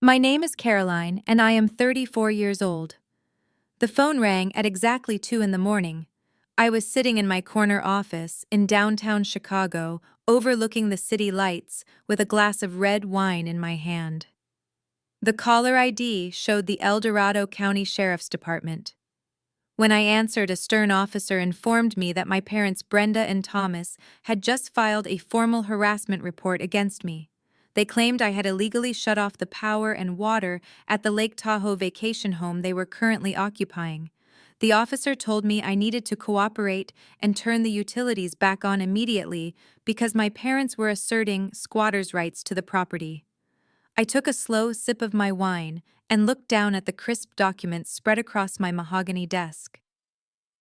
My name is Caroline, and I am 34 years old. The phone rang at exactly 2 in the morning. I was sitting in my corner office in downtown Chicago, overlooking the city lights, with a glass of red wine in my hand. The caller ID showed the Dorado County Sheriffs Department. When I answered, a stern officer informed me that my parents, Brenda and Thomas, had just filed a formal harassment report against me. They claimed I had illegally shut off the power and water at the Lake Tahoe vacation home they were currently occupying. The officer told me I needed to cooperate and turn the utilities back on immediately because my parents were asserting squatters' rights to the property. I took a slow sip of my wine and looked down at the crisp documents spread across my mahogany desk.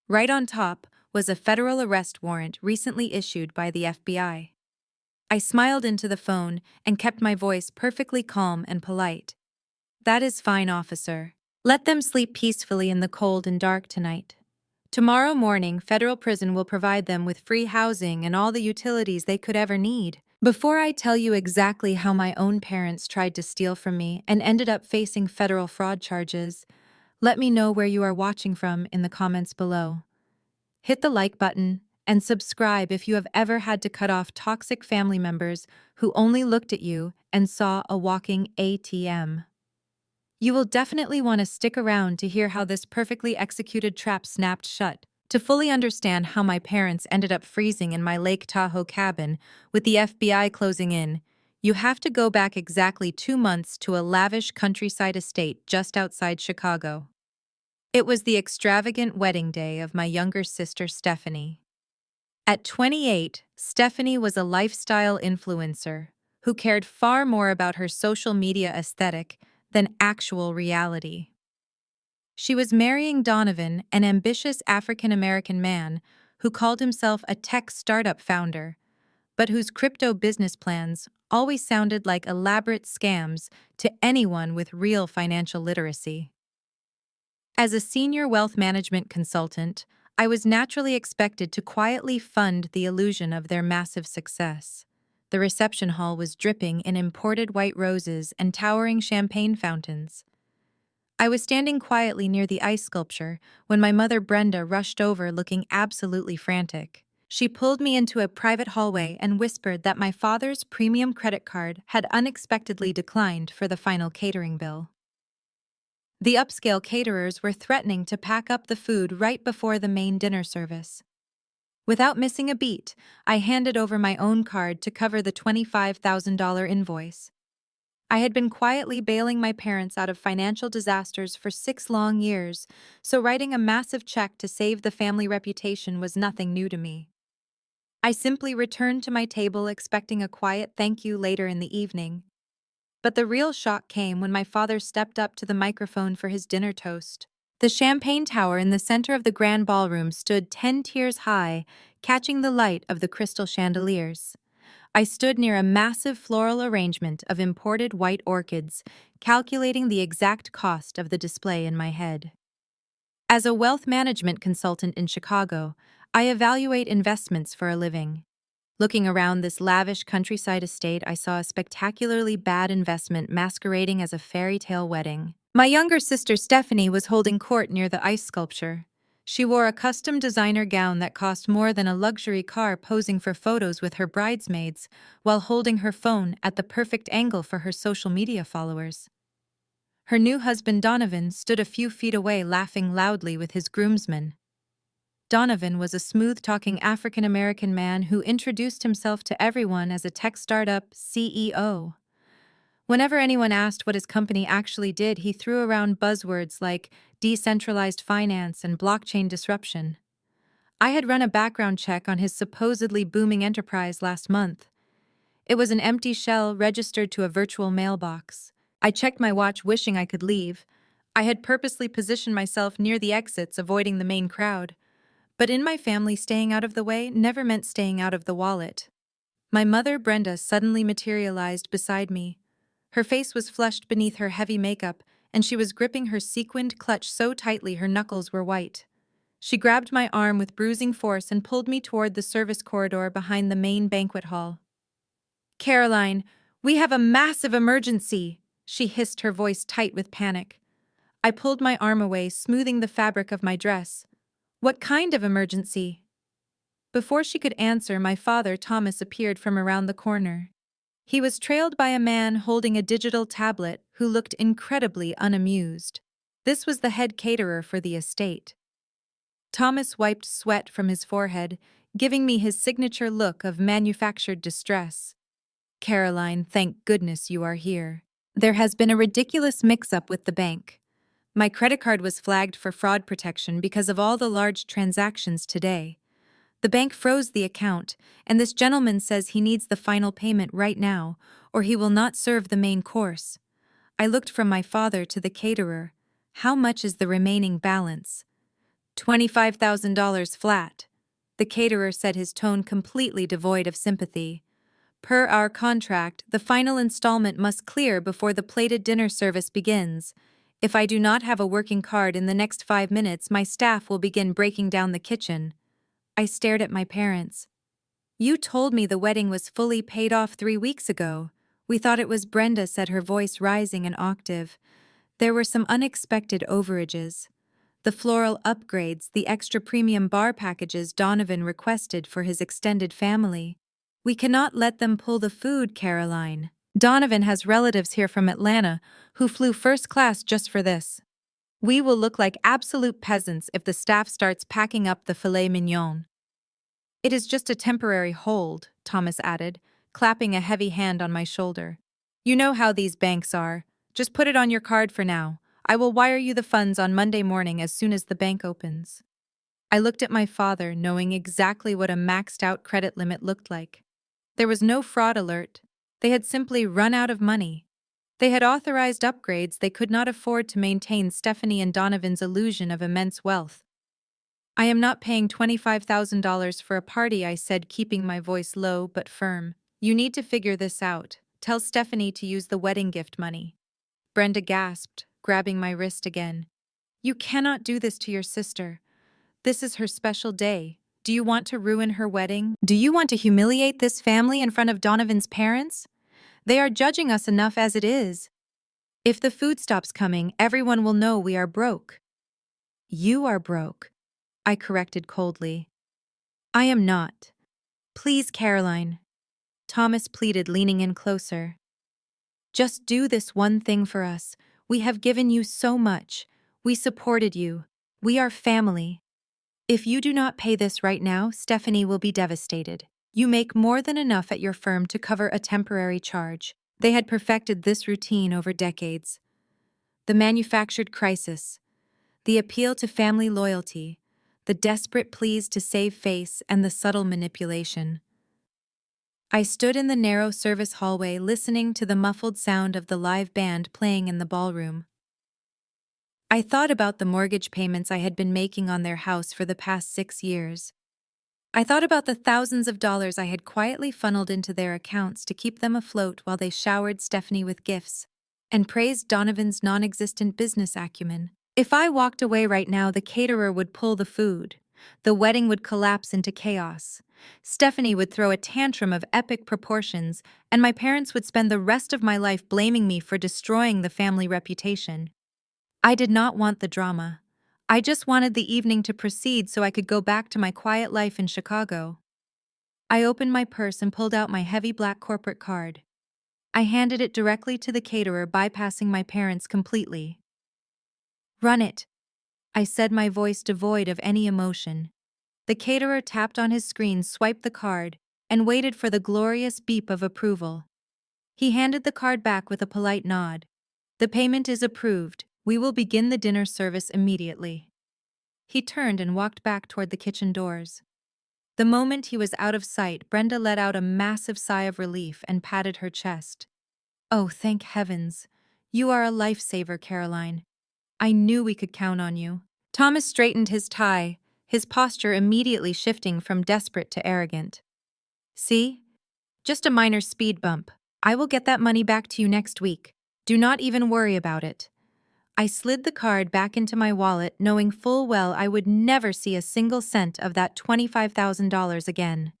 Right on top was a federal arrest warrant recently issued by the FBI. I smiled into the phone and kept my voice perfectly calm and polite. "That is fine, officer. Let them sleep peacefully in the cold and dark tonight. Tomorrow morning, federal prison will provide them with free housing and all the utilities they could ever need." Before I tell you exactly how my own parents tried to steal from me and ended up facing federal fraud charges, let me know where you are watching from in the comments below. Hit the like button and subscribe if you have ever had to cut off toxic family members who only looked at you and saw a walking ATM. You will definitely want to stick around to hear how this perfectly executed trap snapped shut. To fully understand how my parents ended up freezing in my Lake Tahoe cabin with the FBI closing in, you have to go back exactly 2 months to a lavish countryside estate just outside Chicago. It was the extravagant wedding day of my younger sister Stephanie. At 28, Stephanie was a lifestyle influencer who cared far more about her social media aesthetic than actual reality. She was marrying Donovan, an ambitious African-American man who called himself a tech startup founder, but whose crypto business plans always sounded like elaborate scams to anyone with real financial literacy. As a senior wealth management consultant, I was naturally expected to quietly fund the illusion of their massive success. The reception hall was dripping in imported white roses and towering champagne fountains. I was standing quietly near the ice sculpture when my mother Brenda rushed over looking absolutely frantic. She pulled me into a private hallway and whispered that my father's premium credit card had unexpectedly declined for the final catering bill. The upscale caterers were threatening to pack up the food right before the main dinner service. Without missing a beat, I handed over my own card to cover the $25,000 invoice. I had been quietly bailing my parents out of financial disasters for 6 long years, so writing a massive check to save the family reputation was nothing new to me. I simply returned to my table expecting a quiet thank you later in the evening. But the real shock came when my father stepped up to the microphone for his dinner toast. The champagne tower in the center of the grand ballroom stood 10 tiers high, catching the light of the crystal chandeliers. I stood near a massive floral arrangement of imported white orchids, calculating the exact cost of the display in my head. As a wealth management consultant in Chicago, I evaluate investments for a living. Looking around this lavish countryside estate, I saw a spectacularly bad investment masquerading as a fairy tale wedding. My younger sister Stephanie was holding court near the ice sculpture. She wore a custom designer gown that cost more than a luxury car, posing for photos with her bridesmaids while holding her phone at the perfect angle for her social media followers. Her new husband Donovan stood a few feet away laughing loudly with his groomsmen. Donovan was a smooth-talking African-American man who introduced himself to everyone as a tech startup CEO. Whenever anyone asked what his company actually did, he threw around buzzwords like decentralized finance and blockchain disruption. I had run a background check on his supposedly booming enterprise last month. It was an empty shell registered to a virtual mailbox. I checked my watch, wishing I could leave. I had purposely positioned myself near the exits, avoiding the main crowd. But in my family, staying out of the way never meant staying out of the wallet. My mother, Brenda, suddenly materialized beside me. Her face was flushed beneath her heavy makeup, and she was gripping her sequined clutch so tightly her knuckles were white. She grabbed my arm with bruising force and pulled me toward the service corridor behind the main banquet hall. "Caroline, we have a massive emergency," she hissed, her voice tight with panic. I pulled my arm away, smoothing the fabric of my dress. What kind of emergency? Before she could answer, my father, Thomas, appeared from around the corner. He was trailed by a man holding a digital tablet who looked incredibly unamused. This was the head caterer for the estate. Thomas wiped sweat from his forehead, giving me his signature look of manufactured distress. Caroline, thank goodness you are here. There has been a ridiculous mix-up with the bank. My credit card was flagged for fraud protection because of all the large transactions today. The bank froze the account, and this gentleman says he needs the final payment right now, or he will not serve the main course. I looked from my father to the caterer. How much is the remaining balance? $25,000 flat. The caterer said, his tone completely devoid of sympathy. Per our contract, the final installment must clear before the plated dinner service begins. If I do not have a working card in the next 5 minutes, my staff will begin breaking down the kitchen. I stared at my parents. You told me the wedding was fully paid off 3 weeks ago. We thought it was. Brenda said, her voice rising an octave. There were some unexpected overages. The floral upgrades, the extra premium bar packages Donovan requested for his extended family. We cannot let them pull the food, Caroline. Donovan has relatives here from Atlanta who flew first class just for this. We will look like absolute peasants if the staff starts packing up the filet mignon. It is just a temporary hold, Thomas added, clapping a heavy hand on my shoulder. You know how these banks are. Just put it on your card for now. I will wire you the funds on Monday morning as soon as the bank opens. I looked at my father, knowing exactly what a maxed-out credit limit looked like. There was no fraud alert. They had simply run out of money. They had authorized upgrades they could not afford to maintain Stephanie and Donovan's illusion of immense wealth. I am not paying $25,000 for a party, I said, keeping my voice low but firm. You need to figure this out. Tell Stephanie to use the wedding gift money. Brenda gasped, grabbing my wrist again. You cannot do this to your sister. This is her special day. Do you want to ruin her wedding? Do you want to humiliate this family in front of Donovan's parents? They are judging us enough as it is. If the food stops coming, everyone will know we are broke. You are broke, I corrected coldly. I am not. Please, Caroline. Thomas pleaded, leaning in closer. Just do this one thing for us. We have given you so much. We supported you. We are family. If you do not pay this right now, Stephanie will be devastated. You make more than enough at your firm to cover a temporary charge. They had perfected this routine over decades. The manufactured crisis, the appeal to family loyalty, the desperate pleas to save face, and the subtle manipulation. I stood in the narrow service hallway, listening to the muffled sound of the live band playing in the ballroom. I thought about the mortgage payments I had been making on their house for the past 6 years. I thought about the thousands of dollars I had quietly funneled into their accounts to keep them afloat while they showered Stephanie with gifts, and praised Donovan's non-existent business acumen. If I walked away right now, the caterer would pull the food. The wedding would collapse into chaos. Stephanie would throw a tantrum of epic proportions, and my parents would spend the rest of my life blaming me for destroying the family reputation. I did not want the drama. I just wanted the evening to proceed so I could go back to my quiet life in Chicago. I opened my purse and pulled out my heavy black corporate card. I handed it directly to the caterer, bypassing my parents completely. Run it, I said, my voice devoid of any emotion. The caterer tapped on his screen, swiped the card, and waited for the glorious beep of approval. He handed the card back with a polite nod. The payment is approved. We will begin the dinner service immediately. He turned and walked back toward the kitchen doors. The moment he was out of sight, Brenda let out a massive sigh of relief and patted her chest. Oh, thank heavens. You are a lifesaver, Caroline. I knew we could count on you. Thomas straightened his tie, his posture immediately shifting from desperate to arrogant. See? Just a minor speed bump. I will get that money back to you next week. Do not even worry about it. I slid the card back into my wallet, knowing full well I would never see a single cent of that $25,000 again.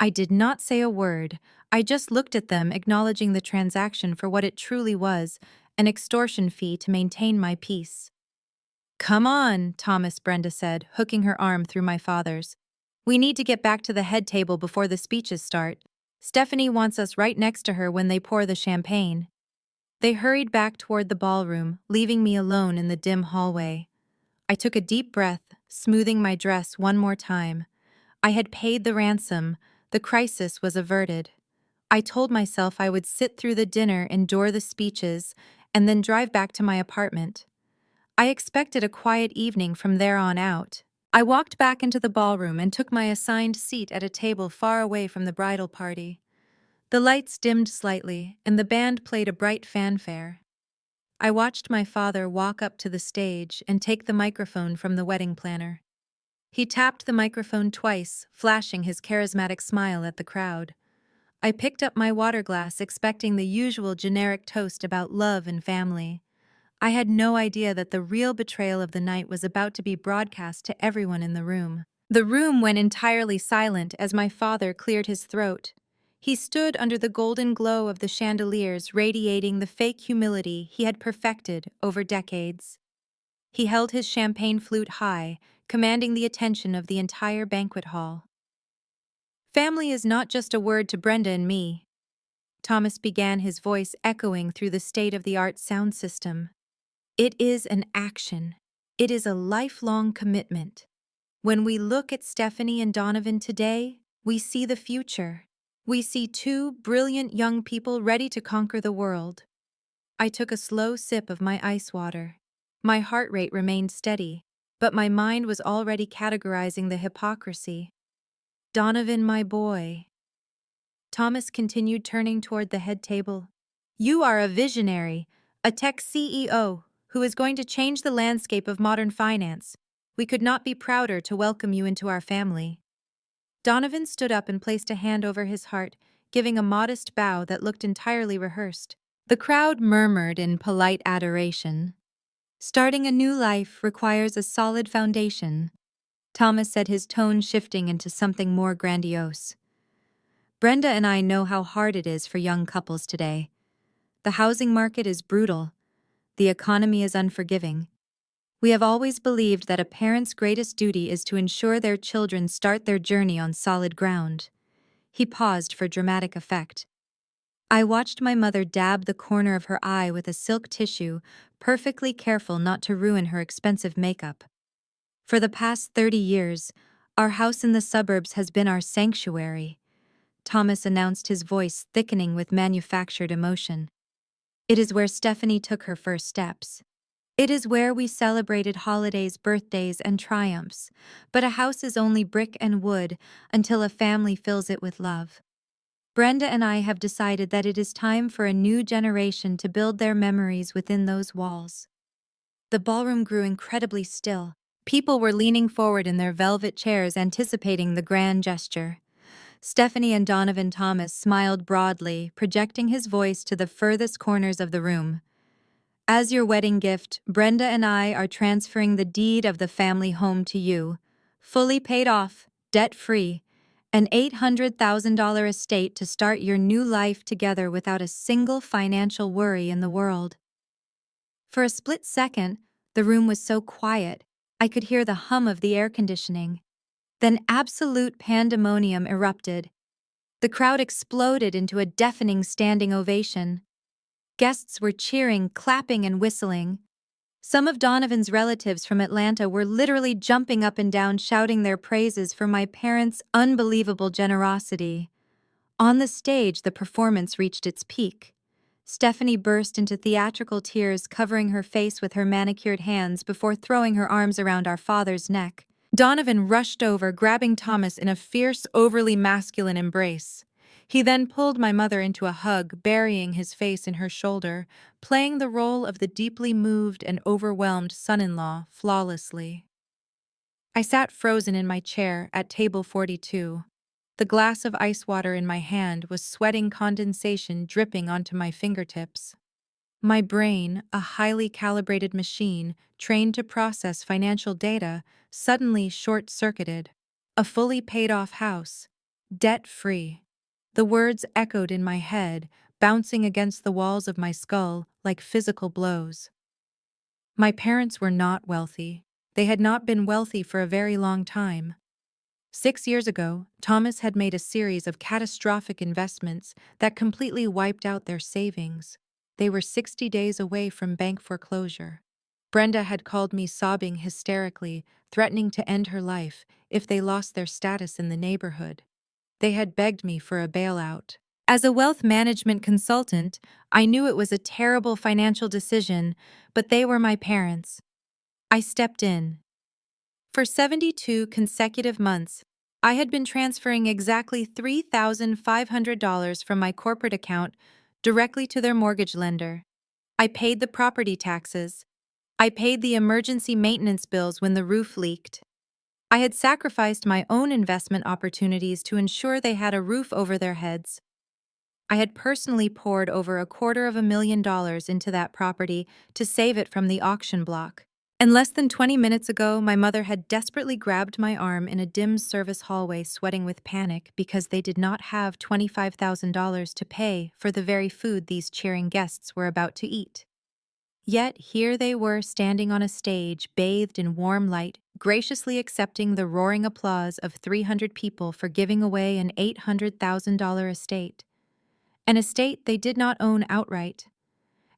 I did not say a word. I just looked at them, acknowledging the transaction for what it truly was, an extortion fee to maintain my peace. "Come on," Brenda said, hooking her arm through my father's. "We need to get back to the head table before the speeches start. Stephanie wants us right next to her when they pour the champagne." They hurried back toward the ballroom, leaving me alone in the dim hallway. I took a deep breath, smoothing my dress one more time. I had paid the ransom. The crisis was averted. I told myself I would sit through the dinner, endure the speeches, and then drive back to my apartment. I expected a quiet evening from there on out. I walked back into the ballroom and took my assigned seat at a table far away from the bridal party. The lights dimmed slightly, and the band played a bright fanfare. I watched my father walk up to the stage and take the microphone from the wedding planner. He tapped the microphone twice, flashing his charismatic smile at the crowd. I picked up my water glass, expecting the usual generic toast about love and family. I had no idea that the real betrayal of the night was about to be broadcast to everyone in the room. The room went entirely silent as my father cleared his throat. He stood under the golden glow of the chandeliers, radiating the fake humility he had perfected over decades. He held his champagne flute high, commanding the attention of the entire banquet hall. "Family is not just a word to Brenda and me," Thomas began, his voice echoing through the state-of-the-art sound system. "It is an action. It is a lifelong commitment. When we look at Stephanie and Donovan today, we see the future. We see two brilliant young people ready to conquer the world." I took a slow sip of my ice water. My heart rate remained steady, but my mind was already categorizing the hypocrisy. "Donovan, my boy," Thomas continued, turning toward the head table, "you are a visionary, a tech CEO, who is going to change the landscape of modern finance. We could not be prouder to welcome you into our family." Donovan stood up and placed a hand over his heart, giving a modest bow that looked entirely rehearsed. The crowd murmured in polite adoration. "Starting a new life requires a solid foundation," Thomas said, his tone shifting into something more grandiose. "Brenda and I know how hard it is for young couples today. The housing market is brutal. The economy is unforgiving. We have always believed that a parent's greatest duty is to ensure their children start their journey on solid ground." He paused for dramatic effect. I watched my mother dab the corner of her eye with a silk tissue, perfectly careful not to ruin her expensive makeup. "For the past 30 years, our house in the suburbs has been our sanctuary," Thomas announced, his voice thickening with manufactured emotion. "It is where Stephanie took her first steps. It is where we celebrated holidays, birthdays, and triumphs. But a house is only brick and wood until a family fills it with love. Brenda and I have decided that it is time for a new generation to build their memories within those walls." The ballroom grew incredibly still. People were leaning forward in their velvet chairs, anticipating the grand gesture. Stephanie and Donovan Thomas smiled broadly, projecting his voice to the furthest corners of the room. "As your wedding gift, Brenda and I are transferring the deed of the family home to you, fully paid off, debt-free, an $800,000 estate to start your new life together without a single financial worry in the world." For a split second, the room was so quiet, I could hear the hum of the air conditioning. Then absolute pandemonium erupted. The crowd exploded into a deafening standing ovation. Guests were cheering, clapping, and whistling. Some of Donovan's relatives from Atlanta were literally jumping up and down, shouting their praises for my parents' unbelievable generosity. On the stage, the performance reached its peak. Stephanie burst into theatrical tears, covering her face with her manicured hands before throwing her arms around our father's neck. Donovan rushed over, grabbing Thomas in a fierce, overly masculine embrace. He then pulled my mother into a hug, burying his face in her shoulder, playing the role of the deeply moved and overwhelmed son-in-law flawlessly. I sat frozen in my chair at table 42. The glass of ice water in my hand was sweating, condensation dripping onto my fingertips. My brain, a highly calibrated machine trained to process financial data, suddenly short-circuited. A fully paid-off house, debt-free. The words echoed in my head, bouncing against the walls of my skull like physical blows. My parents were not wealthy. They had not been wealthy for a very long time. 6 years ago, Thomas had made a series of catastrophic investments that completely wiped out their savings. They were 60 days away from bank foreclosure. Brenda had called me sobbing hysterically, threatening to end her life if they lost their status in the neighborhood. They had begged me for a bailout. As a wealth management consultant, I knew it was a terrible financial decision, but they were my parents. I stepped in. For 72 consecutive months, I had been transferring exactly $3,500 from my corporate account directly to their mortgage lender. I paid the property taxes. I paid the emergency maintenance bills when the roof leaked. I had sacrificed my own investment opportunities to ensure they had a roof over their heads. I had personally poured over $250,000 into that property to save it from the auction block. And less than 20 minutes ago, my mother had desperately grabbed my arm in a dim service hallway, sweating with panic because they did not have $25,000 to pay for the very food these cheering guests were about to eat. Yet here they were, standing on a stage, bathed in warm light, graciously accepting the roaring applause of 300 people for giving away an $800,000 estate. An estate they did not own outright.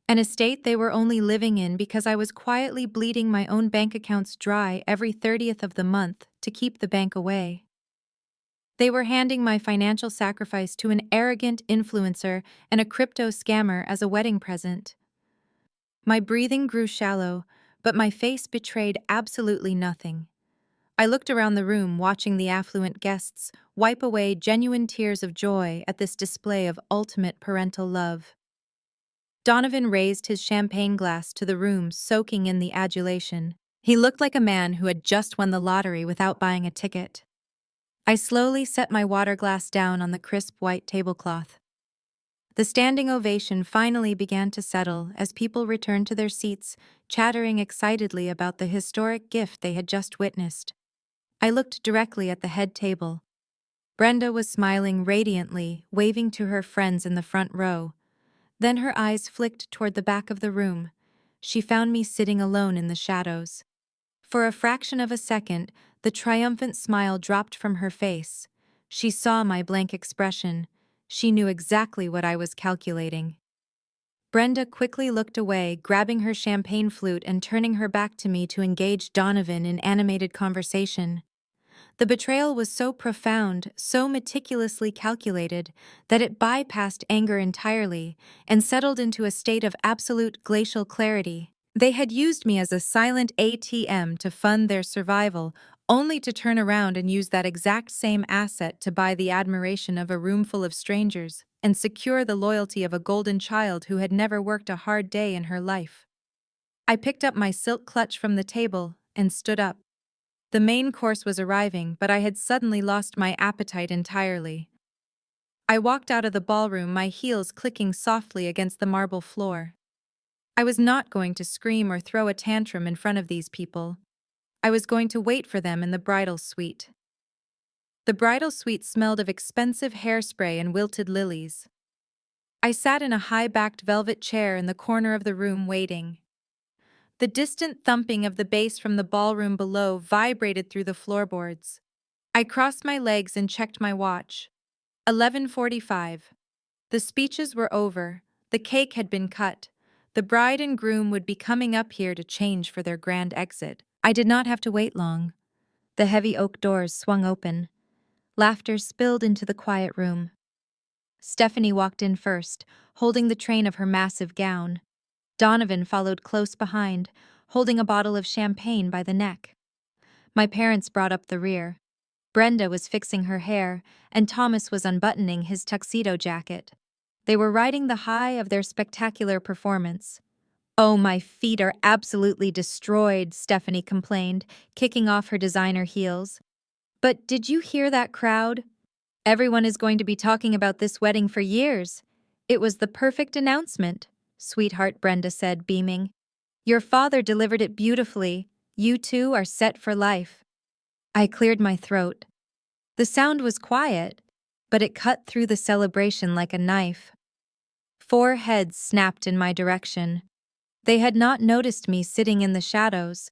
An estate they were only living in because I was quietly bleeding my own bank accounts dry every 30th of the month to keep the bank away. They were handing my financial sacrifice to an arrogant influencer and a crypto scammer as a wedding present. My breathing grew shallow, but my face betrayed absolutely nothing. I looked around the room, watching the affluent guests wipe away genuine tears of joy at this display of ultimate parental love. Donovan raised his champagne glass to the room, soaking in the adulation. He looked like a man who had just won the lottery without buying a ticket. I slowly set my water glass down on the crisp white tablecloth. The standing ovation finally began to settle as people returned to their seats, chattering excitedly about the historic gift they had just witnessed. I looked directly at the head table. Brenda was smiling radiantly, waving to her friends in the front row. Then her eyes flicked toward the back of the room. She found me sitting alone in the shadows. For a fraction of a second, the triumphant smile dropped from her face. She saw my blank expression. She knew exactly what I was calculating. Brenda quickly looked away, grabbing her champagne flute and turning her back to me to engage Donovan in animated conversation. The betrayal was so profound, so meticulously calculated, that it bypassed anger entirely and settled into a state of absolute glacial clarity. They had used me as a silent ATM to fund their survival, only to turn around and use that exact same asset to buy the admiration of a roomful of strangers and secure the loyalty of a golden child who had never worked a hard day in her life. I picked up my silk clutch from the table and stood up. The main course was arriving, but I had suddenly lost my appetite entirely. I walked out of the ballroom, my heels clicking softly against the marble floor. I was not going to scream or throw a tantrum in front of these people. I was going to wait for them in the bridal suite. The bridal suite smelled of expensive hairspray and wilted lilies. I sat in a high-backed velvet chair in the corner of the room waiting. The distant thumping of the bass from the ballroom below vibrated through the floorboards. I crossed my legs and checked my watch. 11:45. The speeches were over. The cake had been cut. The bride and groom would be coming up here to change for their grand exit. I did not have to wait long. The heavy oak doors swung open. Laughter spilled into the quiet room. Stephanie walked in first, holding the train of her massive gown. Donovan followed close behind, holding a bottle of champagne by the neck. My parents brought up the rear. Brenda was fixing her hair, and Thomas was unbuttoning his tuxedo jacket. They were riding the high of their spectacular performance. "Oh, my feet are absolutely destroyed," Stephanie complained, kicking off her designer heels. "But did you hear that crowd? Everyone is going to be talking about this wedding for years. It was the perfect announcement," sweetheart Brenda said, beaming. "Your father delivered it beautifully. You two are set for life." I cleared my throat. The sound was quiet, but it cut through the celebration like a knife. 4 heads snapped in my direction. They had not noticed me sitting in the shadows.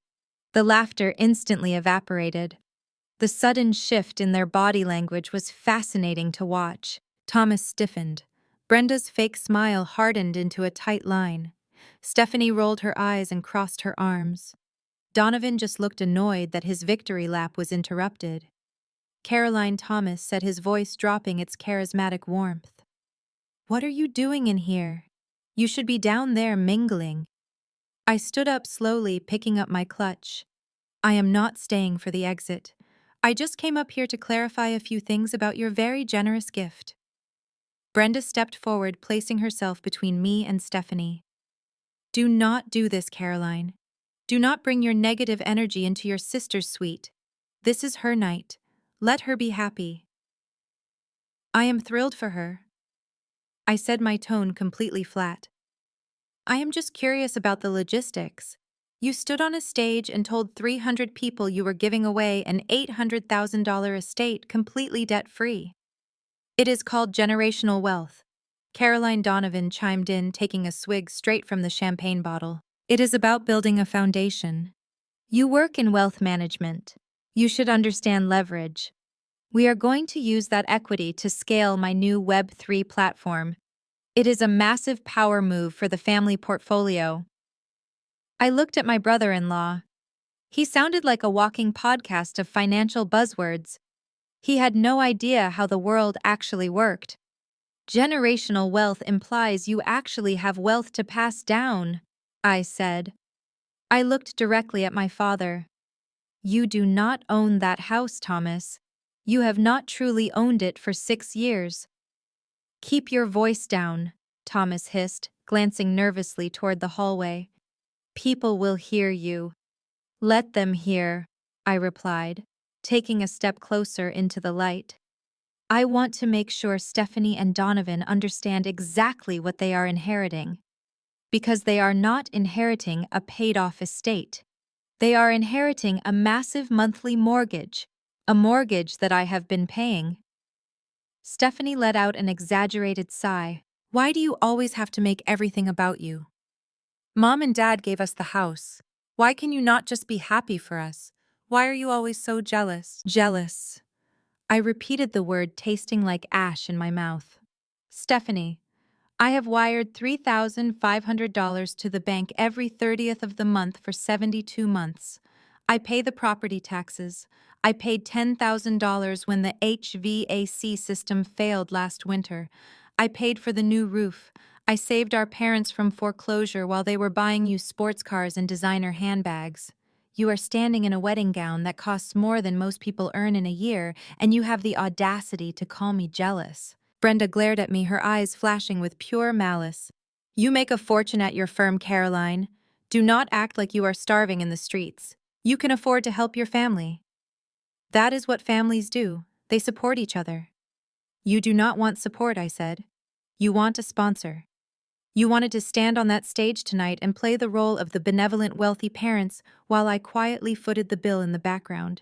The laughter instantly evaporated. The sudden shift in their body language was fascinating to watch. Thomas stiffened. Brenda's fake smile hardened into a tight line. Stephanie rolled her eyes and crossed her arms. Donovan just looked annoyed that his victory lap was interrupted. Caroline Thomas said, his voice dropping its charismatic warmth. "What are you doing in here? You should be down there mingling." I stood up slowly, picking up my clutch. "I am not staying for the exit. I just came up here to clarify a few things about your very generous gift." Brenda stepped forward, placing herself between me and Stephanie. "Do not do this, Caroline. Do not bring your negative energy into your sister's suite. This is her night. Let her be happy." "I am thrilled for her," I said, my tone completely flat. "I am just curious about the logistics. You stood on a stage and told 300 people you were giving away an $800,000 estate completely debt-free." "It is called generational wealth," Caroline Donovan chimed in, taking a swig straight from the champagne bottle. "It is about building a foundation. You work in wealth management. You should understand leverage. We are going to use that equity to scale my new Web3 platform. It is a massive power move for the family portfolio." I looked at my brother-in-law. He sounded like a walking podcast of financial buzzwords. He had no idea how the world actually worked. "Generational wealth implies you actually have wealth to pass down," I said. I looked directly at my father. "You do not own that house, Thomas. You have not truly owned it for 6 years." "Keep your voice down," Thomas hissed, glancing nervously toward the hallway. "People will hear you." "Let them hear," I replied, taking a step closer into the light. "I want to make sure Stephanie and Donovan understand exactly what they are inheriting. Because they are not inheriting a paid-off estate. They are inheriting a massive monthly mortgage, a mortgage that I have been paying." Stephanie let out an exaggerated sigh. "Why do you always have to make everything about you? Mom and Dad gave us the house. Why can you not just be happy for us? Why are you always so jealous?" "Jealous." I repeated the word, tasting like ash in my mouth. "Stephanie, I have wired $3,500 to the bank every 30th of the month for 72 months. I pay the property taxes. I paid $10,000 when the HVAC system failed last winter. I paid for the new roof. I saved our parents from foreclosure while they were buying you sports cars and designer handbags. You are standing in a wedding gown that costs more than most people earn in a year, and you have the audacity to call me jealous." Brenda glared at me, her eyes flashing with pure malice. "You make a fortune at your firm, Caroline. Do not act like you are starving in the streets. You can afford to help your family. That is what families do. They support each other." "You do not want support," I said. "You want a sponsor. You wanted to stand on that stage tonight and play the role of the benevolent wealthy parents while I quietly footed the bill in the background.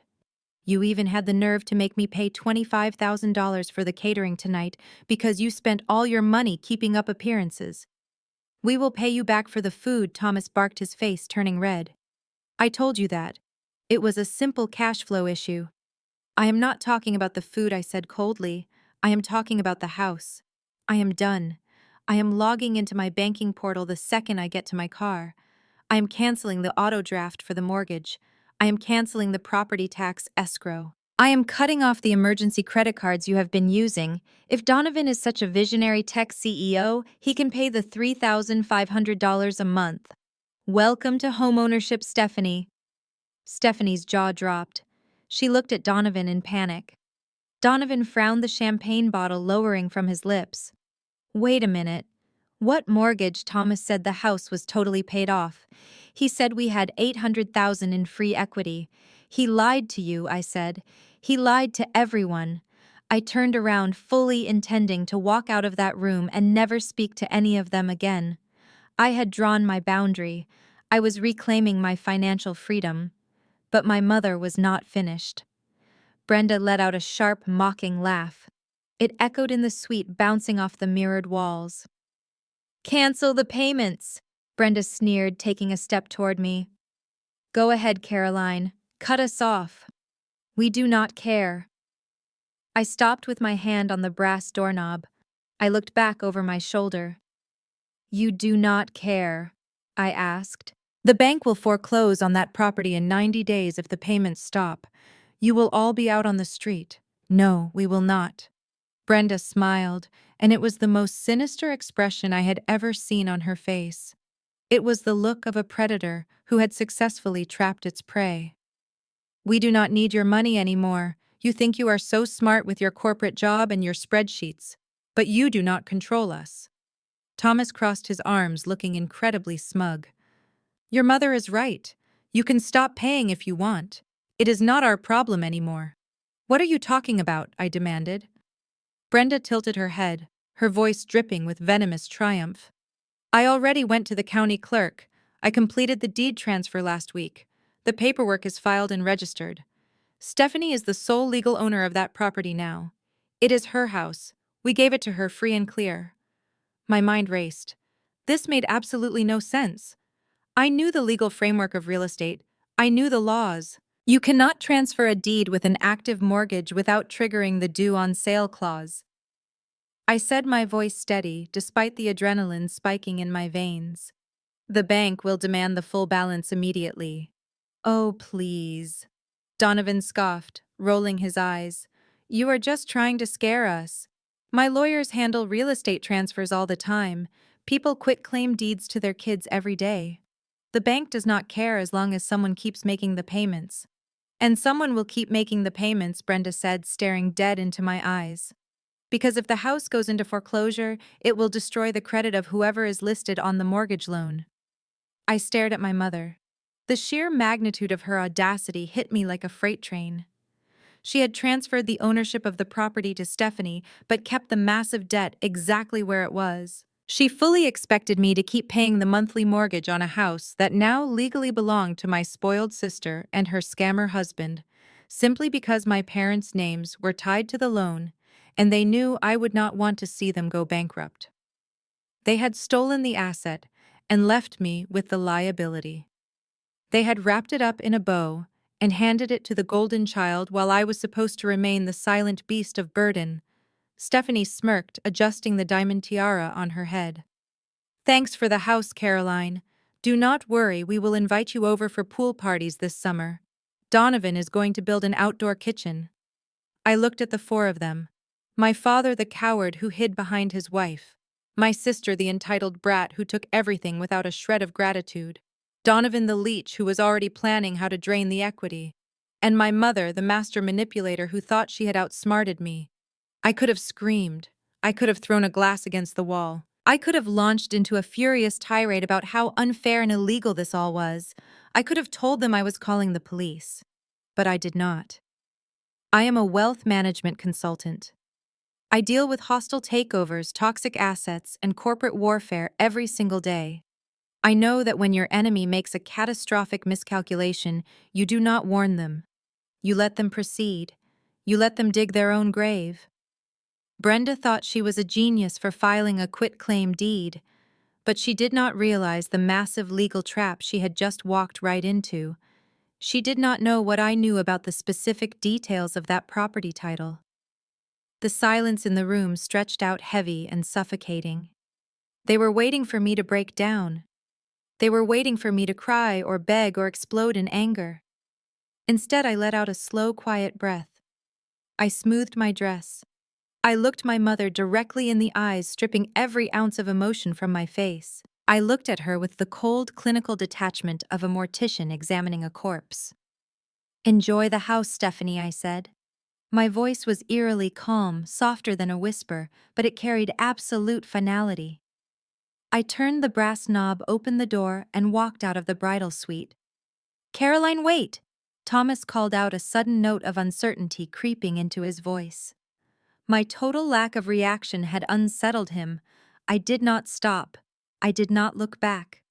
You even had the nerve to make me pay $25,000 for the catering tonight because you spent all your money keeping up appearances." "We will pay you back for the food," Thomas barked, his face turning red. "I told you that. It was a simple cash flow issue." "I am not talking about the food," I said coldly. "I am talking about the house. I am done. I am logging into my banking portal the second I get to my car. I am canceling the auto draft for the mortgage. I am canceling the property tax escrow. I am cutting off the emergency credit cards you have been using. If Donovan is such a visionary tech CEO, he can pay the $3,500 a month. Welcome to homeownership, Stephanie." Stephanie's jaw dropped. She looked at Donovan in panic. Donovan frowned, the champagne bottle lowering from his lips. "Wait a minute. What mortgage?" Thomas said the house was totally paid off. "He said we had $800,000 in free equity. He lied to you," I said. "He lied to everyone." I turned around, fully intending to walk out of that room and never speak to any of them again. I had drawn my boundary. I was reclaiming my financial freedom. But my mother was not finished. Brenda let out a sharp, mocking laugh. It echoed in the suite, bouncing off the mirrored walls. Cancel the payments, Brenda sneered, taking a step toward me. Go ahead, Caroline. Cut us off. We do not care. I stopped with my hand on the brass doorknob. I looked back over my shoulder. You do not care, I asked. The bank will foreclose on that property in 90 days if the payments stop. You will all be out on the street. No, we will not. Brenda smiled, and it was the most sinister expression I had ever seen on her face. It was the look of a predator who had successfully trapped its prey. We do not need your money anymore. You think you are so smart with your corporate job and your spreadsheets, but you do not control us. Thomas crossed his arms, looking incredibly smug. Your mother is right. You can stop paying if you want. It is not our problem anymore. What are you talking about? I demanded. Brenda tilted her head, her voice dripping with venomous triumph. I already went to the county clerk. I completed the deed transfer last week. The paperwork is filed and registered. Stephanie is the sole legal owner of that property now. It is her house. We gave it to her free and clear. My mind raced. This made absolutely no sense. I knew the legal framework of real estate. I knew the laws. You cannot transfer a deed with an active mortgage without triggering the due on sale clause. I said, my voice steady, despite the adrenaline spiking in my veins. The bank will demand the full balance immediately. Oh, please. Donovan scoffed, rolling his eyes. You are just trying to scare us. My lawyers handle real estate transfers all the time. People quitclaim deeds to their kids every day. The bank does not care as long as someone keeps making the payments. And someone will keep making the payments, Brenda said, staring dead into my eyes. Because if the house goes into foreclosure, it will destroy the credit of whoever is listed on the mortgage loan. I stared at my mother. The sheer magnitude of her audacity hit me like a freight train. She had transferred the ownership of the property to Stephanie, but kept the massive debt exactly where it was. She fully expected me to keep paying the monthly mortgage on a house that now legally belonged to my spoiled sister and her scammer husband, simply because my parents' names were tied to the loan, and they knew I would not want to see them go bankrupt. They had stolen the asset and left me with the liability. They had wrapped it up in a bow and handed it to the golden child while I was supposed to remain the silent beast of burden. Stephanie smirked, adjusting the diamond tiara on her head. Thanks for the house, Caroline. Do not worry, we will invite you over for pool parties this summer. Donovan is going to build an outdoor kitchen. I looked at the four of them. My father, the coward who hid behind his wife. My sister, the entitled brat who took everything without a shred of gratitude. Donovan, the leech who was already planning how to drain the equity. And my mother, the master manipulator who thought she had outsmarted me. I could have screamed. I could have thrown a glass against the wall. I could have launched into a furious tirade about how unfair and illegal this all was. I could have told them I was calling the police. But I did not. I am a wealth management consultant. I deal with hostile takeovers, toxic assets, and corporate warfare every single day. I know that when your enemy makes a catastrophic miscalculation, you do not warn them. You let them proceed. You let them dig their own grave. Brenda thought she was a genius for filing a quitclaim deed, but she did not realize the massive legal trap she had just walked right into. She did not know what I knew about the specific details of that property title. The silence in the room stretched out heavy and suffocating. They were waiting for me to break down. They were waiting for me to cry or beg or explode in anger. Instead, I let out a slow, quiet breath. I smoothed my dress. I looked my mother directly in the eyes, stripping every ounce of emotion from my face. I looked at her with the cold, clinical detachment of a mortician examining a corpse. Enjoy the house, Stephanie, I said. My voice was eerily calm, softer than a whisper, but it carried absolute finality. I turned the brass knob, opened the door, and walked out of the bridal suite. Caroline, wait! Thomas called out, a sudden note of uncertainty creeping into his voice. My total lack of reaction had unsettled him. I did not stop. I did not look back.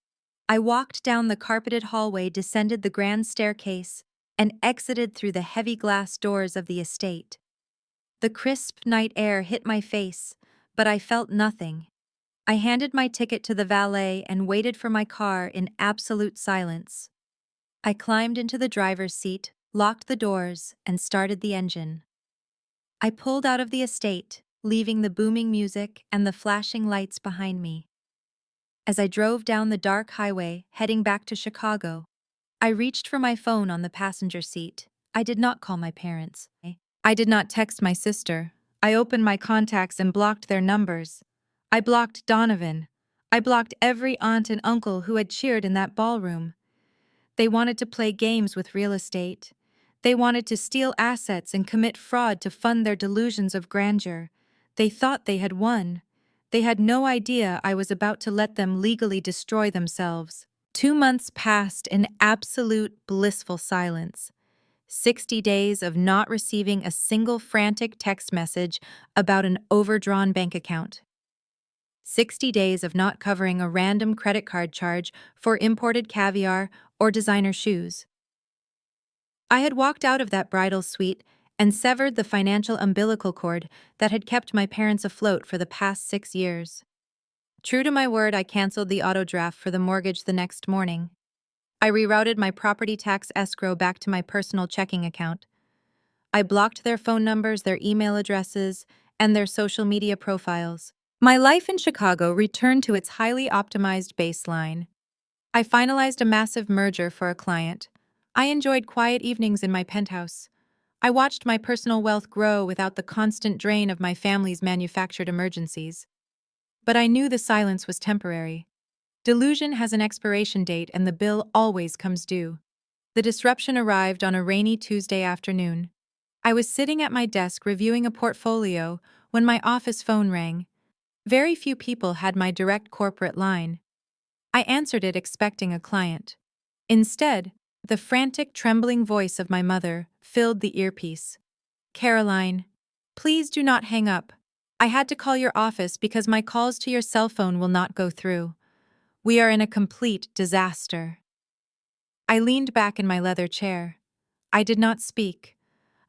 I walked down the carpeted hallway, descended the grand staircase, and exited through the heavy glass doors of the estate. The crisp night air hit my face, but I felt nothing. I handed my ticket to the valet and waited for my car in absolute silence. I climbed into the driver's seat, locked the doors, and started the engine. I pulled out of the estate, leaving the booming music and the flashing lights behind me. As I drove down the dark highway, heading back to Chicago, I reached for my phone on the passenger seat. I did not call my parents. I did not text my sister. I opened my contacts and blocked their numbers. I blocked Donovan. I blocked every aunt and uncle who had cheered in that ballroom. They wanted to play games with real estate. They wanted to steal assets and commit fraud to fund their delusions of grandeur. They thought they had won. They had no idea I was about to let them legally destroy themselves. 2 months passed in absolute blissful silence. 60 days of not receiving a single frantic text message about an overdrawn bank account. 60 days of not covering a random credit card charge for imported caviar or designer shoes. I had walked out of that bridal suite and severed the financial umbilical cord that had kept my parents afloat for the past 6 years. True to my word, I canceled the auto draft for the mortgage the next morning. I rerouted my property tax escrow back to my personal checking account. I blocked their phone numbers, their email addresses, and their social media profiles. My life in Chicago returned to its highly optimized baseline. I finalized a massive merger for a client. I enjoyed quiet evenings in my penthouse. I watched my personal wealth grow without the constant drain of my family's manufactured emergencies. But I knew the silence was temporary. Delusion has an expiration date and the bill always comes due. The disruption arrived on a rainy Tuesday afternoon. I was sitting at my desk reviewing a portfolio when my office phone rang. Very few people had my direct corporate line. I answered it expecting a client. Instead, the frantic, trembling voice of my mother filled the earpiece. "Caroline, please do not hang up. I had to call your office because my calls to your cell phone will not go through. We are in a complete disaster." I leaned back in my leather chair. I did not speak.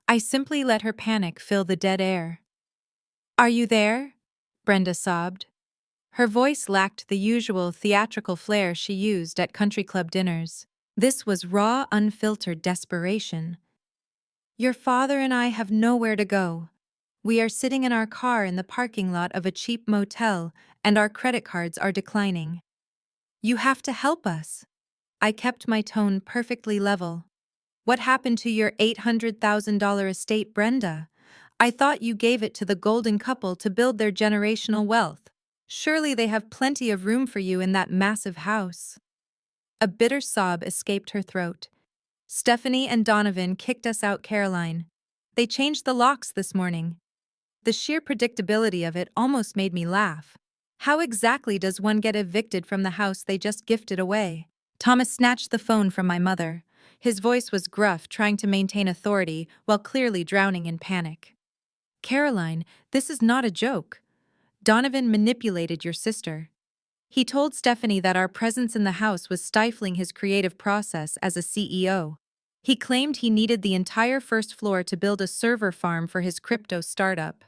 I simply let her panic fill the dead air. "Are you there?" Brenda sobbed. Her voice lacked the usual theatrical flair she used at country club dinners. This was raw, unfiltered desperation. "Your father and I have nowhere to go. We are sitting in our car in the parking lot of a cheap motel, and our credit cards are declining. You have to help us." I kept my tone perfectly level. "What happened to your $800,000 estate, Brenda? I thought you gave it to the golden couple to build their generational wealth. Surely they have plenty of room for you in that massive house." A bitter sob escaped her throat. "Stephanie and Donovan kicked us out, Caroline. They changed the locks this morning." The sheer predictability of it almost made me laugh. How exactly does one get evicted from the house they just gifted away? Thomas snatched the phone from my mother. His voice was gruff, trying to maintain authority while clearly drowning in panic. "Caroline, this is not a joke. Donovan manipulated your sister. He told Stephanie that our presence in the house was stifling his creative process as a CEO. He claimed he needed the entire first floor to build a server farm for his crypto startup."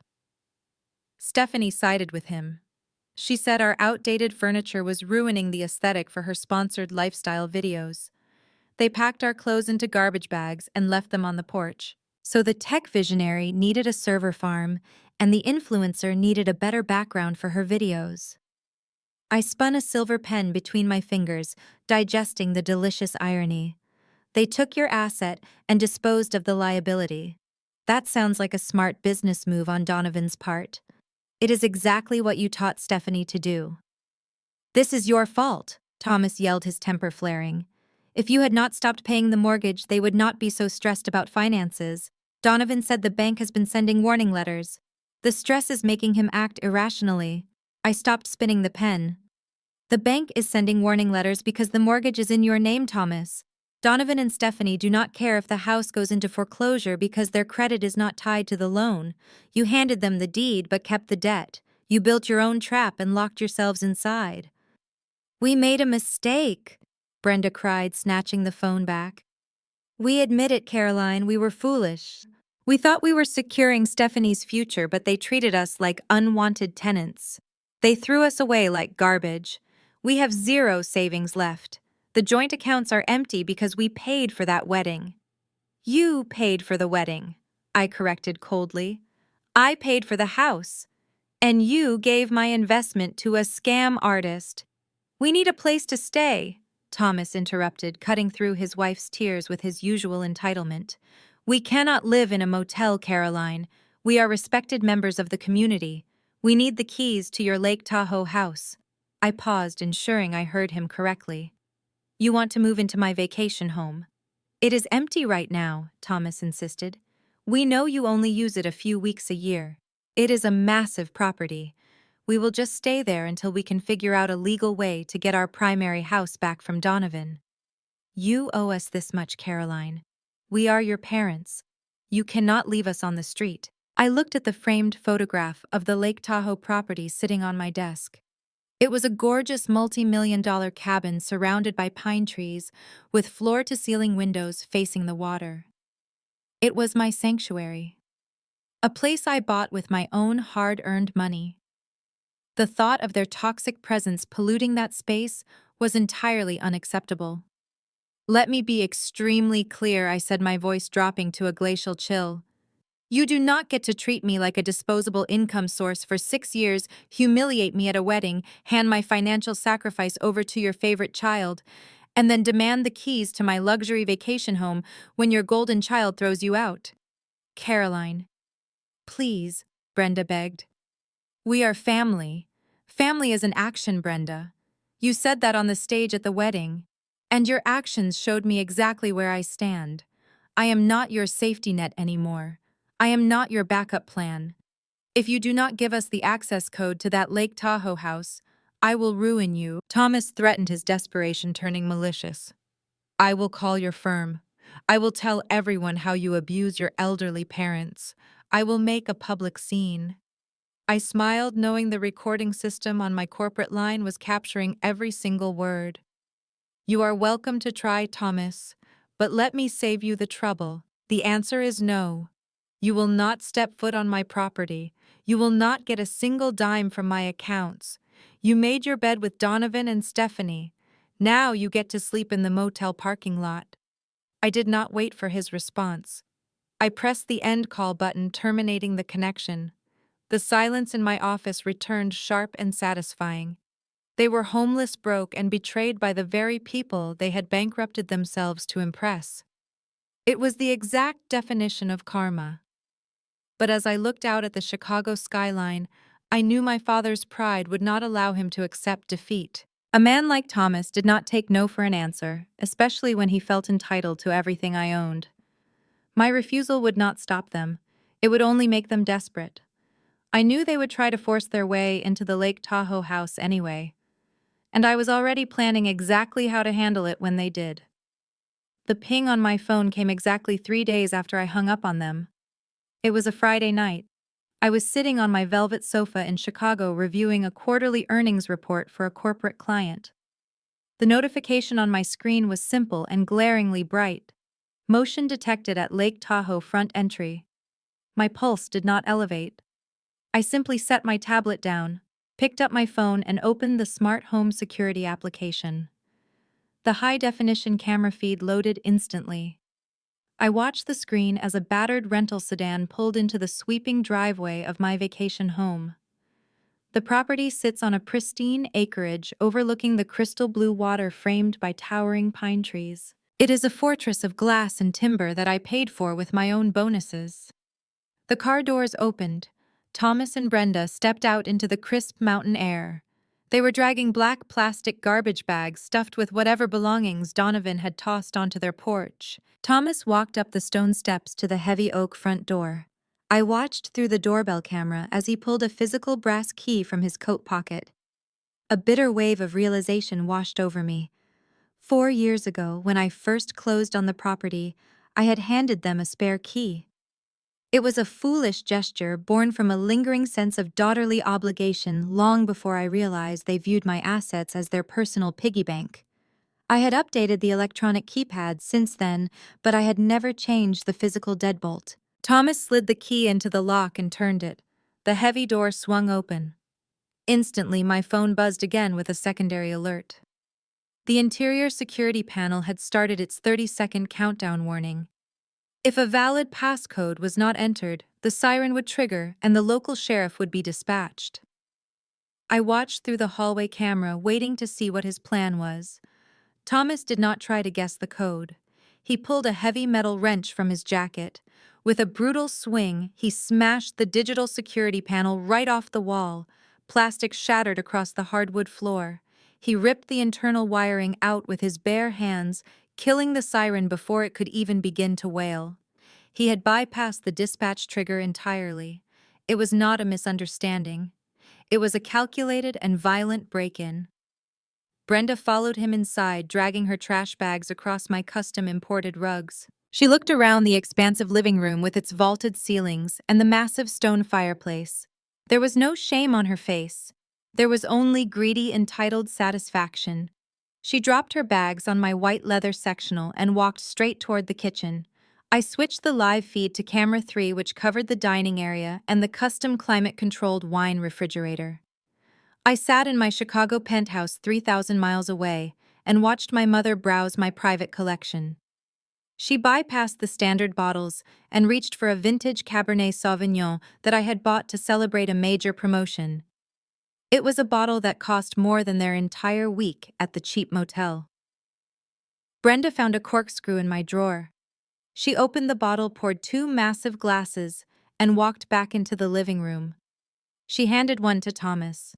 Stephanie sided with him. She said our outdated furniture was ruining the aesthetic for her sponsored lifestyle videos. They packed our clothes into garbage bags and left them on the porch. So the tech visionary needed a server farm, and the influencer needed a better background for her videos. I spun a silver pen between my fingers, digesting the delicious irony. They took your asset and disposed of the liability. That sounds like a smart business move on Donovan's part. It is exactly what you taught Stephanie to do. "This is your fault," Thomas yelled, his temper flaring. "If you had not stopped paying the mortgage, they would not be so stressed about finances. Donovan said the bank has been sending warning letters. The stress is making him act irrationally." I stopped spinning the pen. "The bank is sending warning letters because the mortgage is in your name, Thomas. Donovan and Stephanie do not care if the house goes into foreclosure because their credit is not tied to the loan. You handed them the deed but kept the debt. You built your own trap and locked yourselves inside." "We made a mistake," Brenda cried, snatching the phone back. "We admit it, Caroline, we were foolish. We thought we were securing Stephanie's future, but they treated us like unwanted tenants." They threw us away like garbage. We have zero savings left. The joint accounts are empty because we paid for that wedding. You paid for the wedding, I corrected coldly. I paid for the house. And you gave my investment to a scam artist. We need a place to stay, Thomas interrupted, cutting through his wife's tears with his usual entitlement. We cannot live in a motel, Caroline. We are respected members of the community. We need the keys to your Lake Tahoe house. I paused, ensuring I heard him correctly. You want to move into my vacation home? It is empty right now, Thomas insisted. We know you only use it a few weeks a year. It is a massive property. We will just stay there until we can figure out a legal way to get our primary house back from Donovan. You owe us this much, Caroline. We are your parents. You cannot leave us on the street. I looked at the framed photograph of the Lake Tahoe property sitting on my desk. It was a gorgeous multi-million-dollar cabin surrounded by pine trees, with floor-to-ceiling windows facing the water. It was my sanctuary. A place I bought with my own hard-earned money. The thought of their toxic presence polluting that space was entirely unacceptable. Let me be extremely clear, I said, my voice dropping to a glacial chill. You do not get to treat me like a disposable income source for 6 years, humiliate me at a wedding, hand my financial sacrifice over to your favorite child, and then demand the keys to my luxury vacation home when your golden child throws you out. Caroline. Please, Brenda begged. We are family. Family is an action, Brenda. You said that on the stage at the wedding, and your actions showed me exactly where I stand. I am not your safety net anymore. I am not your backup plan. If you do not give us the access code to that Lake Tahoe house, I will ruin you. Thomas threatened, his desperation turning malicious. I will call your firm. I will tell everyone how you abuse your elderly parents. I will make a public scene. I smiled, knowing the recording system on my corporate line was capturing every single word. You are welcome to try, Thomas, but let me save you the trouble. The answer is no. You will not step foot on my property. You will not get a single dime from my accounts. You made your bed with Donovan and Stephanie. Now you get to sleep in the motel parking lot. I did not wait for his response. I pressed the end call button, terminating the connection. The silence in my office returned sharp and satisfying. They were homeless, broke, and betrayed by the very people they had bankrupted themselves to impress. It was the exact definition of karma. But as I looked out at the Chicago skyline, I knew my father's pride would not allow him to accept defeat. A man like Thomas did not take no for an answer, especially when he felt entitled to everything I owned. My refusal would not stop them. It would only make them desperate. I knew they would try to force their way into the Lake Tahoe house anyway, and I was already planning exactly how to handle it when they did. The ping on my phone came exactly 3 days after I hung up on them. It was a Friday night. I was sitting on my velvet sofa in Chicago reviewing a quarterly earnings report for a corporate client. The notification on my screen was simple and glaringly bright. Motion detected at Lake Tahoe front entry. My pulse did not elevate. I simply set my tablet down, picked up my phone, and opened the smart home security application. The high-definition camera feed loaded instantly. I watched the screen as a battered rental sedan pulled into the sweeping driveway of my vacation home. The property sits on a pristine acreage overlooking the crystal blue water framed by towering pine trees. It is a fortress of glass and timber that I paid for with my own bonuses. The car doors opened. Thomas and Brenda stepped out into the crisp mountain air. They were dragging black plastic garbage bags stuffed with whatever belongings Donovan had tossed onto their porch. Thomas walked up the stone steps to the heavy oak front door. I watched through the doorbell camera as he pulled a physical brass key from his coat pocket. A bitter wave of realization washed over me. 4 years ago, when I first closed on the property, I had handed them a spare key. It was a foolish gesture born from a lingering sense of daughterly obligation long before I realized they viewed my assets as their personal piggy bank. I had updated the electronic keypad since then, but I had never changed the physical deadbolt. Thomas slid the key into the lock and turned it. The heavy door swung open. Instantly, my phone buzzed again with a secondary alert. The interior security panel had started its 30-second countdown warning. If a valid passcode was not entered, the siren would trigger and the local sheriff would be dispatched. I watched through the hallway camera, waiting to see what his plan was. Thomas did not try to guess the code. He pulled a heavy metal wrench from his jacket. With a brutal swing, he smashed the digital security panel right off the wall. Plastic shattered across the hardwood floor. He ripped the internal wiring out with his bare hands, killing the siren before it could even begin to wail. He had bypassed the dispatch trigger entirely. It was not a misunderstanding. It was a calculated and violent break-in. Brenda followed him inside, dragging her trash bags across my custom-imported rugs. She looked around the expansive living room with its vaulted ceilings and the massive stone fireplace. There was no shame on her face. There was only greedy, entitled satisfaction. She dropped her bags on my white leather sectional and walked straight toward the kitchen. I switched the live feed to camera 3, which covered the dining area and the custom climate-controlled wine refrigerator. I sat in my Chicago penthouse 3,000 miles away and watched my mother browse my private collection. She bypassed the standard bottles and reached for a vintage Cabernet Sauvignon that I had bought to celebrate a major promotion. It was a bottle that cost more than their entire week at the cheap motel. Brenda found a corkscrew in my drawer. She opened the bottle, poured 2 massive glasses, and walked back into the living room. She handed one to Thomas.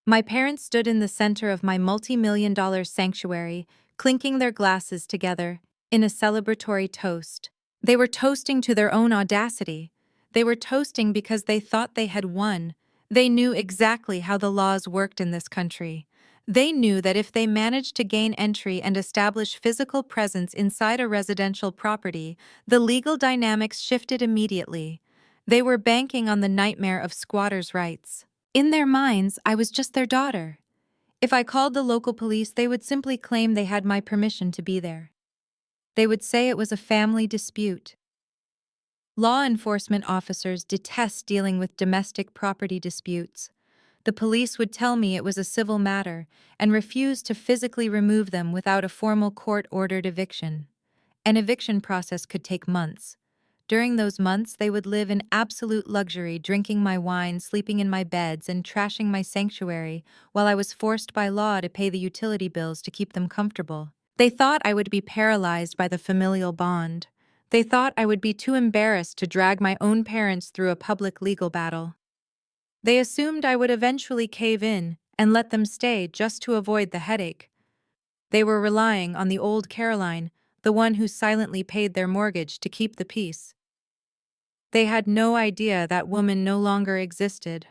My parents stood in the center of my multi-million-dollar sanctuary, clinking their glasses together in a celebratory toast. They were toasting to their own audacity. They were toasting because they thought they had won. They knew exactly how the laws worked in this country. They knew that if they managed to gain entry and establish physical presence inside a residential property, the legal dynamics shifted immediately. They were banking on the nightmare of squatters' rights. In their minds, I was just their daughter. If I called the local police, they would simply claim they had my permission to be there. They would say it was a family dispute. Law enforcement officers detest dealing with domestic property disputes. The police would tell me it was a civil matter and refuse to physically remove them without a formal court-ordered eviction. An eviction process could take months. During those months, they would live in absolute luxury, drinking my wine, sleeping in my beds, and trashing my sanctuary, while I was forced by law to pay the utility bills to keep them comfortable. They thought I would be paralyzed by the familial bond. They thought I would be too embarrassed to drag my own parents through a public legal battle. They assumed I would eventually cave in and let them stay just to avoid the headache. They were relying on the old Caroline, the one who silently paid their mortgage, to keep the peace. They had no idea that woman no longer existed.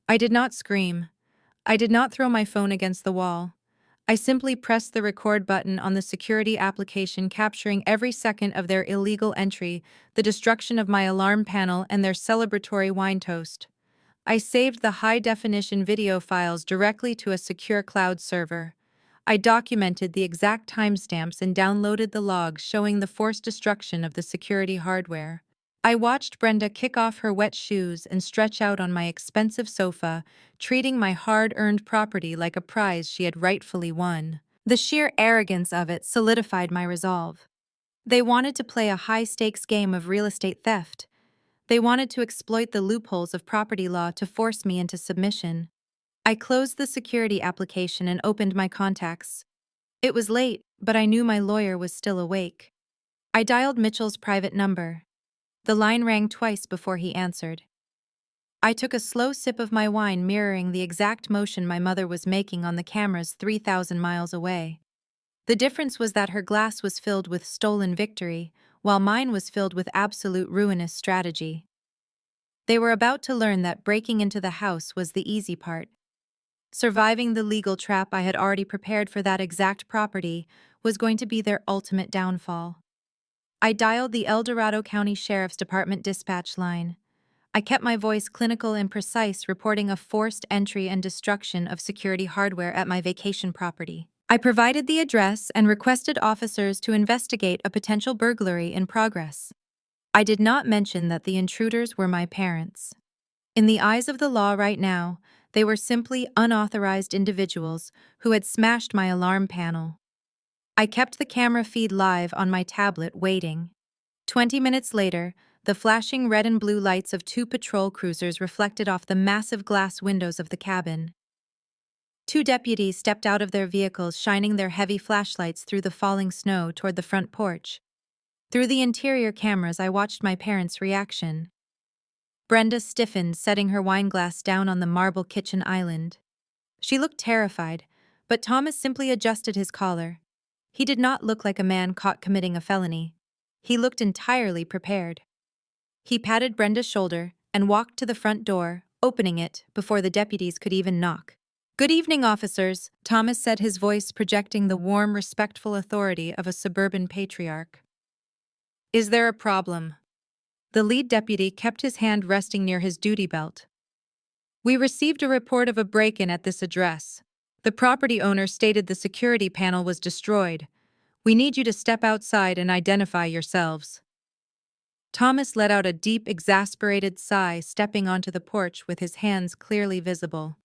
I did not scream. I did not throw my phone against the wall. I simply pressed the record button on the security application, capturing every second of their illegal entry, the destruction of my alarm panel, and their celebratory wine toast. I saved the high-definition video files directly to a secure cloud server. I documented the exact timestamps and downloaded the logs showing the forced destruction of the security hardware. I watched Brenda kick off her wet shoes and stretch out on my expensive sofa, treating my hard-earned property like a prize she had rightfully won. The sheer arrogance of it solidified my resolve. They wanted to play a high-stakes game of real estate theft. They wanted to exploit the loopholes of property law to force me into submission. I closed the security application and opened my contacts. It was late, but I knew my lawyer was still awake. I dialed Mitchell's private number. The line rang twice before he answered. I took a slow sip of my wine, mirroring the exact motion my mother was making on the cameras 3,000 miles away. The difference was that her glass was filled with stolen victory, while mine was filled with absolute ruinous strategy. They were about to learn that breaking into the house was the easy part. Surviving the legal trap I had already prepared for that exact property was going to be their ultimate downfall. I dialed the Dorado County Sheriffs Department dispatch line. I kept my voice clinical and precise, reporting a forced entry and destruction of security hardware at my vacation property. I provided the address and requested officers to investigate a potential burglary in progress. I did not mention that the intruders were my parents. In the eyes of the law right now, They were simply unauthorized individuals who had smashed my alarm panel. I kept the camera feed live on my tablet, waiting. 20 minutes later, the flashing red and blue lights of two patrol cruisers reflected off the massive glass windows of the cabin. Two deputies stepped out of their vehicles, shining their heavy flashlights through the falling snow toward the front porch. Through the interior cameras, I watched my parents' reaction. Brenda stiffened, setting her wineglass down on the marble kitchen island. She looked terrified, but Thomas simply adjusted his collar. He did not look like a man caught committing a felony. He looked entirely prepared. He patted Brenda's shoulder and walked to the front door, opening it before the deputies could even knock. "Good evening, officers," Thomas said, his voice projecting the warm, respectful authority of a suburban patriarch. "Is there a problem?" The lead deputy kept his hand resting near his duty belt. "We received a report of a break-in at this address. The property owner stated the security panel was destroyed. We need you to step outside and identify yourselves." Thomas let out a deep, exasperated sigh, stepping onto the porch with his hands clearly visible.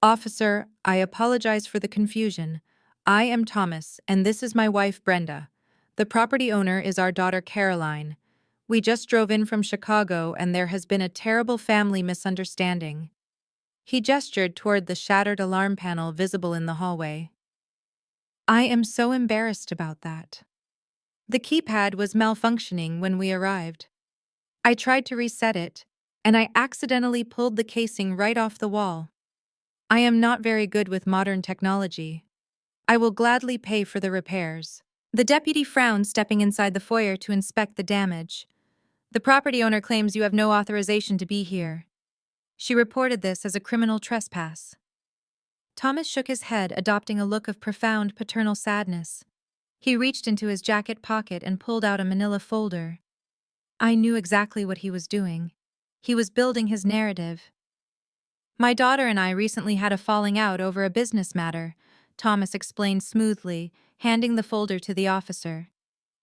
"Officer, I apologize for the confusion. I am Thomas, and this is my wife, Brenda. The property owner is our daughter, Caroline. We just drove in from Chicago, and there has been a terrible family misunderstanding." He gestured toward the shattered alarm panel visible in the hallway. "I am so embarrassed about that. The keypad was malfunctioning when we arrived. I tried to reset it, and I accidentally pulled the casing right off the wall. I am not very good with modern technology. I will gladly pay for the repairs." The deputy frowned, stepping inside the foyer to inspect the damage. "The property owner claims you have no authorization to be here. She reported this as a criminal trespass." Thomas shook his head, adopting a look of profound paternal sadness. He reached into his jacket pocket and pulled out a manila folder. I knew exactly what he was doing. He was building his narrative. "My daughter and I recently had a falling out over a business matter," Thomas explained smoothly, handing the folder to the officer.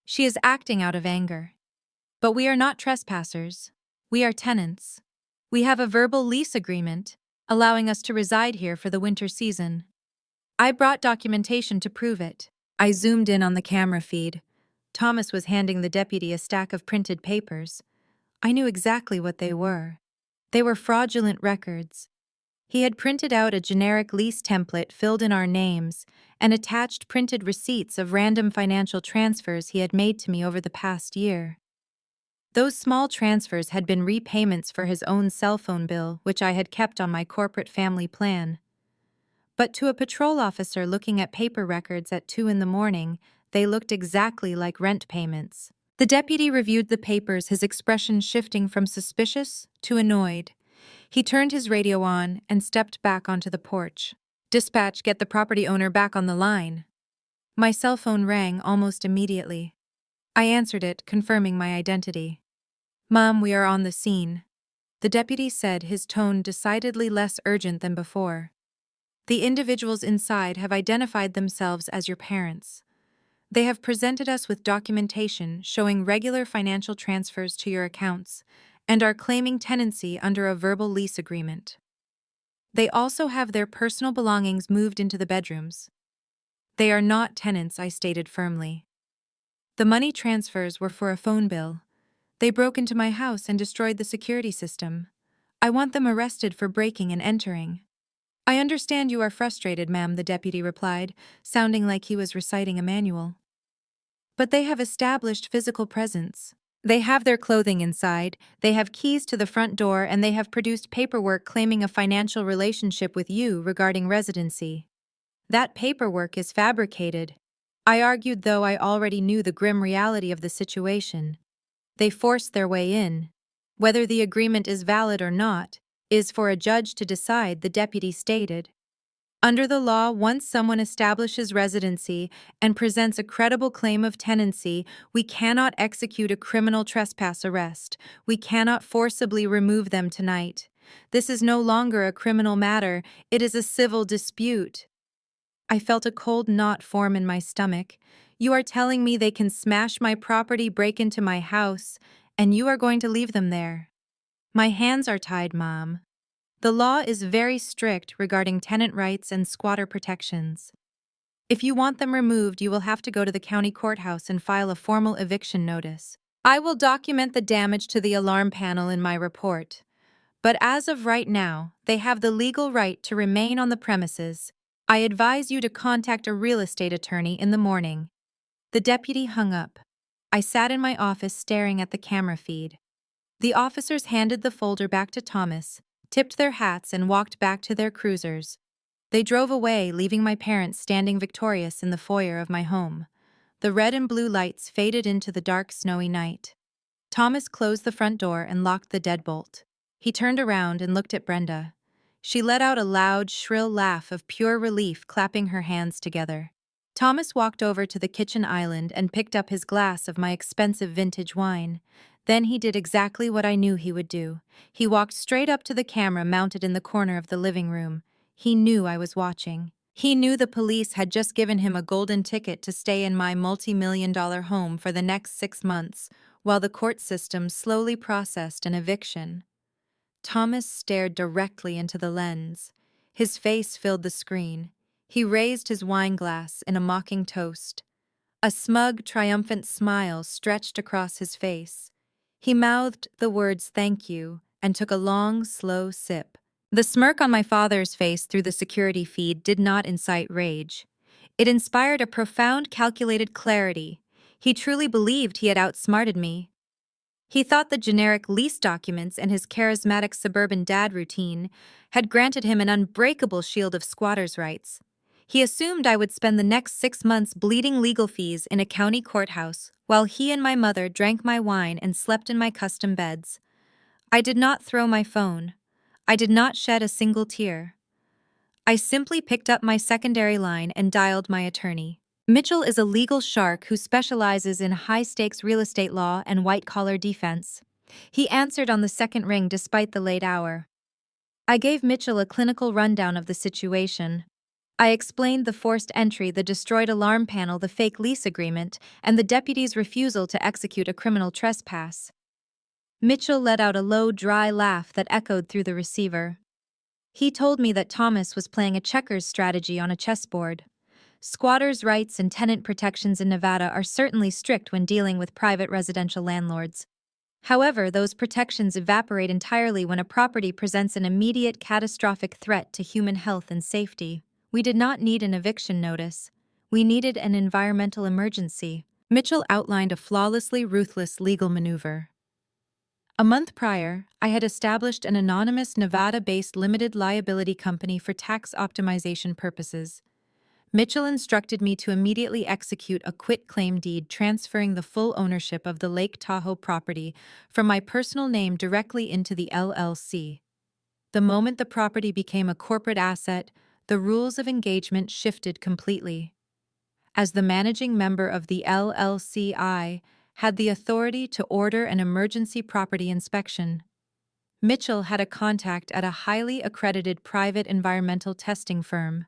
"She is acting out of anger. But we are not trespassers. We are tenants. We have a verbal lease agreement, allowing us to reside here for the winter season. I brought documentation to prove it." I zoomed in on the camera feed. Thomas was handing the deputy a stack of printed papers. I knew exactly what they were. They were fraudulent records. He had printed out a generic lease template, filled in our names, and attached printed receipts of random financial transfers he had made to me over the past year. Those small transfers had been repayments for his own cell phone bill, which I had kept on my corporate family plan. But to a patrol officer looking at paper records at 2 a.m, they looked exactly like rent payments. The deputy reviewed the papers, his expression shifting from suspicious to annoyed. He turned his radio on and stepped back onto the porch. "Dispatch, get the property owner back on the line." My cell phone rang almost immediately. I answered it, confirming my identity. "Mom, we are on the scene," the deputy said, his tone decidedly less urgent than before. "The individuals inside have identified themselves as your parents. They have presented us with documentation showing regular financial transfers to your accounts and are claiming tenancy under a verbal lease agreement. They also have their personal belongings moved into the bedrooms. They are not tenants," I stated firmly. "The money transfers were for a phone bill. They broke into my house and destroyed the security system. I want them arrested for breaking and entering." "I understand you are frustrated, ma'am," the deputy replied, sounding like he was reciting a manual. "But they have established physical presence. They have their clothing inside, they have keys to the front door, and they have produced paperwork claiming a financial relationship with you regarding residency. That paperwork is fabricated." I argued, though I already knew the grim reality of the situation. They forced their way in. "Whether the agreement is valid or not is for a judge to decide," the deputy stated. "Under the law, once someone establishes residency and presents a credible claim of tenancy, we cannot execute a criminal trespass arrest. We cannot forcibly remove them tonight. This is no longer a criminal matter, it is a civil dispute." I felt a cold knot form in my stomach. "You are telling me they can smash my property, break into my house, and you are going to leave them there?" "My hands are tied, Mom." The law is very strict regarding tenant rights and squatter protections. If you want them removed, you will have to go to the county courthouse and file a formal eviction notice. I will document the damage to the alarm panel in my report. But as of right now, they have the legal right to remain on the premises. I advise you to contact a real estate attorney in the morning. The deputy hung up. I sat in my office staring at the camera feed. The officers handed the folder back to Thomas, tipped their hats, and walked back to their cruisers. They drove away, leaving my parents standing victorious in the foyer of my home. The red and blue lights faded into the dark, snowy night. Thomas closed the front door and locked the deadbolt. He turned around and looked at Brenda. She let out a loud, shrill laugh of pure relief, clapping her hands together. Thomas walked over to the kitchen island and picked up his glass of my expensive vintage wine. Then he did exactly what I knew he would do. He walked straight up to the camera mounted in the corner of the living room. He knew I was watching. He knew the police had just given him a golden ticket to stay in my multi-million-dollar home for the next 6 months, while the court system slowly processed an eviction. Thomas stared directly into the lens. His face filled the screen. He raised his wine glass in a mocking toast. A smug, triumphant smile stretched across his face. He mouthed the words "thank you" and took a long, slow sip. The smirk on my father's face through the security feed did not incite rage. It inspired a profound, calculated clarity. He truly believed he had outsmarted me. He thought the generic lease documents and his charismatic suburban dad routine had granted him an unbreakable shield of squatters' rights. He assumed I would spend the next 6 months bleeding legal fees in a county courthouse while he and my mother drank my wine and slept in my custom beds. I did not throw my phone. I did not shed a single tear. I simply picked up my secondary line and dialed my attorney. Mitchell is a legal shark who specializes in high-stakes real estate law and white-collar defense. He answered on the second ring despite the late hour. I gave Mitchell a clinical rundown of the situation. I explained the forced entry, the destroyed alarm panel, the fake lease agreement, and the deputy's refusal to execute a criminal trespass. Mitchell let out a low, dry laugh that echoed through the receiver. He told me that Thomas was playing a checkers strategy on a chessboard. Squatters' rights and tenant protections in Nevada are certainly strict when dealing with private residential landlords. However, those protections evaporate entirely when a property presents an immediate, catastrophic threat to human health and safety. We did not need an eviction notice. We needed an environmental emergency. Mitchell outlined a flawlessly ruthless legal maneuver. A month prior, I had established an anonymous Nevada-based limited liability company for tax optimization purposes. Mitchell instructed me to immediately execute a quitclaim deed transferring the full ownership of the Lake Tahoe property from my personal name directly into the LLC. The moment the property became a corporate asset, the rules of engagement shifted completely. As the managing member of the LLC, I had the authority to order an emergency property inspection. Mitchell had a contact at a highly accredited private environmental testing firm.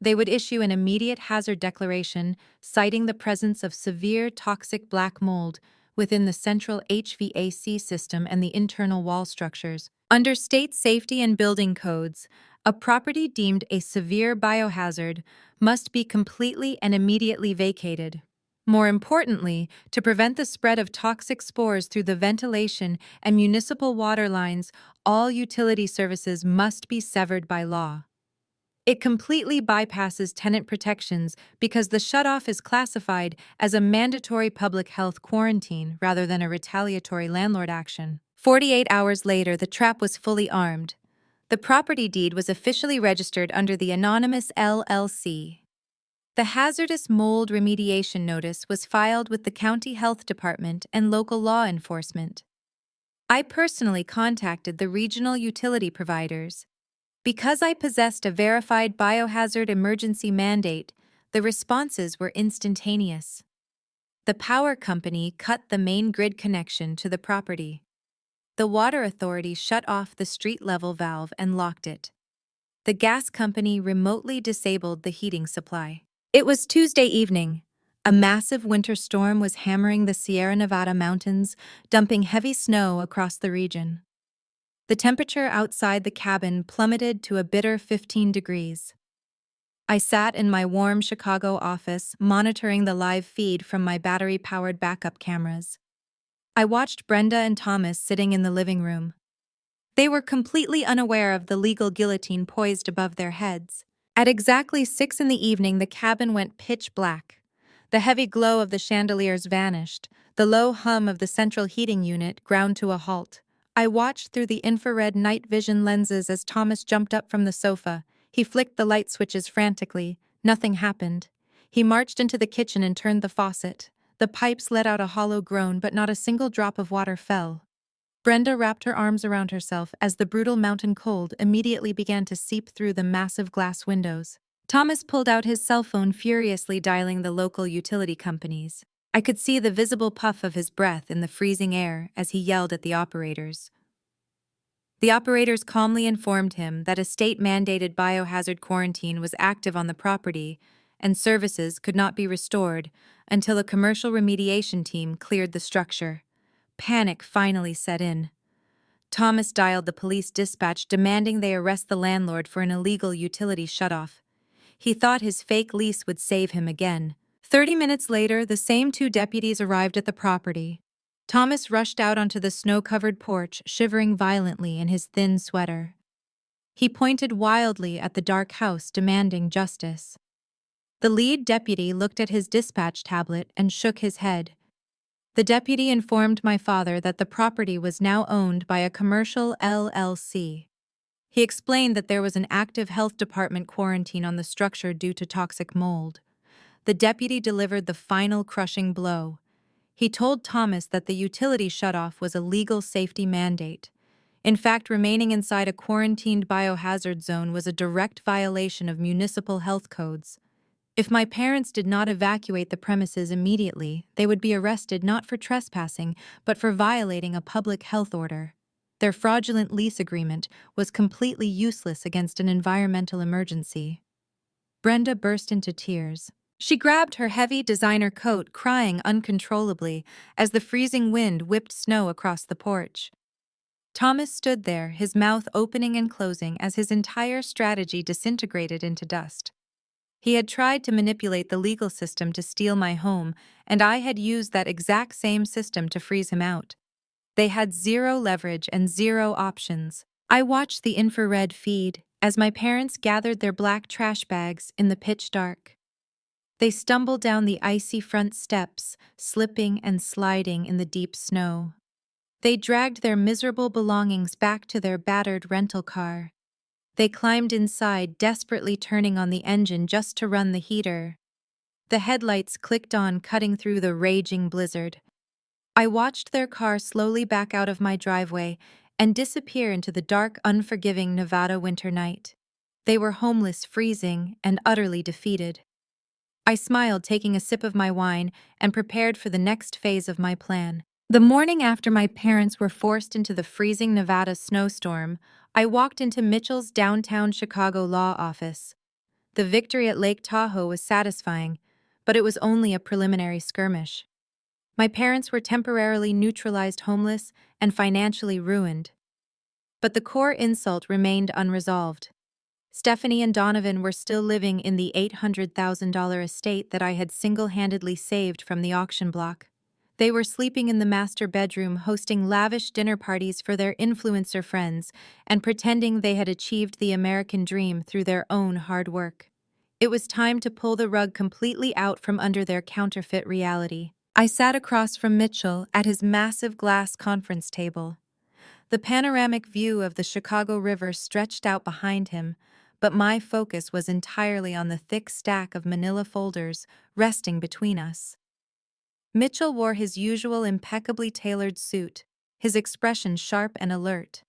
They would issue an immediate hazard declaration citing the presence of severe toxic black mold within the central HVAC system and the internal wall structures. Under state safety and building codes, a property deemed a severe biohazard must be completely and immediately vacated. More importantly, to prevent the spread of toxic spores through the ventilation and municipal water lines, all utility services must be severed by law. It completely bypasses tenant protections because the shutoff is classified as a mandatory public health quarantine rather than a retaliatory landlord action. 48 hours later, the trap was fully armed. The property deed was officially registered under the anonymous LLC. The hazardous mold remediation notice was filed with the county health department and local law enforcement. I personally contacted the regional utility providers. Because I possessed a verified biohazard emergency mandate, the responses were instantaneous. The power company cut the main grid connection to the property. The water authority shut off the street-level valve and locked it. The gas company remotely disabled the heating supply. It was Tuesday evening. A massive winter storm was hammering the Sierra Nevada mountains, dumping heavy snow across the region. The temperature outside the cabin plummeted to a bitter 15 degrees. I sat in my warm Chicago office, monitoring the live feed from my battery-powered backup cameras. I watched Brenda and Thomas sitting in the living room. They were completely unaware of the legal guillotine poised above their heads. At exactly 6 in the evening, the cabin went pitch black. The heavy glow of the chandeliers vanished. The low hum of the central heating unit ground to a halt. I watched through the infrared night vision lenses as Thomas jumped up from the sofa. He flicked the light switches frantically. Nothing happened. He marched into the kitchen and turned the faucet. The pipes let out a hollow groan, but not a single drop of water fell. Brenda wrapped her arms around herself as the brutal mountain cold immediately began to seep through the massive glass windows. Thomas pulled out his cell phone, furiously dialing the local utility companies. I could see the visible puff of his breath in the freezing air as he yelled at the operators. The operators calmly informed him that a state-mandated biohazard quarantine was active on the property, and services could not be restored until a commercial remediation team cleared the structure. Panic finally set in. Thomas dialed the police dispatch, demanding they arrest the landlord for an illegal utility shutoff. He thought his fake lease would save him again. 30 minutes later, the same two deputies arrived at the property. Thomas rushed out onto the snow-covered porch, shivering violently in his thin sweater. He pointed wildly at the dark house, demanding justice. The lead deputy looked at his dispatch tablet and shook his head. The deputy informed my father that the property was now owned by a commercial LLC. He explained that there was an active health department quarantine on the structure due to toxic mold. The deputy delivered the final crushing blow. He told Thomas that the utility shutoff was a legal safety mandate. In fact, remaining inside a quarantined biohazard zone was a direct violation of municipal health codes. If my parents did not evacuate the premises immediately, they would be arrested not for trespassing, but for violating a public health order. Their fraudulent lease agreement was completely useless against an environmental emergency. Brenda burst into tears. She grabbed her heavy designer coat, crying uncontrollably as the freezing wind whipped snow across the porch. Thomas stood there, his mouth opening and closing as his entire strategy disintegrated into dust. He had tried to manipulate the legal system to steal my home, and I had used that exact same system to freeze him out. They had zero leverage and zero options. I watched the infrared feed as my parents gathered their black trash bags in the pitch dark. They stumbled down the icy front steps, slipping and sliding in the deep snow. They dragged their miserable belongings back to their battered rental car. They climbed inside, desperately turning on the engine just to run the heater. The headlights clicked on, cutting through the raging blizzard. I watched their car slowly back out of my driveway and disappear into the dark, unforgiving Nevada winter night. They were homeless, freezing, and utterly defeated. I smiled, taking a sip of my wine, and prepared for the next phase of my plan. The morning after my parents were forced into the freezing Nevada snowstorm, I walked into Mitchell's downtown Chicago law office. The victory at Lake Tahoe was satisfying, but it was only a preliminary skirmish. My parents were temporarily neutralized, homeless, and financially ruined. But the core insult remained unresolved. Stephanie and Donovan were still living in the $800,000 estate that I had single-handedly saved from the auction block. They were sleeping in the master bedroom, hosting lavish dinner parties for their influencer friends, and pretending they had achieved the American dream through their own hard work. It was time to pull the rug completely out from under their counterfeit reality. I sat across from Mitchell at his massive glass conference table. The panoramic view of the Chicago River stretched out behind him, but my focus was entirely on the thick stack of manila folders resting between us. Mitchell wore his usual impeccably tailored suit, his expression sharp and alert.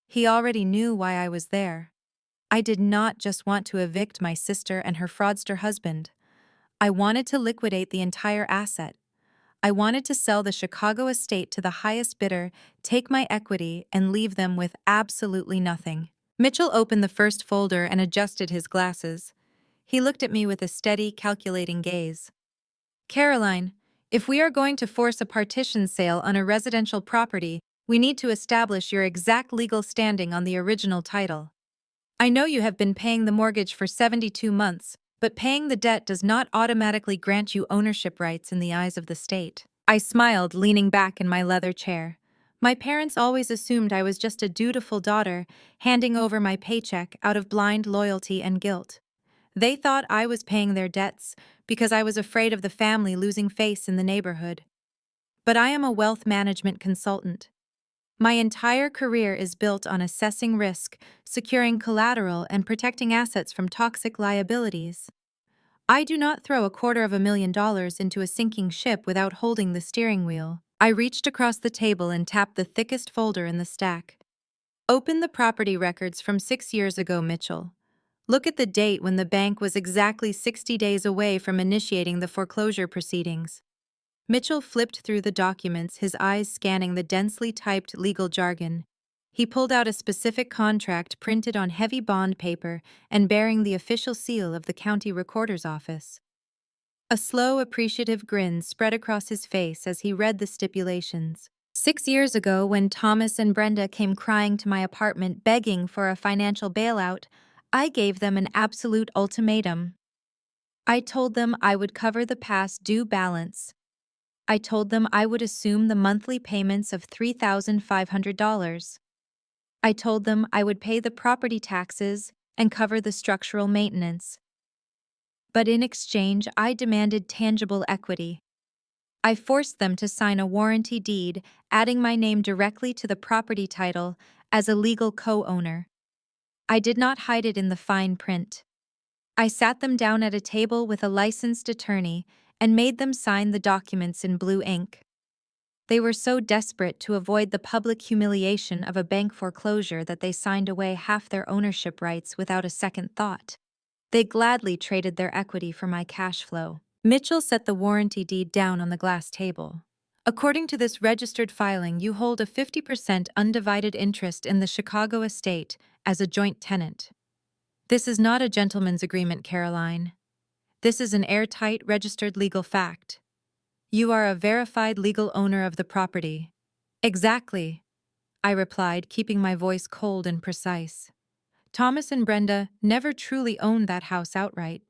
He already knew why I was there. I did not just want to evict my sister and her fraudster husband. I wanted to liquidate the entire asset. I wanted to sell the Chicago estate to the highest bidder, take my equity, and leave them with absolutely nothing. Mitchell opened the first folder and adjusted his glasses. He looked at me with a steady, calculating gaze. "Caroline, if we are going to force a partition sale on a residential property, We need to establish your exact legal standing on the original title. I know you have been paying the mortgage for 72 months, but paying the debt does not automatically grant you ownership rights in the eyes of the state. I smiled, leaning back in my leather chair. My parents always assumed I was just a dutiful daughter, handing over my paycheck out of blind loyalty and guilt. They thought I was paying their debts because I was afraid of the family losing face in the neighborhood. But I am a wealth management consultant. My entire career is built on assessing risk, securing collateral, and protecting assets from toxic liabilities. I do not throw $250,000 into a sinking ship without holding the steering wheel. I reached across the table and tapped the thickest folder in the stack. Open the property records from 6 years ago, Mitchell. Look at the date when the bank was exactly 60 days away from initiating the foreclosure proceedings. Mitchell flipped through the documents, his eyes scanning the densely typed legal jargon. He pulled out a specific contract printed on heavy bond paper and bearing the official seal of the county recorder's office. A slow, appreciative grin spread across his face as he read the stipulations. 6 years ago, when Thomas and Brenda came crying to my apartment begging for a financial bailout, I gave them an absolute ultimatum. I told them I would cover the past due balance. I told them I would assume the monthly payments of $3,500. I told them I would pay the property taxes and cover the structural maintenance. But in exchange, I demanded tangible equity. I forced them to sign a warranty deed, adding my name directly to the property title as a legal co-owner. I did not hide it in the fine print. I sat them down at a table with a licensed attorney and made them sign the documents in blue ink. They were so desperate to avoid the public humiliation of a bank foreclosure that they signed away half their ownership rights without a second thought. They gladly traded their equity for my cash flow. Mitchell set the warranty deed down on the glass table. According to this registered filing, you hold a 50% undivided interest in the Chicago estate as a joint tenant. This is not a gentleman's agreement, Caroline. This is an airtight, registered legal fact. You are a verified legal owner of the property. Exactly, I replied, keeping my voice cold and precise. Thomas and Brenda never truly owned that house outright.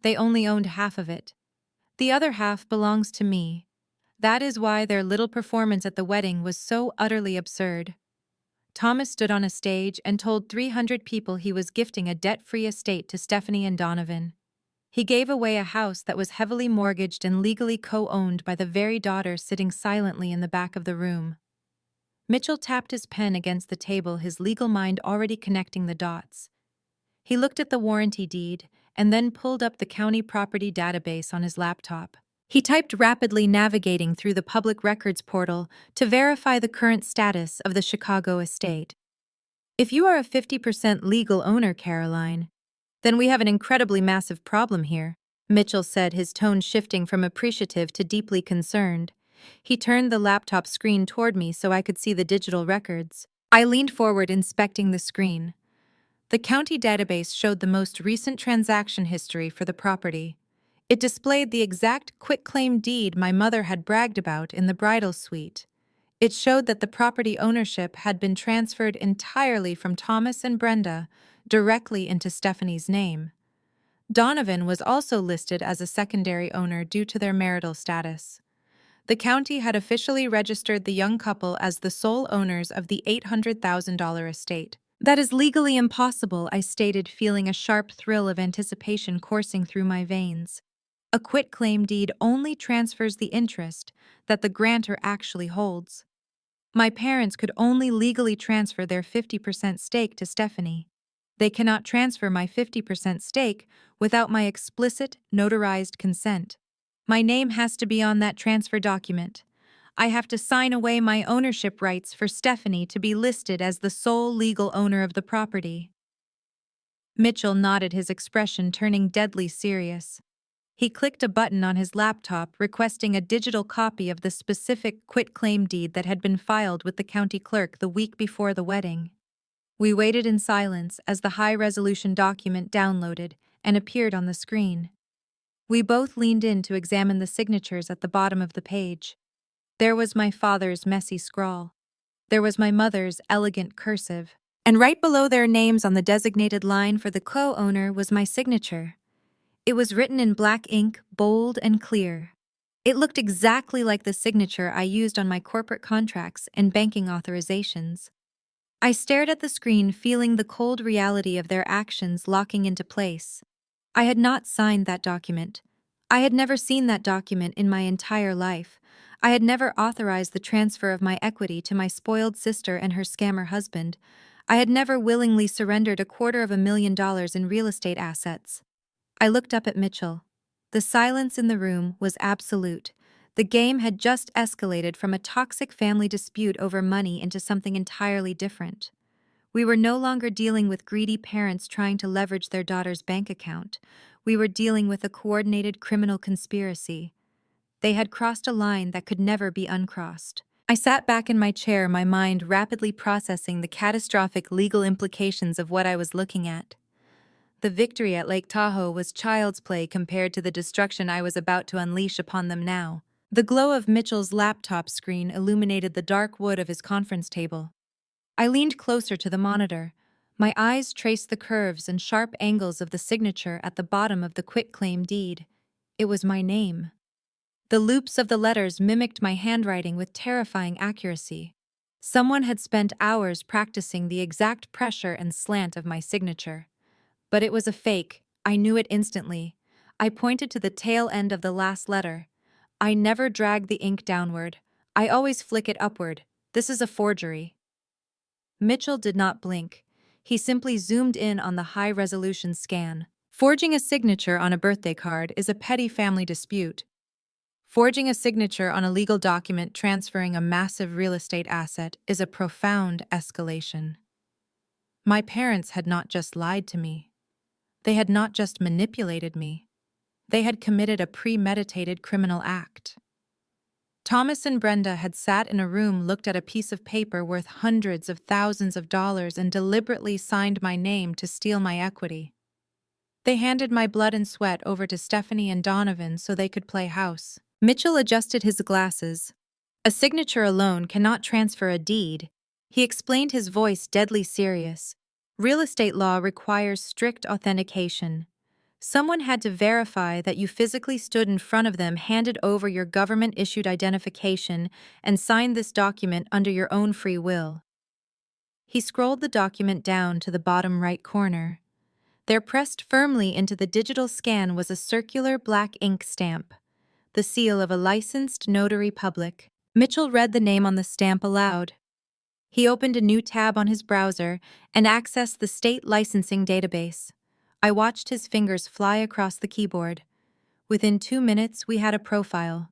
They only owned half of it. The other half belongs to me. That is why their little performance at the wedding was so utterly absurd. Thomas stood on a stage and told 300 people he was gifting a debt-free estate to Stephanie and Donovan. He gave away a house that was heavily mortgaged and legally co-owned by the very daughter sitting silently in the back of the room. Mitchell tapped his pen against the table, his legal mind already connecting the dots. He looked at the warranty deed and then pulled up the county property database on his laptop. He typed rapidly, navigating through the public records portal to verify the current status of the Chicago estate. If you are a 50% legal owner, Caroline, then we have an incredibly massive problem here, Mitchell said, his tone shifting from appreciative to deeply concerned. He turned the laptop screen toward me so I could see the digital records. I leaned forward, inspecting the screen. The county database showed the most recent transaction history for the property. It displayed the exact quitclaim deed my mother had bragged about in the bridal suite. It showed that the property ownership had been transferred entirely from Thomas and Brenda directly into Stephanie's name. Donovan was also listed as a secondary owner due to their marital status. The county had officially registered the young couple as the sole owners of the $800,000 estate. That is legally impossible, I stated, feeling a sharp thrill of anticipation coursing through my veins. A quitclaim deed only transfers the interest that the grantor actually holds. My parents could only legally transfer their 50% stake to Stephanie. They cannot transfer my 50% stake without my explicit, notarized consent. My name has to be on that transfer document. I have to sign away my ownership rights for Stephanie to be listed as the sole legal owner of the property. Mitchell nodded, his expression turning deadly serious. He clicked a button on his laptop requesting a digital copy of the specific quitclaim deed that had been filed with the county clerk the week before the wedding. We waited in silence as the high-resolution document downloaded and appeared on the screen. We both leaned in to examine the signatures at the bottom of the page. There was my father's messy scrawl. There was my mother's elegant cursive, and right below their names on the designated line for the co-owner was my signature. It was written in black ink, bold and clear. It looked exactly like the signature I used on my corporate contracts and banking authorizations. I stared at the screen, feeling the cold reality of their actions locking into place. I had not signed that document. I had never seen that document in my entire life. I had never authorized the transfer of my equity to my spoiled sister and her scammer husband. I had never willingly surrendered $250,000 in real estate assets. I looked up at Mitchell. The silence in the room was absolute. The game had just escalated from a toxic family dispute over money into something entirely different. We were no longer dealing with greedy parents trying to leverage their daughter's bank account. We were dealing with a coordinated criminal conspiracy. They had crossed a line that could never be uncrossed. I sat back in my chair, my mind rapidly processing the catastrophic legal implications of what I was looking at. The victory at Lake Tahoe was child's play compared to the destruction I was about to unleash upon them now. The glow of Mitchell's laptop screen illuminated the dark wood of his conference table. I leaned closer to the monitor. My eyes traced the curves and sharp angles of the signature at the bottom of the quitclaim deed. It was my name. The loops of the letters mimicked my handwriting with terrifying accuracy. Someone had spent hours practicing the exact pressure and slant of my signature. But it was a fake. I knew it instantly. I pointed to the tail end of the last letter. I never drag the ink downward. I always flick it upward. This is a forgery. Mitchell did not blink. He simply zoomed in on the high-resolution scan. Forging a signature on a birthday card is a petty family dispute. Forging a signature on a legal document transferring a massive real estate asset is a profound escalation. My parents had not just lied to me. They had not just manipulated me. They had committed a premeditated criminal act. Thomas and Brenda had sat in a room, looked at a piece of paper worth hundreds of thousands of dollars, and deliberately signed my name to steal my equity. They handed my blood and sweat over to Stephanie and Donovan so they could play house. Mitchell adjusted his glasses. A signature alone cannot transfer a deed. He explained, his voice deadly serious. Real estate law requires strict authentication. Someone had to verify that you physically stood in front of them, handed over your government-issued identification, and signed this document under your own free will. He scrolled the document down to the bottom right corner. There, pressed firmly into the digital scan, was a circular black ink stamp, the seal of a licensed notary public. Mitchell read the name on the stamp aloud. He opened a new tab on his browser and accessed the state licensing database. I watched his fingers fly across the keyboard. Within 2 minutes, we had a profile.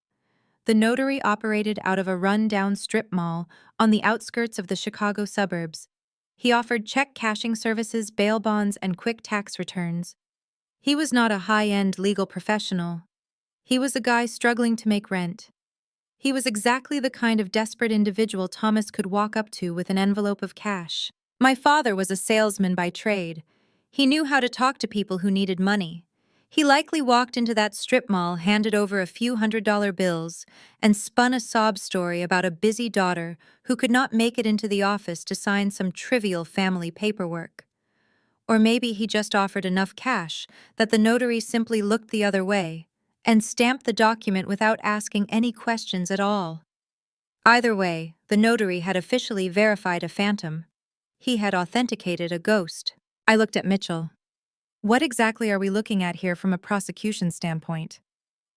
The notary operated out of a run-down strip mall on the outskirts of the Chicago suburbs. He offered check cashing services, bail bonds, and quick tax returns. He was not a high-end legal professional. He was a guy struggling to make rent. He was exactly the kind of desperate individual Thomas could walk up to with an envelope of cash. My father was a salesman by trade. He knew how to talk to people who needed money. He likely walked into that strip mall, handed over a few $100 bills, and spun a sob story about a busy daughter who could not make it into the office to sign some trivial family paperwork. Or maybe he just offered enough cash that the notary simply looked the other way and stamped the document without asking any questions at all. Either way, the notary had officially verified a phantom. He had authenticated a ghost. I looked at Mitchell. What exactly are we looking at here from a prosecution standpoint?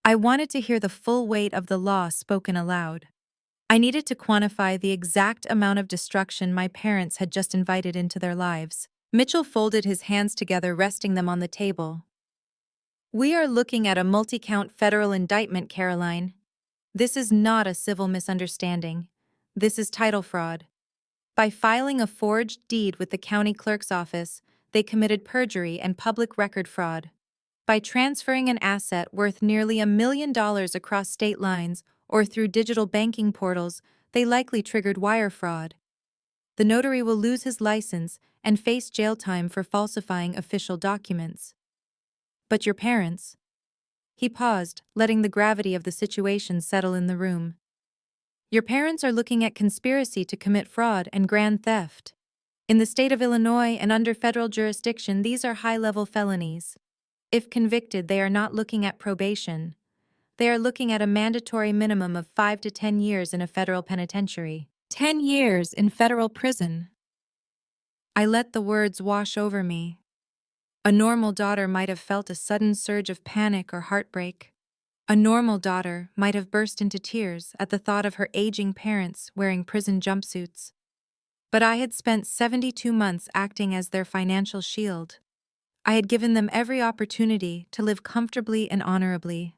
I wanted to hear the full weight of the law spoken aloud. I needed to quantify the exact amount of destruction my parents had just invited into their lives. Mitchell folded his hands together, resting them on the table. We are looking at a multi-count federal indictment, Caroline. This is not a civil misunderstanding. This is title fraud. By filing a forged deed with the county clerk's office, they committed perjury and public record fraud. By transferring an asset worth nearly $1 million across state lines or through digital banking portals, they likely triggered wire fraud. The notary will lose his license and face jail time for falsifying official documents. But your parents? He paused, letting the gravity of the situation settle in the room. Your parents are looking at conspiracy to commit fraud and grand theft. In the state of Illinois and under federal jurisdiction, these are high-level felonies. If convicted, they are not looking at probation. They are looking at a mandatory minimum of 5 to 10 years in a federal penitentiary. 10 years in federal prison. I let the words wash over me. A normal daughter might have felt a sudden surge of panic or heartbreak. A normal daughter might have burst into tears at the thought of her aging parents wearing prison jumpsuits. But I had spent 72 months acting as their financial shield. I had given them every opportunity to live comfortably and honorably.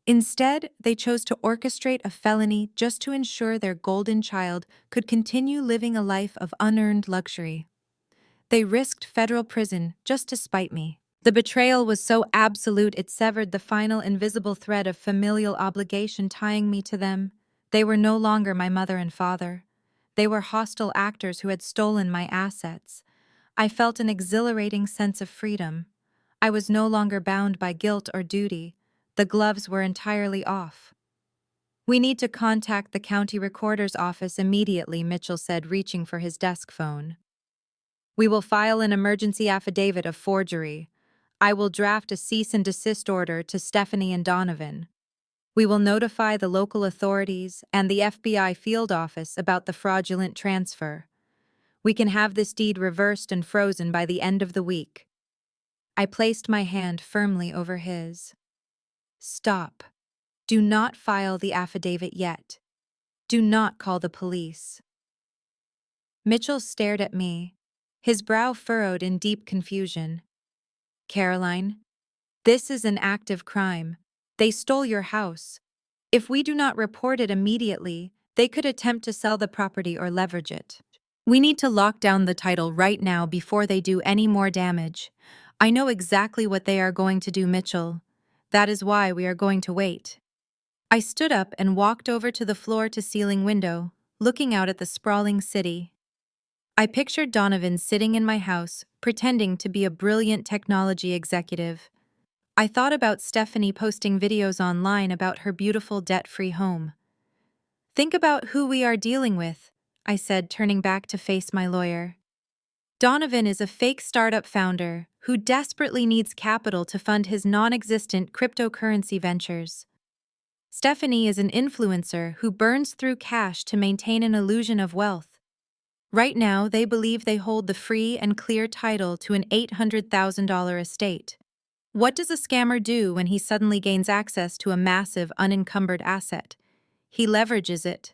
Instead, they chose to orchestrate a felony just to ensure their golden child could continue living a life of unearned luxury. They risked federal prison just to spite me. The betrayal was so absolute it severed the final invisible thread of familial obligation tying me to them. They were no longer my mother and father. They were hostile actors who had stolen my assets. I felt an exhilarating sense of freedom. I was no longer bound by guilt or duty. The gloves were entirely off. "We need to contact the county recorder's office immediately," Mitchell said, reaching for his desk phone. "We will file an emergency affidavit of forgery. I will draft a cease and desist order to Stephanie and Donovan. We will notify the local authorities and the FBI field office about the fraudulent transfer. We can have this deed reversed and frozen by the end of the week." I placed my hand firmly over his. "Stop. Do not file the affidavit yet. Do not call the police." Mitchell stared at me, his brow furrowed in deep confusion. "Caroline, this is an active crime. They stole your house. If we do not report it immediately, they could attempt to sell the property or leverage it. We need to lock down the title right now before they do any more damage. I know exactly what they are going to do, Mitchell. That is why we are going to wait." I stood up and walked over to the floor-to-ceiling window, looking out at the sprawling city. I pictured Donovan sitting in my house, pretending to be a brilliant technology executive. I thought about Stephanie posting videos online about her beautiful debt-free home. "Think about who we are dealing with," I said, turning back to face my lawyer. "Donovan is a fake startup founder who desperately needs capital to fund his non-existent cryptocurrency ventures. Stephanie is an influencer who burns through cash to maintain an illusion of wealth. Right now, they believe they hold the free and clear title to an $800,000 estate. What does a scammer do when he suddenly gains access to a massive, unencumbered asset? He leverages it."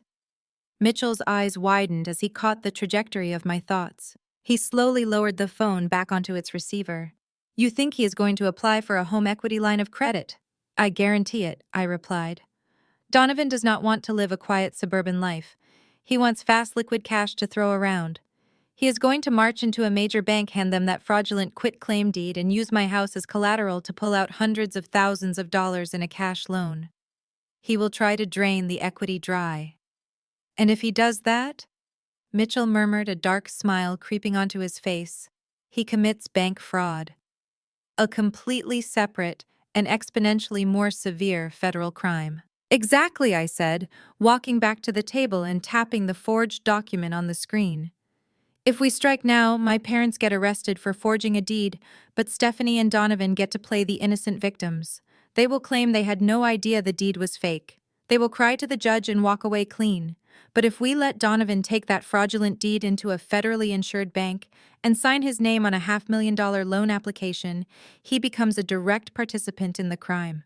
Mitchell's eyes widened as he caught the trajectory of my thoughts. He slowly lowered the phone back onto its receiver. "You think he is going to apply for a home equity line of credit?" "I guarantee it," I replied. "Donovan does not want to live a quiet suburban life. He wants fast liquid cash to throw around. He is going to march into a major bank, hand them that fraudulent quitclaim deed, and use my house as collateral to pull out hundreds of thousands of dollars in a cash loan. He will try to drain the equity dry. And if he does that," Mitchell murmured, a dark smile creeping onto his face, "he commits bank fraud. A completely separate and exponentially more severe federal crime." "Exactly," I said, walking back to the table and tapping the forged document on the screen. "If we strike now, my parents get arrested for forging a deed, but Stephanie and Donovan get to play the innocent victims. They will claim they had no idea the deed was fake. They will cry to the judge and walk away clean. But if we let Donovan take that fraudulent deed into a federally insured bank and sign his name on a $500,000 loan application, he becomes a direct participant in the crime.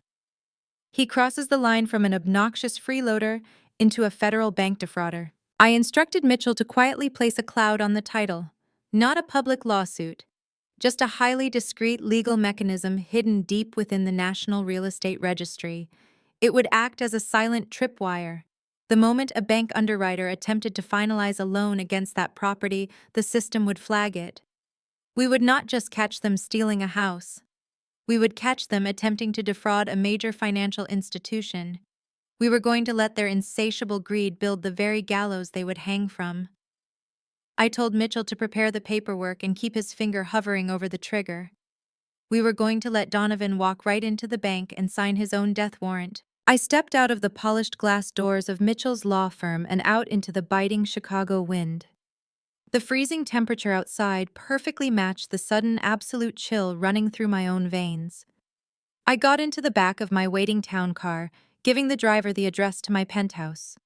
He crosses the line from an obnoxious freeloader into a federal bank defrauder." I instructed Mitchell to quietly place a cloud on the title. Not a public lawsuit, just a highly discreet legal mechanism hidden deep within the National Real Estate Registry. It would act as a silent tripwire. The moment a bank underwriter attempted to finalize a loan against that property, the system would flag it. We would not just catch them stealing a house. We would catch them attempting to defraud a major financial institution. We were going to let their insatiable greed build the very gallows they would hang from. I told Mitchell to prepare the paperwork and keep his finger hovering over the trigger. We were going to let Donovan walk right into the bank and sign his own death warrant. I stepped out of the polished glass doors of Mitchell's law firm and out into the biting Chicago wind. The freezing temperature outside perfectly matched the sudden absolute chill running through my own veins. I got into the back of my waiting town car, giving the driver the address to my penthouse.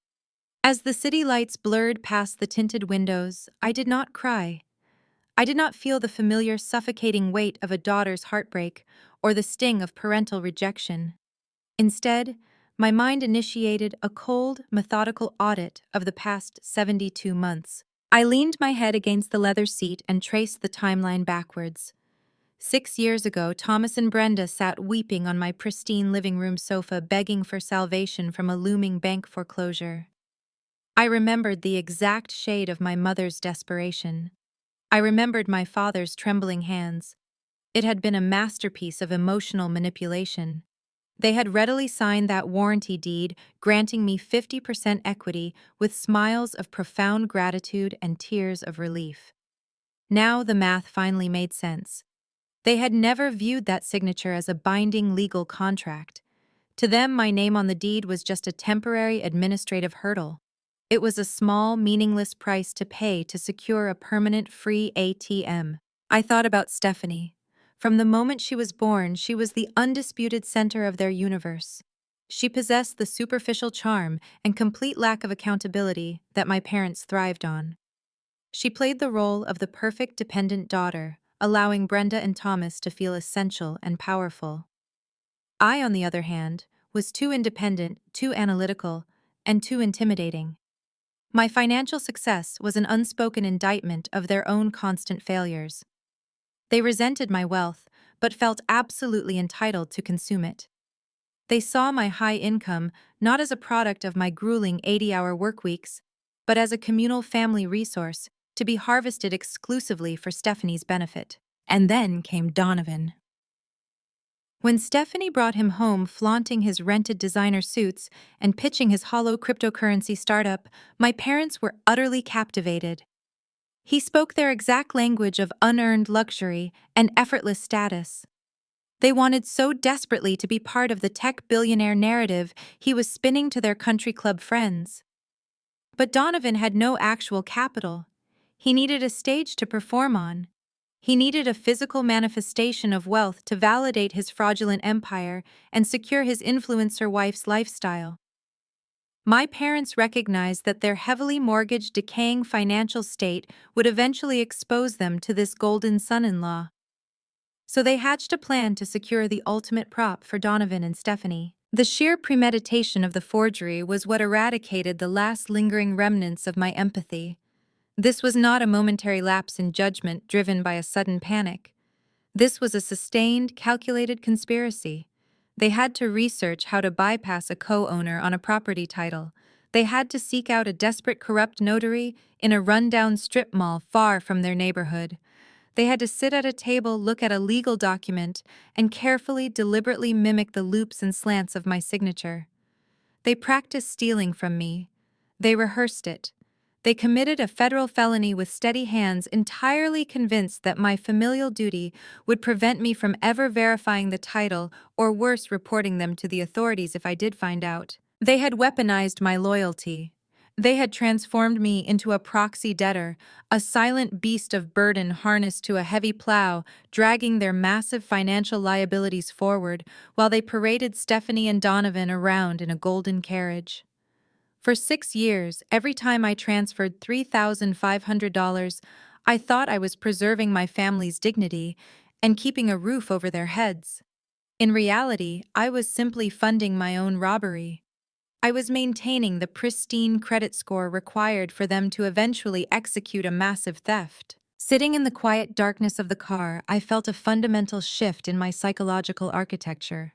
As the city lights blurred past the tinted windows, I did not cry. I did not feel the familiar suffocating weight of a daughter's heartbreak or the sting of parental rejection. Instead, my mind initiated a cold, methodical audit of the past 72 months. I leaned my head against the leather seat and traced the timeline backwards. 6 years ago, Thomas and Brenda sat weeping on my pristine living room sofa, begging for salvation from a looming bank foreclosure. I remembered the exact shade of my mother's desperation. I remembered my father's trembling hands. It had been a masterpiece of emotional manipulation. They had readily signed that warranty deed, granting me 50% equity with smiles of profound gratitude and tears of relief. Now the math finally made sense. They had never viewed that signature as a binding legal contract. To them, my name on the deed was just a temporary administrative hurdle. It was a small, meaningless price to pay to secure a permanent free ATM. I thought about Stephanie. From the moment she was born, she was the undisputed center of their universe. She possessed the superficial charm and complete lack of accountability that my parents thrived on. She played the role of the perfect dependent daughter, allowing Brenda and Thomas to feel essential and powerful. I, on the other hand, was too independent, too analytical, and too intimidating. My financial success was an unspoken indictment of their own constant failures. They resented my wealth, but felt absolutely entitled to consume it. They saw my high income not as a product of my grueling 80-hour workweeks, but as a communal family resource to be harvested exclusively for Stephanie's benefit. And then came Donovan. When Stephanie brought him home flaunting his rented designer suits and pitching his hollow cryptocurrency startup, my parents were utterly captivated. He spoke their exact language of unearned luxury and effortless status. They wanted so desperately to be part of the tech billionaire narrative he was spinning to their country club friends. But Donovan had no actual capital. He needed a stage to perform on. He needed a physical manifestation of wealth to validate his fraudulent empire and secure his influencer wife's lifestyle. My parents recognized that their heavily mortgaged, decaying financial state would eventually expose them to this golden son-in-law. So they hatched a plan to secure the ultimate prop for Donovan and Stephanie. The sheer premeditation of the forgery was what eradicated the last lingering remnants of my empathy. This was not a momentary lapse in judgment driven by a sudden panic. This was a sustained, calculated conspiracy. They had to research how to bypass a co-owner on a property title. They had to seek out a desperate corrupt notary in a rundown strip mall far from their neighborhood. They had to sit at a table, look at a legal document, and carefully, deliberately mimic the loops and slants of my signature. They practiced stealing from me. They rehearsed it. They committed a federal felony with steady hands, entirely convinced that my familial duty would prevent me from ever verifying the title or worse, reporting them to the authorities if I did find out. They had weaponized my loyalty. They had transformed me into a proxy debtor, a silent beast of burden harnessed to a heavy plow, dragging their massive financial liabilities forward while they paraded Stephanie and Donovan around in a golden carriage. For 6 years, every time I transferred $3,500, I thought I was preserving my family's dignity and keeping a roof over their heads. In reality, I was simply funding my own robbery. I was maintaining the pristine credit score required for them to eventually execute a massive theft. Sitting in the quiet darkness of the car, I felt a fundamental shift in my psychological architecture.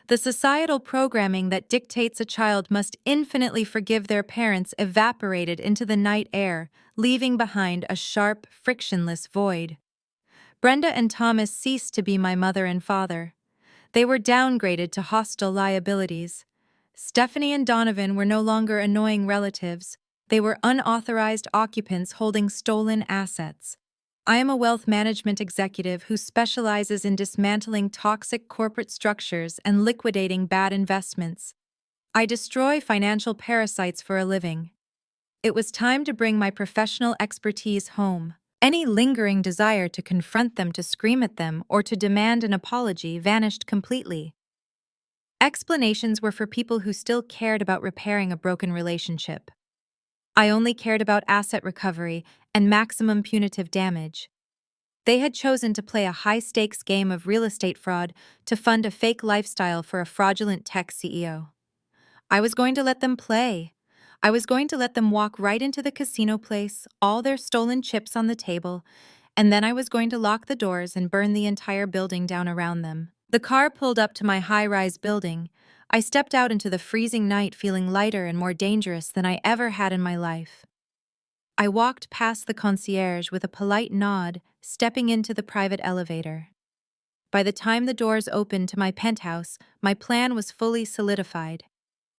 The societal programming that dictates a child must infinitely forgive their parents evaporated into the night air, leaving behind a sharp, frictionless void. Brenda and Thomas ceased to be my mother and father. They were downgraded to hostile liabilities. Stephanie and Donovan were no longer annoying relatives. They were unauthorized occupants holding stolen assets. I am a wealth management executive who specializes in dismantling toxic corporate structures and liquidating bad investments. I destroy financial parasites for a living. It was time to bring my professional expertise home. Any lingering desire to confront them, to scream at them, or to demand an apology vanished completely. Explanations were for people who still cared about repairing a broken relationship. I only cared about asset recovery and maximum punitive damage. They had chosen to play a high-stakes game of real estate fraud to fund a fake lifestyle for a fraudulent tech CEO. I was going to let them play. I was going to let them walk right into the casino place, all their stolen chips on the table, and then I was going to lock the doors and burn the entire building down around them. The car pulled up to my high-rise building. I stepped out into the freezing night feeling lighter and more dangerous than I ever had in my life. I walked past the concierge with a polite nod, stepping into the private elevator. By the time the doors opened to my penthouse, my plan was fully solidified.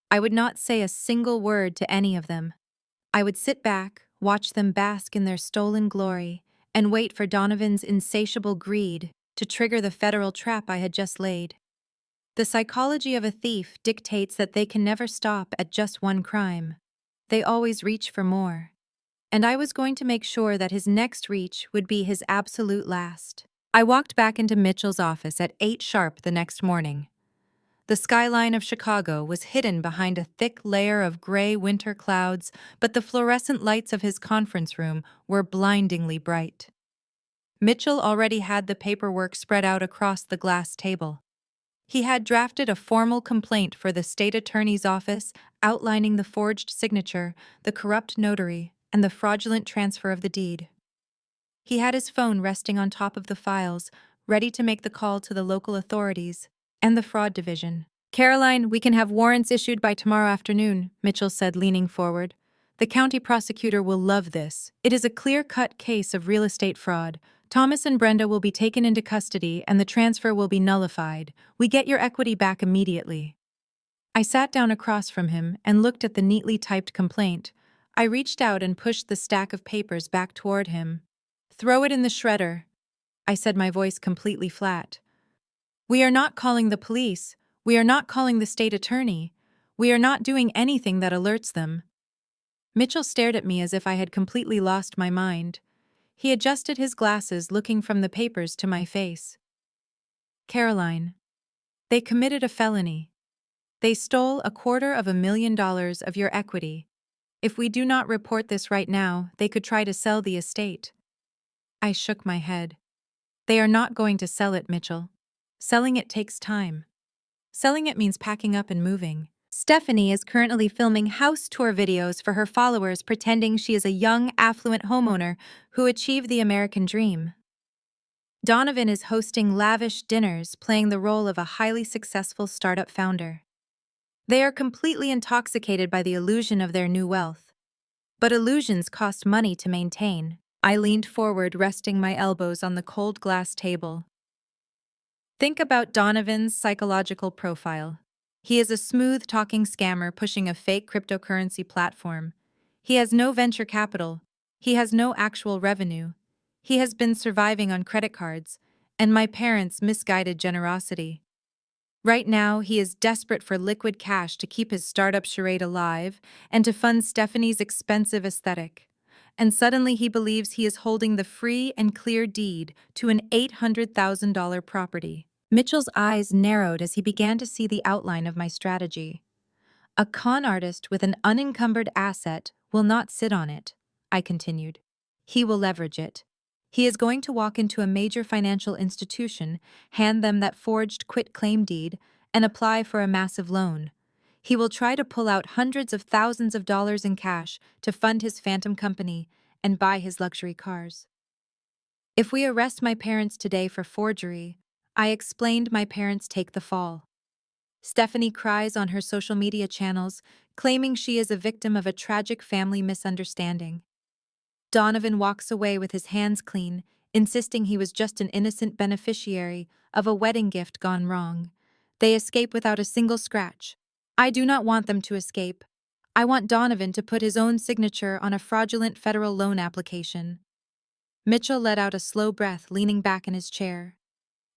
I would not say a single word to any of them. I would sit back, watch them bask in their stolen glory, and wait for Donovan's insatiable greed to trigger the federal trap I had just laid. The psychology of a thief dictates that they can never stop at just one crime. They always reach for more. And I was going to make sure that his next reach would be his absolute last. I walked back into Mitchell's office at 8 sharp the next morning. The skyline of Chicago was hidden behind a thick layer of gray winter clouds, but the fluorescent lights of his conference room were blindingly bright. Mitchell already had the paperwork spread out across the glass table. He had drafted a formal complaint for the state attorney's office outlining the forged signature, the corrupt notary, and the fraudulent transfer of the deed. He had his phone resting on top of the files, ready to make the call to the local authorities and the fraud division. "Caroline, we can have warrants issued by tomorrow afternoon," Mitchell said, leaning forward. "The county prosecutor will love this. It is a clear-cut case of real estate fraud. Thomas and Brenda will be taken into custody and the transfer will be nullified. We get your equity back immediately." I sat down across from him and looked at the neatly typed complaint. I reached out and pushed the stack of papers back toward him. "Throw it in the shredder," I said, my voice completely flat. "We are not calling the police. We are not calling the state attorney. We are not doing anything that alerts them." Mitchell stared at me as if I had completely lost my mind. He adjusted his glasses, looking from the papers to my face. "Caroline, they committed a felony. They stole $250,000 of your equity. If we do not report this right now, they could try to sell the estate." I shook my head. "They are not going to sell it, Mitchell. Selling it takes time. Selling it means packing up and moving. Stephanie is currently filming house tour videos for her followers, pretending she is a young, affluent homeowner who achieved the American dream. Donovan is hosting lavish dinners, playing the role of a highly successful startup founder. They are completely intoxicated by the illusion of their new wealth. But illusions cost money to maintain. I leaned forward, resting my elbows on the cold glass table. Think about Donovan's psychological profile. He is a smooth-talking scammer pushing a fake cryptocurrency platform. He has no venture capital. He has no actual revenue. He has been surviving on credit cards and my parents' misguided generosity. Right now, he is desperate for liquid cash to keep his startup charade alive and to fund Stephanie's expensive aesthetic. And suddenly he believes he is holding the free and clear deed to an $800,000 property. Mitchell's eyes narrowed as he began to see the outline of my strategy. "A con artist with an unencumbered asset will not sit on it," I continued. "He will leverage it. He is going to walk into a major financial institution, hand them that forged quitclaim deed, and apply for a massive loan. He will try to pull out hundreds of thousands of dollars in cash to fund his phantom company and buy his luxury cars. If we arrest my parents today for forgery," I explained, "my parents take the fall. Stephanie cries on her social media channels, claiming she is a victim of a tragic family misunderstanding. Donovan walks away with his hands clean, insisting he was just an innocent beneficiary of a wedding gift gone wrong. They escape without a single scratch. I do not want them to escape. I want Donovan to put his own signature on a fraudulent federal loan application." Mitchell let out a slow breath, leaning back in his chair.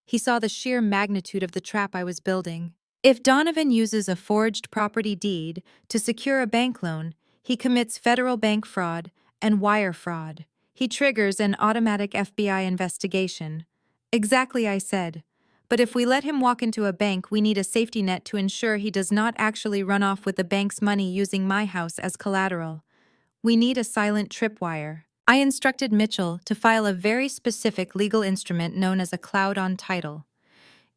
He saw the sheer magnitude of the trap I was building. If Donovan uses a forged property deed to secure a bank loan, he commits federal bank fraud and wire fraud. He triggers an automatic FBI investigation. Exactly, I said. But if we let him walk into a bank, we need a safety net to ensure he does not actually run off with the bank's money using my house as collateral. We need a silent tripwire. I instructed Mitchell to file a very specific legal instrument known as a cloud on title.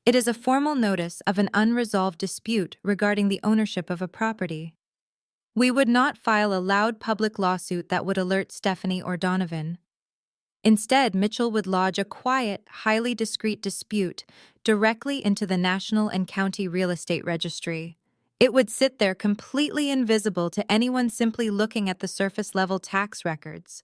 It is a formal notice of an unresolved dispute regarding the ownership of a property. We would not file a loud public lawsuit that would alert Stephanie or Donovan. Instead, Mitchell would lodge a quiet, highly discreet dispute directly into the National and County Real Estate Registry. It would sit there completely invisible to anyone simply looking at the surface-level tax records.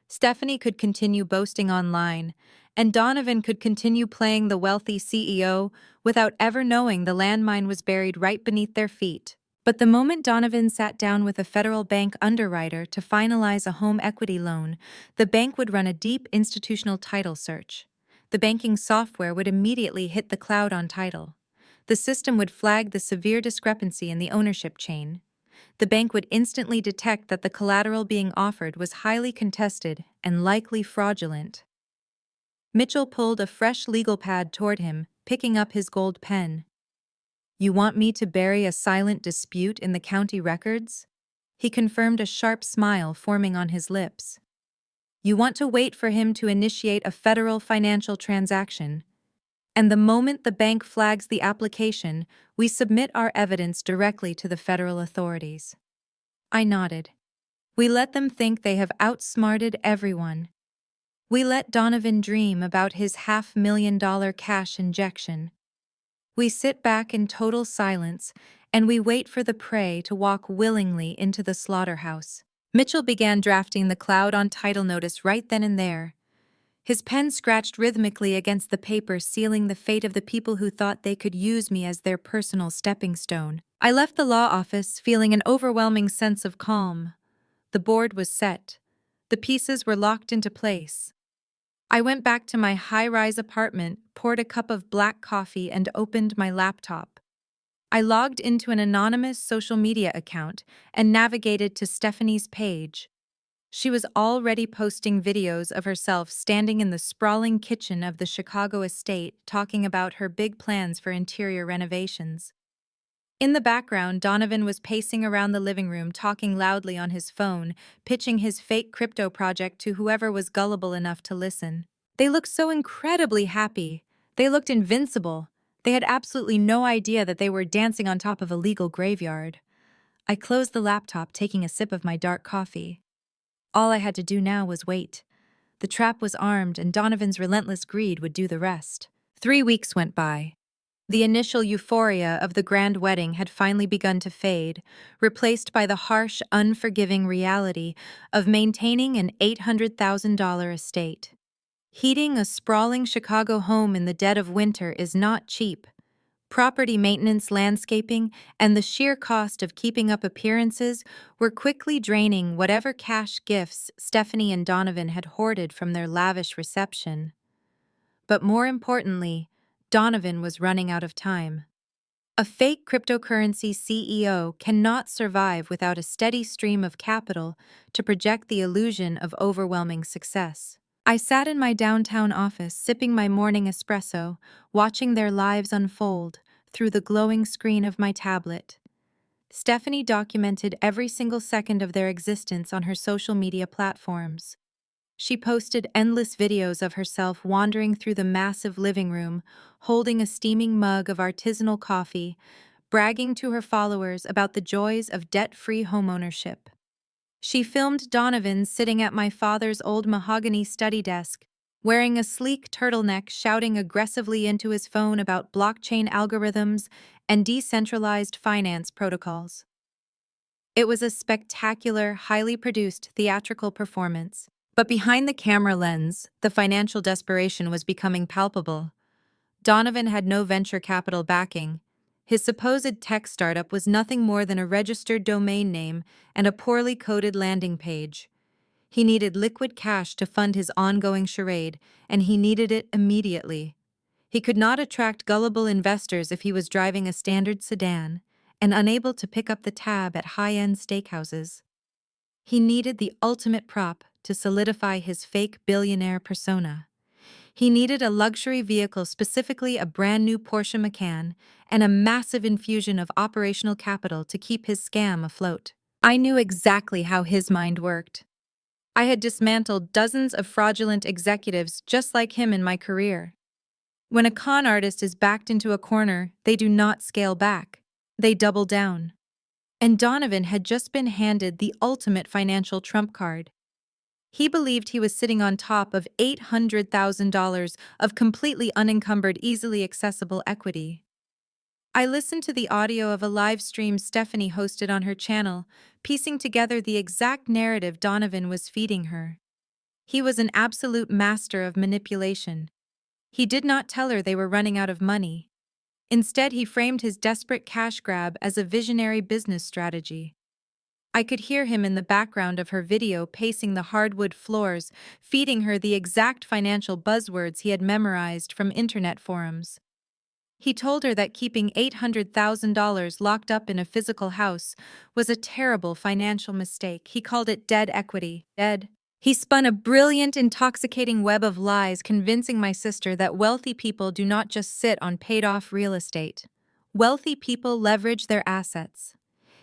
Stephanie could continue boasting online, and Donovan could continue playing the wealthy CEO without ever knowing the landmine was buried right beneath their feet. But the moment Donovan sat down with a federal bank underwriter to finalize a home equity loan, the bank would run a deep institutional title search. The banking software would immediately hit the cloud on title. The system would flag the severe discrepancy in the ownership chain. The bank would instantly detect that the collateral being offered was highly contested and likely fraudulent. Mitchell pulled a fresh legal pad toward him, picking up his gold pen. "You want me to bury a silent dispute in the county records?" He confirmed, a sharp smile forming on his lips. "You want to wait for him to initiate a federal financial transaction. And the moment the bank flags the application, we submit our evidence directly to the federal authorities." I nodded. We let them think they have outsmarted everyone. We let Donovan dream about his $500,000 cash injection. We sit back in total silence, and we wait for the prey to walk willingly into the slaughterhouse. Mitchell began drafting the cloud on title notice right then and there. His pen scratched rhythmically against the paper, sealing the fate of the people who thought they could use me as their personal stepping stone. I left the law office feeling an overwhelming sense of calm. The board was set. The pieces were locked into place. I went back to my high-rise apartment, poured a cup of black coffee, and opened my laptop. I logged into an anonymous social media account and navigated to Stephanie's page. She was already posting videos of herself standing in the sprawling kitchen of the Chicago estate, talking about her big plans for interior renovations. In the background, Donovan was pacing around the living room, talking loudly on his phone, pitching his fake crypto project to whoever was gullible enough to listen. They looked so incredibly happy. They looked invincible. They had absolutely no idea that they were dancing on top of a legal graveyard. I closed the laptop, taking a sip of my dark coffee. All I had to do now was wait. The trap was armed, and Donovan's relentless greed would do the rest. 3 weeks went by. The initial euphoria of the grand wedding had finally begun to fade, replaced by the harsh, unforgiving reality of maintaining an $800,000 estate. Heating a sprawling Chicago home in the dead of winter is not cheap. Property maintenance, landscaping, and the sheer cost of keeping up appearances were quickly draining whatever cash gifts Stephanie and Donovan had hoarded from their lavish reception. But more importantly, Donovan was running out of time. A fake cryptocurrency CEO cannot survive without a steady stream of capital to project the illusion of overwhelming success. I sat in my downtown office, sipping my morning espresso, watching their lives unfold through the glowing screen of my tablet. Stephanie documented every single second of their existence on her social media platforms. She posted endless videos of herself wandering through the massive living room, holding a steaming mug of artisanal coffee, bragging to her followers about the joys of debt-free homeownership. She filmed Donovan sitting at my father's old mahogany study desk, wearing a sleek turtleneck, shouting aggressively into his phone about blockchain algorithms and decentralized finance protocols. It was a spectacular, highly produced theatrical performance. But behind the camera lens, the financial desperation was becoming palpable. Donovan had no venture capital backing. His supposed tech startup was nothing more than a registered domain name and a poorly coded landing page. He needed liquid cash to fund his ongoing charade, and he needed it immediately. He could not attract gullible investors if he was driving a standard sedan and unable to pick up the tab at high-end steakhouses. He needed the ultimate prop to solidify his fake billionaire persona. He needed a luxury vehicle, specifically a brand new Porsche Macan, and a massive infusion of operational capital to keep his scam afloat. I knew exactly how his mind worked. I had dismantled dozens of fraudulent executives just like him in my career. When a con artist is backed into a corner, they do not scale back. They double down. And Donovan had just been handed the ultimate financial trump card. He believed he was sitting on top of $800,000 of completely unencumbered, easily accessible equity. I listened to the audio of a live stream Stephanie hosted on her channel, piecing together the exact narrative Donovan was feeding her. He was an absolute master of manipulation. He did not tell her they were running out of money. Instead, he framed his desperate cash grab as a visionary business strategy. I could hear him in the background of her video, pacing the hardwood floors, feeding her the exact financial buzzwords he had memorized from internet forums. He told her that keeping $800,000 locked up in a physical house was a terrible financial mistake. He called it dead equity. Dead. He spun a brilliant, intoxicating web of lies, convincing my sister that wealthy people do not just sit on paid-off real estate. Wealthy people leverage their assets.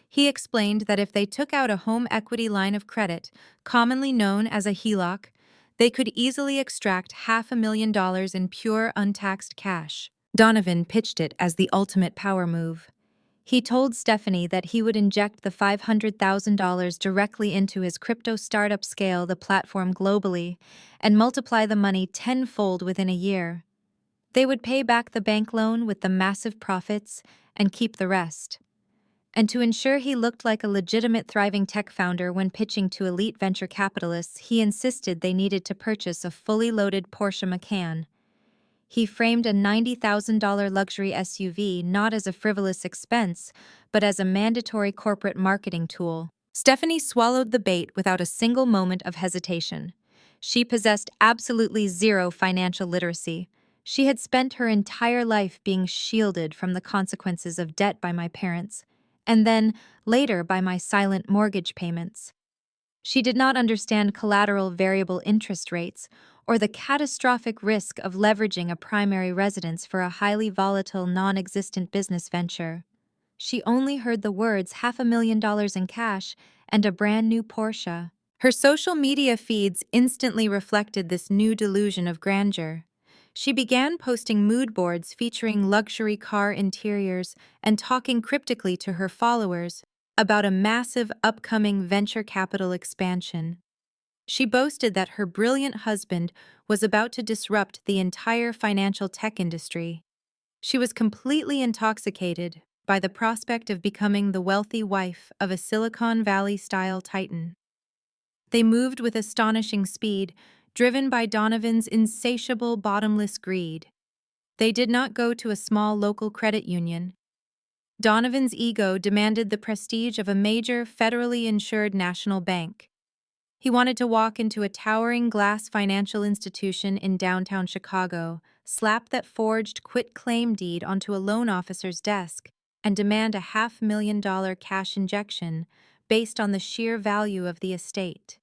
He explained that if they took out a home equity line of credit, commonly known as a HELOC, they could easily extract $500,000 in pure, untaxed cash. Donovan pitched it as the ultimate power move. He told Stephanie that he would inject the $500,000 directly into his crypto startup, scale the platform globally, and multiply the money tenfold within a year. They would pay back the bank loan with the massive profits and keep the rest. And to ensure he looked like a legitimate thriving tech founder when pitching to elite venture capitalists, he insisted they needed to purchase a fully loaded Porsche Macan. He framed a $90,000 luxury SUV not as a frivolous expense, but as a mandatory corporate marketing tool. Stephanie swallowed the bait without a single moment of hesitation. She possessed absolutely zero financial literacy. She had spent her entire life being shielded from the consequences of debt by my parents, and then, later, by my silent mortgage payments. She did not understand collateral variable interest rates or the catastrophic risk of leveraging a primary residence for a highly volatile, non-existent business venture. She only heard the words $500,000 in cash and a brand new Porsche. Her social media feeds instantly reflected this new delusion of grandeur. She began posting mood boards featuring luxury car interiors and talking cryptically to her followers about a massive upcoming venture capital expansion. She boasted that her brilliant husband was about to disrupt the entire financial tech industry. She was completely intoxicated by the prospect of becoming the wealthy wife of a Silicon Valley-style titan. They moved with astonishing speed, driven by Donovan's insatiable, bottomless greed. They did not go to a small local credit union. Donovan's ego demanded the prestige of a major, federally insured national bank. He wanted to walk into a towering glass financial institution in downtown Chicago, slap that forged quit-claim deed onto a loan officer's desk, and demand a $500,000 cash injection based on the sheer value of the estate.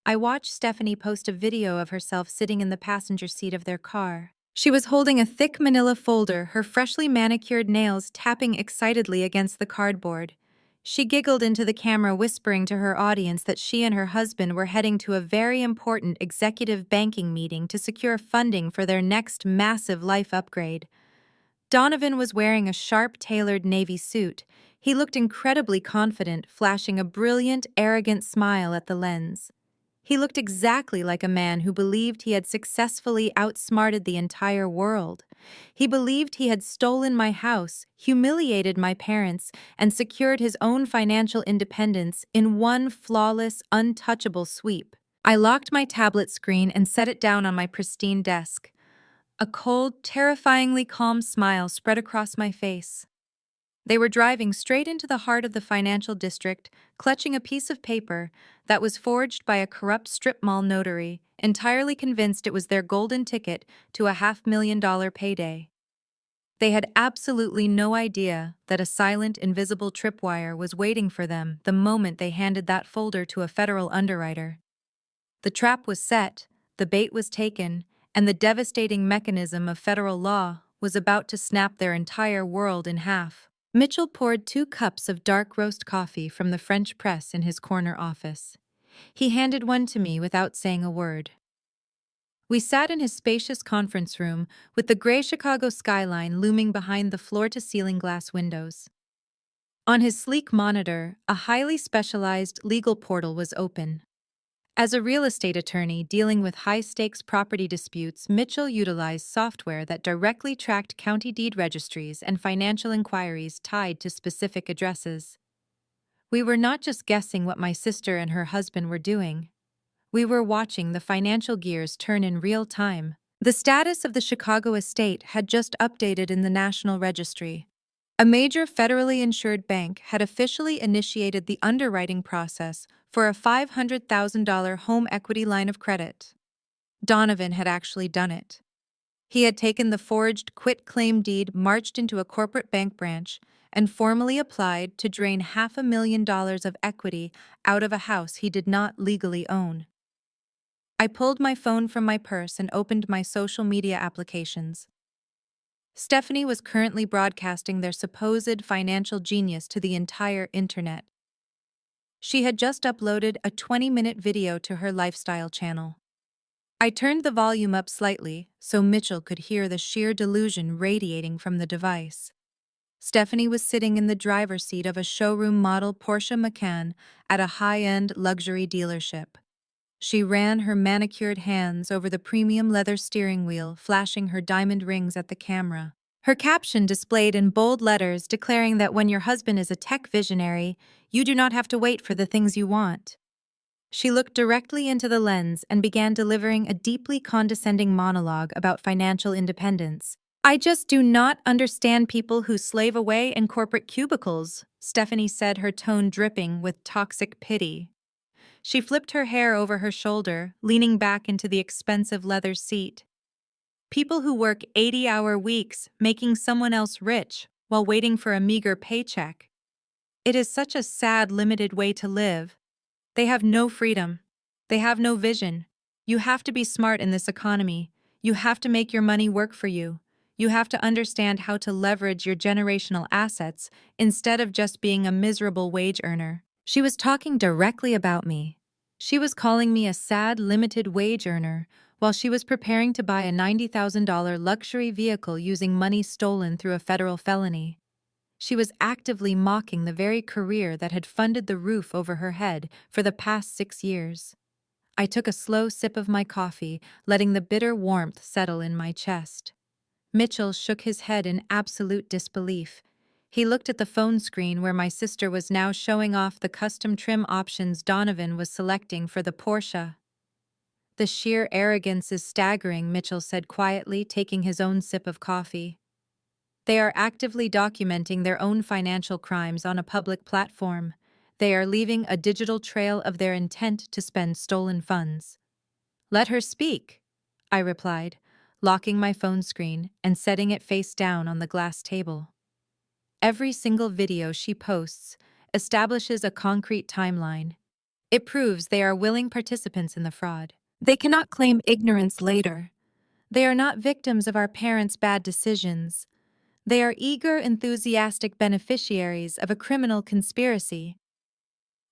I watched Stephanie post a video of herself sitting in the passenger seat of their car. She was holding a thick manila folder, her freshly manicured nails tapping excitedly against the cardboard. She giggled into the camera, whispering to her audience that she and her husband were heading to a very important executive banking meeting to secure funding for their next massive life upgrade. Donovan was wearing a sharp, tailored navy suit. He looked incredibly confident, flashing a brilliant, arrogant smile at the lens. He looked exactly like a man who believed he had successfully outsmarted the entire world. He believed he had stolen my house, humiliated my parents, and secured his own financial independence in one flawless, untouchable sweep. I locked my tablet screen and set it down on my pristine desk. A cold, terrifyingly calm smile spread across my face. They were driving straight into the heart of the financial district, clutching a piece of paper that was forged by a corrupt strip mall notary, entirely convinced it was their golden ticket to a $500,000 payday. They had absolutely no idea that a silent, invisible tripwire was waiting for them the moment they handed that folder to a federal underwriter. The trap was set, the bait was taken, and the devastating mechanism of federal law was about to snap their entire world in half. Mitchell poured 2 cups of dark roast coffee from the French press in his corner office. He handed one to me without saying a word. We sat in his spacious conference room with the gray Chicago skyline looming behind the floor-to-ceiling glass windows. On his sleek monitor, a highly specialized legal portal was open. As a real estate attorney dealing with high-stakes property disputes, Mitchell utilized software that directly tracked county deed registries and financial inquiries tied to specific addresses. We were not just guessing what my sister and her husband were doing. We were watching the financial gears turn in real time. The status of the Chicago estate had just updated in the National Registry. A major federally insured bank had officially initiated the underwriting process for a $500,000 home equity line of credit. Donovan had actually done it. He had taken the forged quit-claim deed, marched into a corporate bank branch, and formally applied to drain $500,000 of equity out of a house he did not legally own. I pulled my phone from my purse and opened my social media applications. Stephanie was currently broadcasting their supposed financial genius to the entire internet. She had just uploaded a 20-minute video to her lifestyle channel. I turned the volume up slightly so Mitchell could hear the sheer delusion radiating from the device. Stephanie was sitting in the driver's seat of a showroom model Porsche Macan at a high-end luxury dealership. She ran her manicured hands over the premium leather steering wheel, flashing her diamond rings at the camera. Her caption displayed in bold letters declaring that when your husband is a tech visionary, you do not have to wait for the things you want. She looked directly into the lens and began delivering a deeply condescending monologue about financial independence. I just do not understand people who slave away in corporate cubicles, Stephanie said, her tone dripping with toxic pity. She flipped her hair over her shoulder, leaning back into the expensive leather seat. People who work 80-hour weeks, making someone else rich while waiting for a meager paycheck. It is such a sad, limited way to live. They have no freedom. They have no vision. You have to be smart in this economy. You have to make your money work for you. You have to understand how to leverage your generational assets instead of just being a miserable wage earner. She was talking directly about me. She was calling me a sad, limited wage earner while she was preparing to buy a $90,000 luxury vehicle using money stolen through a federal felony. She was actively mocking the very career that had funded the roof over her head for the past 6 years. I took a slow sip of my coffee, letting the bitter warmth settle in my chest. Mitchell shook his head in absolute disbelief. He looked at the phone screen where my sister was now showing off the custom trim options Donovan was selecting for the Porsche. The sheer arrogance is staggering, Mitchell said quietly, taking his own sip of coffee. They are actively documenting their own financial crimes on a public platform. They are leaving a digital trail of their intent to spend stolen funds. Let her speak, I replied, locking my phone screen and setting it face down on the glass table. Every single video she posts establishes a concrete timeline. It proves they are willing participants in the fraud. They cannot claim ignorance later. They are not victims of our parents' bad decisions. They are eager, enthusiastic beneficiaries of a criminal conspiracy.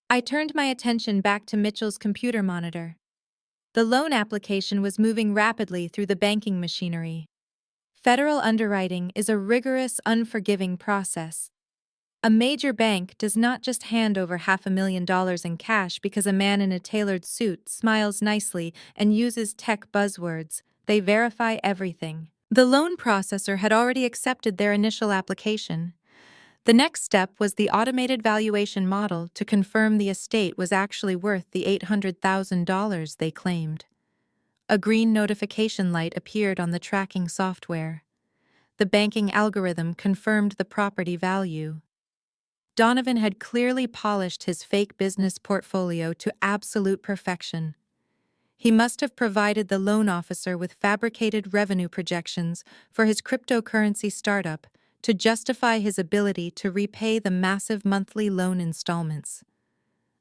I turned my attention back to Mitchell's computer monitor. The loan application was moving rapidly through the banking machinery. Federal underwriting is a rigorous, unforgiving process. A major bank does not just hand over $500,000 in cash because a man in a tailored suit smiles nicely and uses tech buzzwords. They verify everything. The loan processor had already accepted their initial application. The next step was the automated valuation model to confirm the estate was actually worth the $800,000 they claimed. A green notification light appeared on the tracking software. The banking algorithm confirmed the property value. Donovan had clearly polished his fake business portfolio to absolute perfection. He must have provided the loan officer with fabricated revenue projections for his cryptocurrency startup to justify his ability to repay the massive monthly loan installments.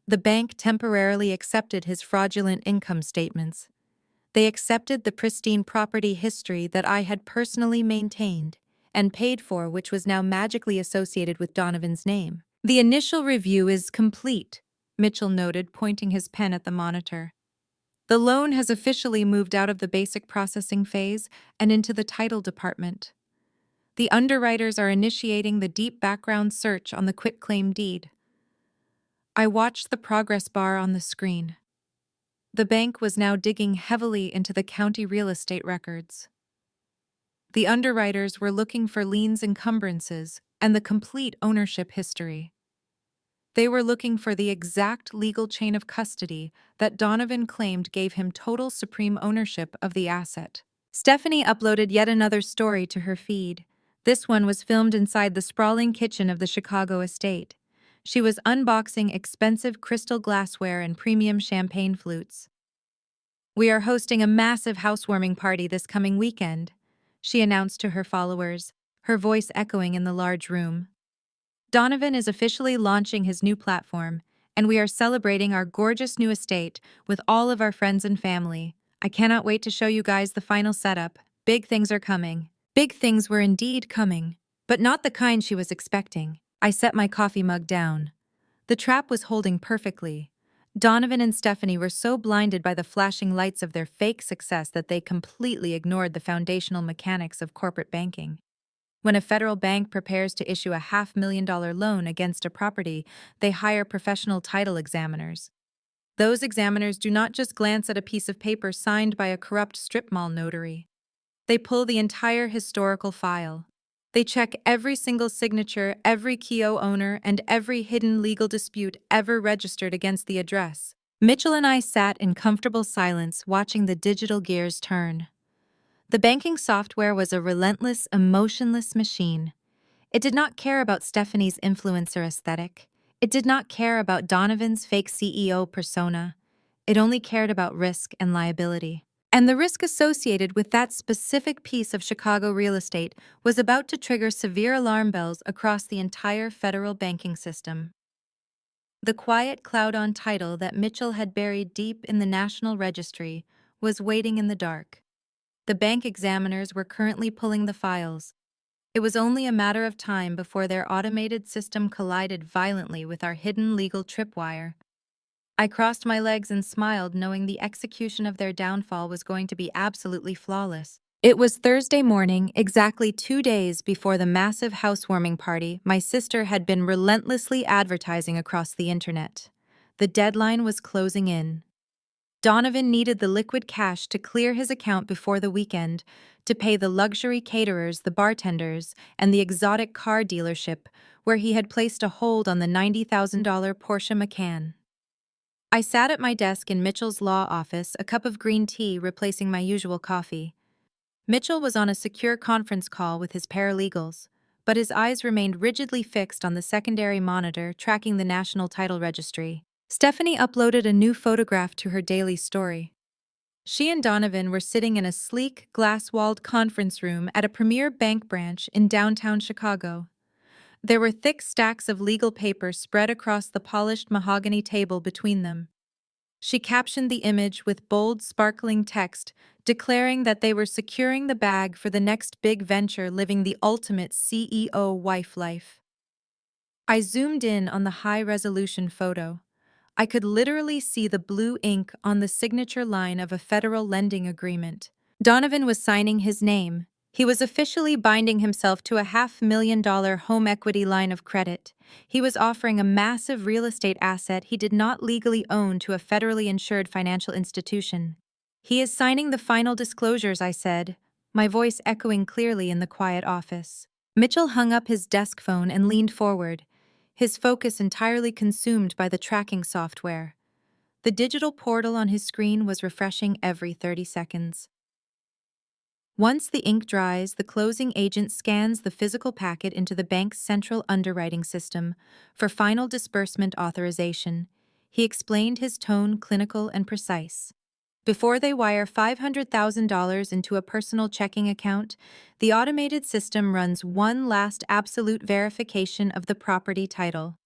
The bank temporarily accepted his fraudulent income statements. They accepted the pristine property history that I had personally maintained and paid for, which was now magically associated with Donovan's name. "The initial review is complete," Mitchell noted, pointing his pen at the monitor. "The loan has officially moved out of the basic processing phase and into the title department. The underwriters are initiating the deep background search on the quitclaim deed." I watched the progress bar on the screen. The bank was now digging heavily into the county real estate records. The underwriters were looking for liens, encumbrances, and the complete ownership history. They were looking for the exact legal chain of custody that Donovan claimed gave him total supreme ownership of the asset. Stephanie uploaded yet another story to her feed. This one was filmed inside the sprawling kitchen of the Chicago estate. She was unboxing expensive crystal glassware and premium champagne flutes. "We are hosting a massive housewarming party this coming weekend," she announced to her followers, her voice echoing in the large room. "Donovan is officially launching his new platform, and we are celebrating our gorgeous new estate with all of our friends and family. I cannot wait to show you guys the final setup. Big things are coming." Big things were indeed coming, but not the kind she was expecting. I set my coffee mug down. The trap was holding perfectly. Donovan and Stephanie were so blinded by the flashing lights of their fake success that they completely ignored the foundational mechanics of corporate banking. When a federal bank prepares to issue a $500,000 loan against a property, they hire professional title examiners. Those examiners do not just glance at a piece of paper signed by a corrupt strip mall notary. They pull the entire historical file. They check every single signature, every KEO owner, and every hidden legal dispute ever registered against the address. Mitchell and I sat in comfortable silence, watching the digital gears turn. The banking software was a relentless, emotionless machine. It did not care about Stephanie's influencer aesthetic. It did not care about Donovan's fake CEO persona. It only cared about risk and liability. And the risk associated with that specific piece of Chicago real estate was about to trigger severe alarm bells across the entire federal banking system. The quiet cloud on title that Mitchell had buried deep in the National Registry was waiting in the dark. The bank examiners were currently pulling the files. It was only a matter of time before their automated system collided violently with our hidden legal tripwire. I crossed my legs and smiled, knowing the execution of their downfall was going to be absolutely flawless. It was Thursday morning, exactly 2 days before the massive housewarming party my sister had been relentlessly advertising across the internet. The deadline was closing in. Donovan needed the liquid cash to clear his account before the weekend, to pay the luxury caterers, the bartenders, and the exotic car dealership where he had placed a hold on the $90,000 Porsche Macan. I sat at my desk in Mitchell's law office, a cup of green tea replacing my usual coffee. Mitchell was on a secure conference call with his paralegals, but his eyes remained rigidly fixed on the secondary monitor tracking the National Title Registry. Stephanie uploaded a new photograph to her daily story. She and Donovan were sitting in a sleek, glass-walled conference room at a premier bank branch in downtown Chicago. There were thick stacks of legal paper spread across the polished mahogany table between them. She captioned the image with bold, sparkling text, declaring that they were securing the bag for the next big venture, living the ultimate CEO wife life. I zoomed in on the high-resolution photo. I could literally see the blue ink on the signature line of a federal lending agreement. Donovan was signing his name. He was officially binding himself to a $500,000 home equity line of credit. He was offering a massive real estate asset he did not legally own to a federally insured financial institution. "He is signing the final disclosures," I said, my voice echoing clearly in the quiet office. Mitchell hung up his desk phone and leaned forward, his focus entirely consumed by the tracking software. The digital portal on his screen was refreshing every 30 seconds. Once the ink dries, the closing agent scans the physical packet into the bank's central underwriting system for final disbursement authorization. He explained, his tone clinical and precise. Before they wire $500,000 into a personal checking account, the automated system runs one last absolute verification of the property title.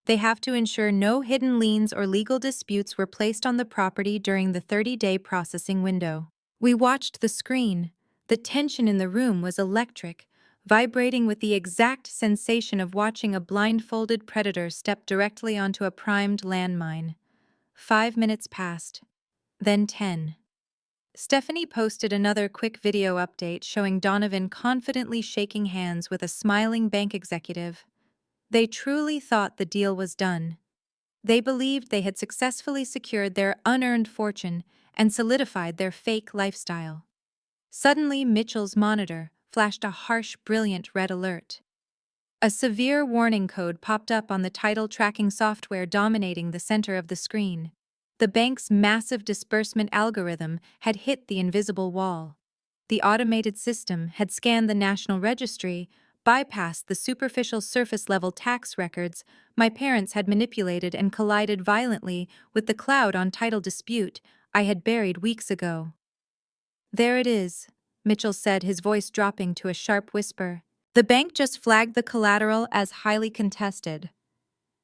They have to ensure no hidden liens or legal disputes were placed on the property during the 30-day processing window. We watched the screen. The tension in the room was electric, vibrating with the exact sensation of watching a blindfolded predator step directly onto a primed landmine. 5 minutes passed. Then 10. Stephanie posted another quick video update showing Donovan confidently shaking hands with a smiling bank executive. They truly thought the deal was done. They believed they had successfully secured their unearned fortune and solidified their fake lifestyle. Suddenly, Mitchell's monitor flashed a harsh, brilliant red alert. A severe warning code popped up on the title tracking software dominating the center of the screen. The bank's massive disbursement algorithm had hit the invisible wall. The automated system had scanned the National Registry, bypassed the superficial surface-level tax records my parents had manipulated, and collided violently with the cloud on title dispute I had buried weeks ago. "There it is," Mitchell said, his voice dropping to a sharp whisper. "The bank just flagged the collateral as highly contested.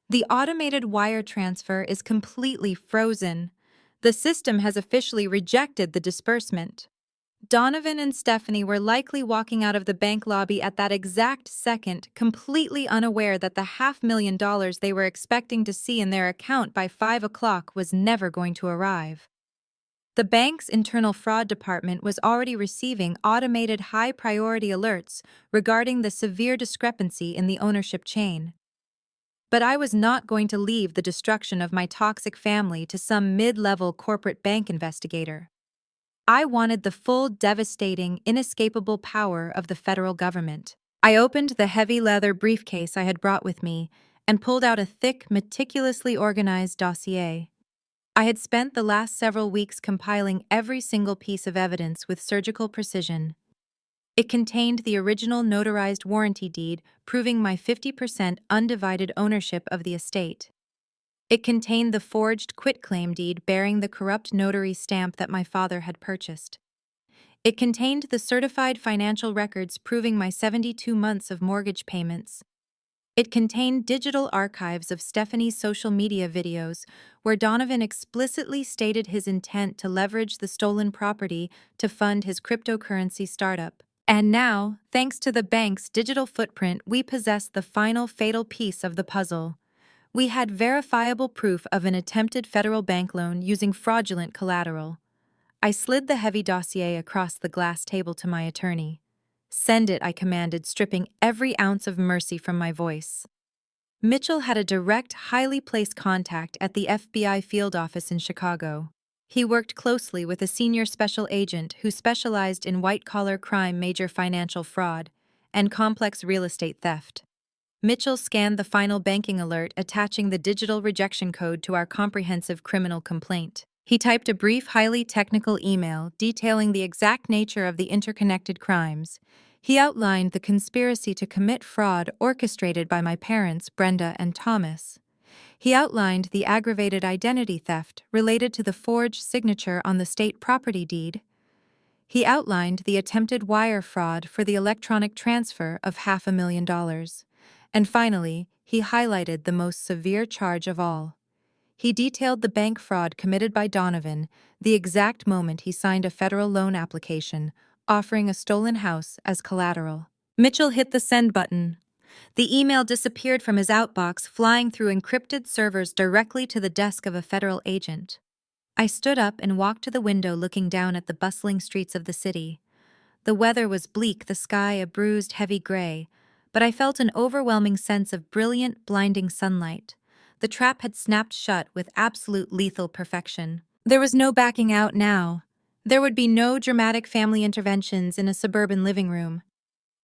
The automated wire transfer is completely frozen. The system has officially rejected the disbursement." Donovan and Stephanie were likely walking out of the bank lobby at that exact second, completely unaware that the $500,000 they were expecting to see in their account by 5 o'clock was never going to arrive. The bank's internal fraud department was already receiving automated high-priority alerts regarding the severe discrepancy in the ownership chain. But I was not going to leave the destruction of my toxic family to some mid-level corporate bank investigator. I wanted the full, devastating, inescapable power of the federal government. I opened the heavy leather briefcase I had brought with me and pulled out a thick, meticulously organized dossier. I had spent the last several weeks compiling every single piece of evidence with surgical precision. It contained the original notarized warranty deed proving my 50% undivided ownership of the estate. It contained the forged quitclaim deed bearing the corrupt notary stamp that my father had purchased. It contained the certified financial records proving my 72 months of mortgage payments. It contained digital archives of Stephanie's social media videos where Donovan explicitly stated his intent to leverage the stolen property to fund his cryptocurrency startup. And now, thanks to the bank's digital footprint, we possessed the final fatal piece of the puzzle. We had verifiable proof of an attempted federal bank loan using fraudulent collateral. I slid the heavy dossier across the glass table to my attorney. "Send it," I commanded, stripping every ounce of mercy from my voice. Mitchell had a direct, highly placed contact at the FBI field office in Chicago. He worked closely with a senior special agent who specialized in white-collar crime, major financial fraud, and complex real estate theft. Mitchell scanned the final banking alert attaching the digital rejection code to our comprehensive criminal complaint. He typed a brief, highly technical email detailing the exact nature of the interconnected crimes. He outlined the conspiracy to commit fraud orchestrated by my parents, Brenda and Thomas. He outlined the aggravated identity theft related to the forged signature on the state property deed. He outlined the attempted wire fraud for the electronic transfer of $500,000. And finally, he highlighted the most severe charge of all. He detailed the bank fraud committed by Donovan the exact moment he signed a federal loan application, offering a stolen house as collateral. Mitchell hit the send button. The email disappeared from his outbox, flying through encrypted servers directly to the desk of a federal agent. I stood up and walked to the window, looking down at the bustling streets of the city. The weather was bleak, the sky a bruised, heavy gray, but I felt an overwhelming sense of brilliant, blinding sunlight. The trap had snapped shut with absolute lethal perfection. There was no backing out now. There would be no dramatic family interventions in a suburban living room.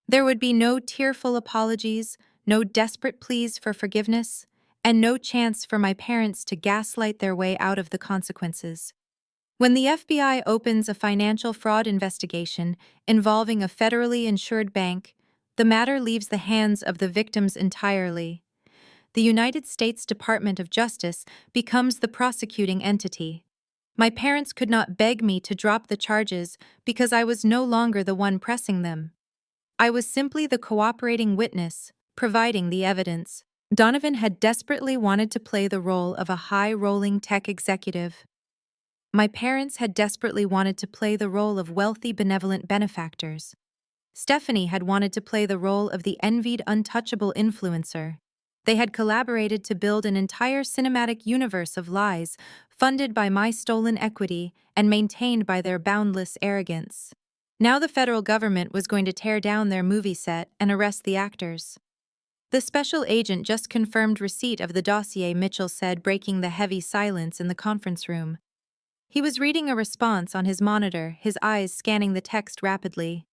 There would be no tearful apologies, no desperate pleas for forgiveness, and no chance for my parents to gaslight their way out of the consequences. When the FBI opens a financial fraud investigation involving a federally insured bank, the matter leaves the hands of the victims entirely. The United States Department of Justice becomes the prosecuting entity. My parents could not beg me to drop the charges because I was no longer the one pressing them. I was simply the cooperating witness, providing the evidence. Donovan had desperately wanted to play the role of a high-rolling tech executive. My parents had desperately wanted to play the role of wealthy, benevolent benefactors. Stephanie had wanted to play the role of the envied, untouchable influencer. They had collaborated to build an entire cinematic universe of lies, funded by my stolen equity and maintained by their boundless arrogance. Now the federal government was going to tear down their movie set and arrest the actors. The special agent just confirmed receipt of the dossier, Mitchell said, breaking the heavy silence in the conference room. He was reading a response on his monitor, his eyes scanning the text rapidly.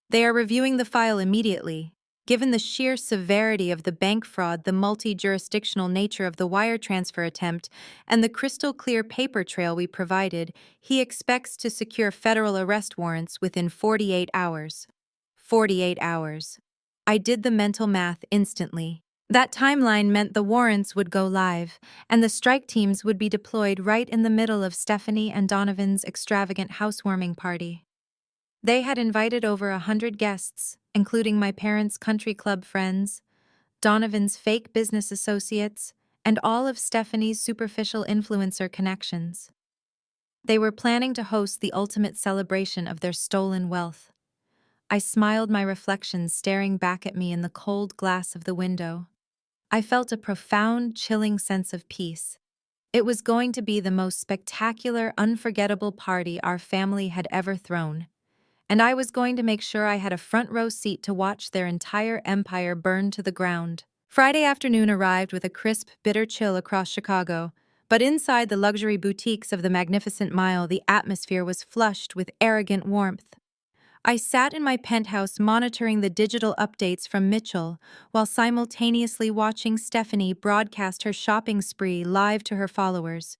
They are reviewing the file immediately. Given the sheer severity of the bank fraud, the multi-jurisdictional nature of the wire transfer attempt, and the crystal-clear paper trail we provided, he expects to secure federal arrest warrants within 48 hours. 48 hours. I did the mental math instantly. That timeline meant the warrants would go live, and the strike teams would be deployed right in the middle of Stephanie and Donovan's extravagant housewarming party. They had invited over 100 guests, including my parents' country club friends, Donovan's fake business associates, and all of Stephanie's superficial influencer connections. They were planning to host the ultimate celebration of their stolen wealth. I smiled, my reflection staring back at me in the cold glass of the window. I felt a profound, chilling sense of peace. It was going to be the most spectacular, unforgettable party our family had ever thrown. And I was going to make sure I had a front row seat to watch their entire empire burn to the ground. Friday afternoon arrived with a crisp, bitter chill across Chicago, but inside the luxury boutiques of the Magnificent Mile, the atmosphere was flushed with arrogant warmth. I sat in my penthouse monitoring the digital updates from Mitchell while simultaneously watching Stephanie broadcast her shopping spree live to her followers.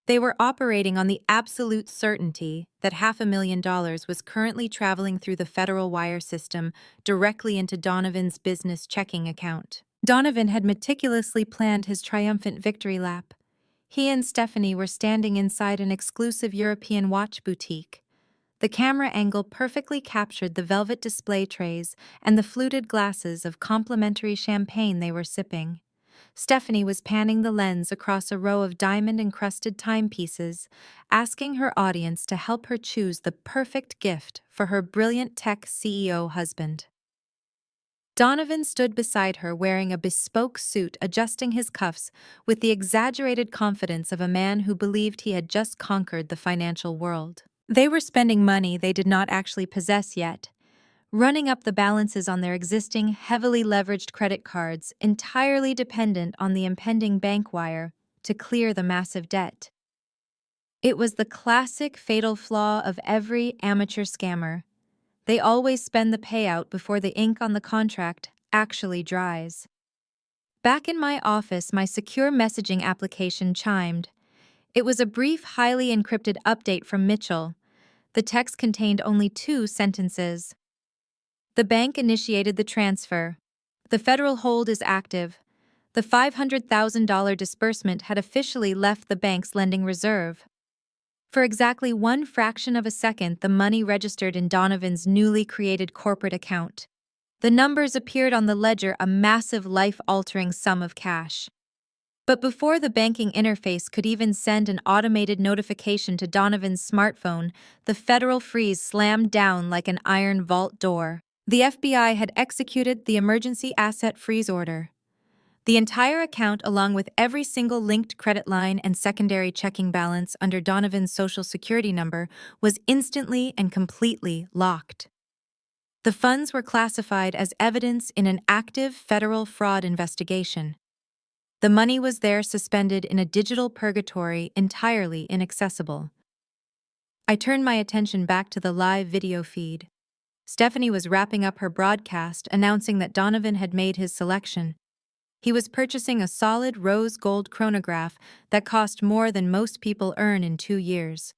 They were operating on the absolute certainty that $500,000 was currently traveling through the federal wire system directly into Donovan's business checking account. Donovan had meticulously planned his triumphant victory lap. He and Stephanie were standing inside an exclusive European watch boutique. The camera angle perfectly captured the velvet display trays and the fluted glasses of complimentary champagne they were sipping. Stephanie was panning the lens across a row of diamond-encrusted timepieces, asking her audience to help her choose the perfect gift for her brilliant tech CEO husband. Donovan stood beside her wearing a bespoke suit, adjusting his cuffs with the exaggerated confidence of a man who believed he had just conquered the financial world. They were spending money they did not actually possess yet, running up the balances on their existing, heavily leveraged credit cards, entirely dependent on the impending bank wire to clear the massive debt. It was the classic fatal flaw of every amateur scammer. They always spend the payout before the ink on the contract actually dries. Back in my office, my secure messaging application chimed. It was a brief, highly encrypted update from Mitchell. The text contained only 2 sentences. The bank initiated the transfer. The federal hold is active. The $500,000 disbursement had officially left the bank's lending reserve. For exactly 1 fraction of a second, the money registered in Donovan's newly created corporate account. The numbers appeared on the ledger, a massive, life-altering sum of cash. But before the banking interface could even send an automated notification to Donovan's smartphone, the federal freeze slammed down like an iron vault door. The FBI had executed the emergency asset freeze order. The entire account, along with every single linked credit line and secondary checking balance under Donovan's social security number, was instantly and completely locked. The funds were classified as evidence in an active federal fraud investigation. The money was there, suspended in a digital purgatory, entirely inaccessible. I turned my attention back to the live video feed. Stephanie was wrapping up her broadcast, announcing that Donovan had made his selection. He was purchasing a solid rose gold chronograph that cost more than most people earn in 2 years.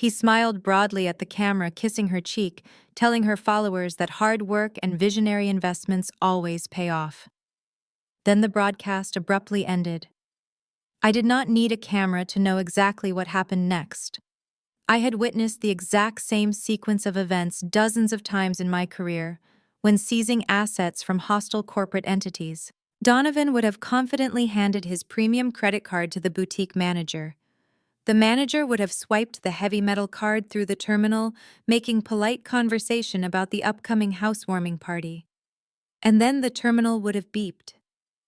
He smiled broadly at the camera, kissing her cheek, telling her followers that hard work and visionary investments always pay off. Then the broadcast abruptly ended. I did not need a camera to know exactly what happened next. I had witnessed the exact same sequence of events dozens of times in my career, when seizing assets from hostile corporate entities. Donovan would have confidently handed his premium credit card to the boutique manager. The manager would have swiped the heavy metal card through the terminal, making polite conversation about the upcoming housewarming party. And then the terminal would have beeped.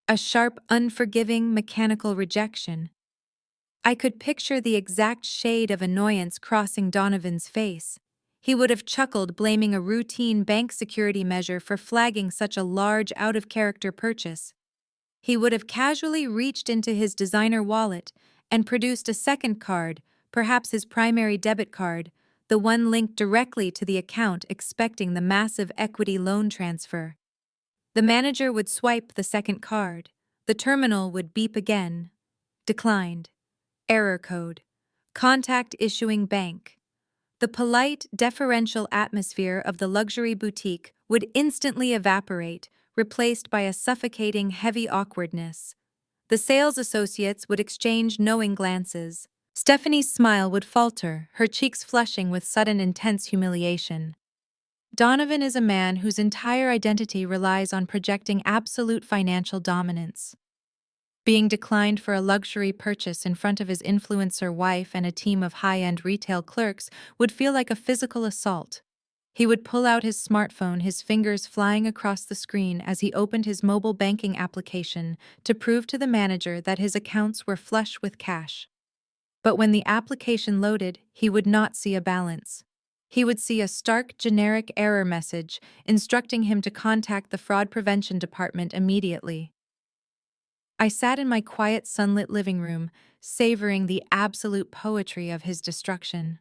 A sharp, unforgiving, mechanical rejection. I could picture the exact shade of annoyance crossing Donovan's face. He would have chuckled, blaming a routine bank security measure for flagging such a large, out-of-character purchase. He would have casually reached into his designer wallet and produced a second card, perhaps his primary debit card, the one linked directly to the account, expecting the massive equity loan transfer. The manager would swipe the second card. The terminal would beep again. Declined. Error code. Contact issuing bank. The polite, deferential atmosphere of the luxury boutique would instantly evaporate, replaced by a suffocating, heavy awkwardness. The sales associates would exchange knowing glances. Stephanie's smile would falter, her cheeks flushing with sudden intense humiliation. Donovan is a man whose entire identity relies on projecting absolute financial dominance. Being declined for a luxury purchase in front of his influencer wife and a team of high-end retail clerks would feel like a physical assault. He would pull out his smartphone, his fingers flying across the screen as he opened his mobile banking application to prove to the manager that his accounts were flush with cash. But when the application loaded, he would not see a balance. He would see a stark, generic error message instructing him to contact the fraud prevention department immediately. I sat in my quiet, sunlit living room, savoring the absolute poetry of his destruction.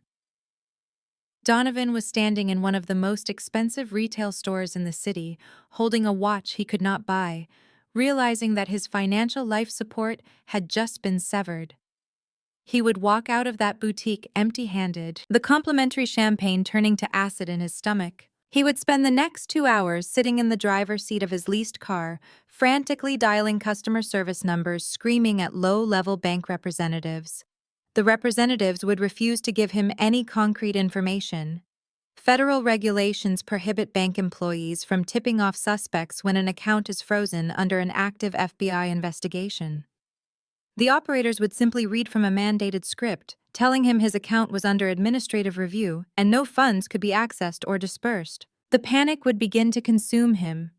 Donovan was standing in one of the most expensive retail stores in the city, holding a watch he could not buy, realizing that his financial life support had just been severed. He would walk out of that boutique empty-handed, the complimentary champagne turning to acid in his stomach. He would spend the next 2 hours sitting in the driver's seat of his leased car, frantically dialing customer service numbers, screaming at low-level bank representatives. The representatives would refuse to give him any concrete information. Federal regulations prohibit bank employees from tipping off suspects when an account is frozen under an active FBI investigation. The operators would simply read from a mandated script, telling him his account was under administrative review and no funds could be accessed or dispersed. The panic would begin to consume him.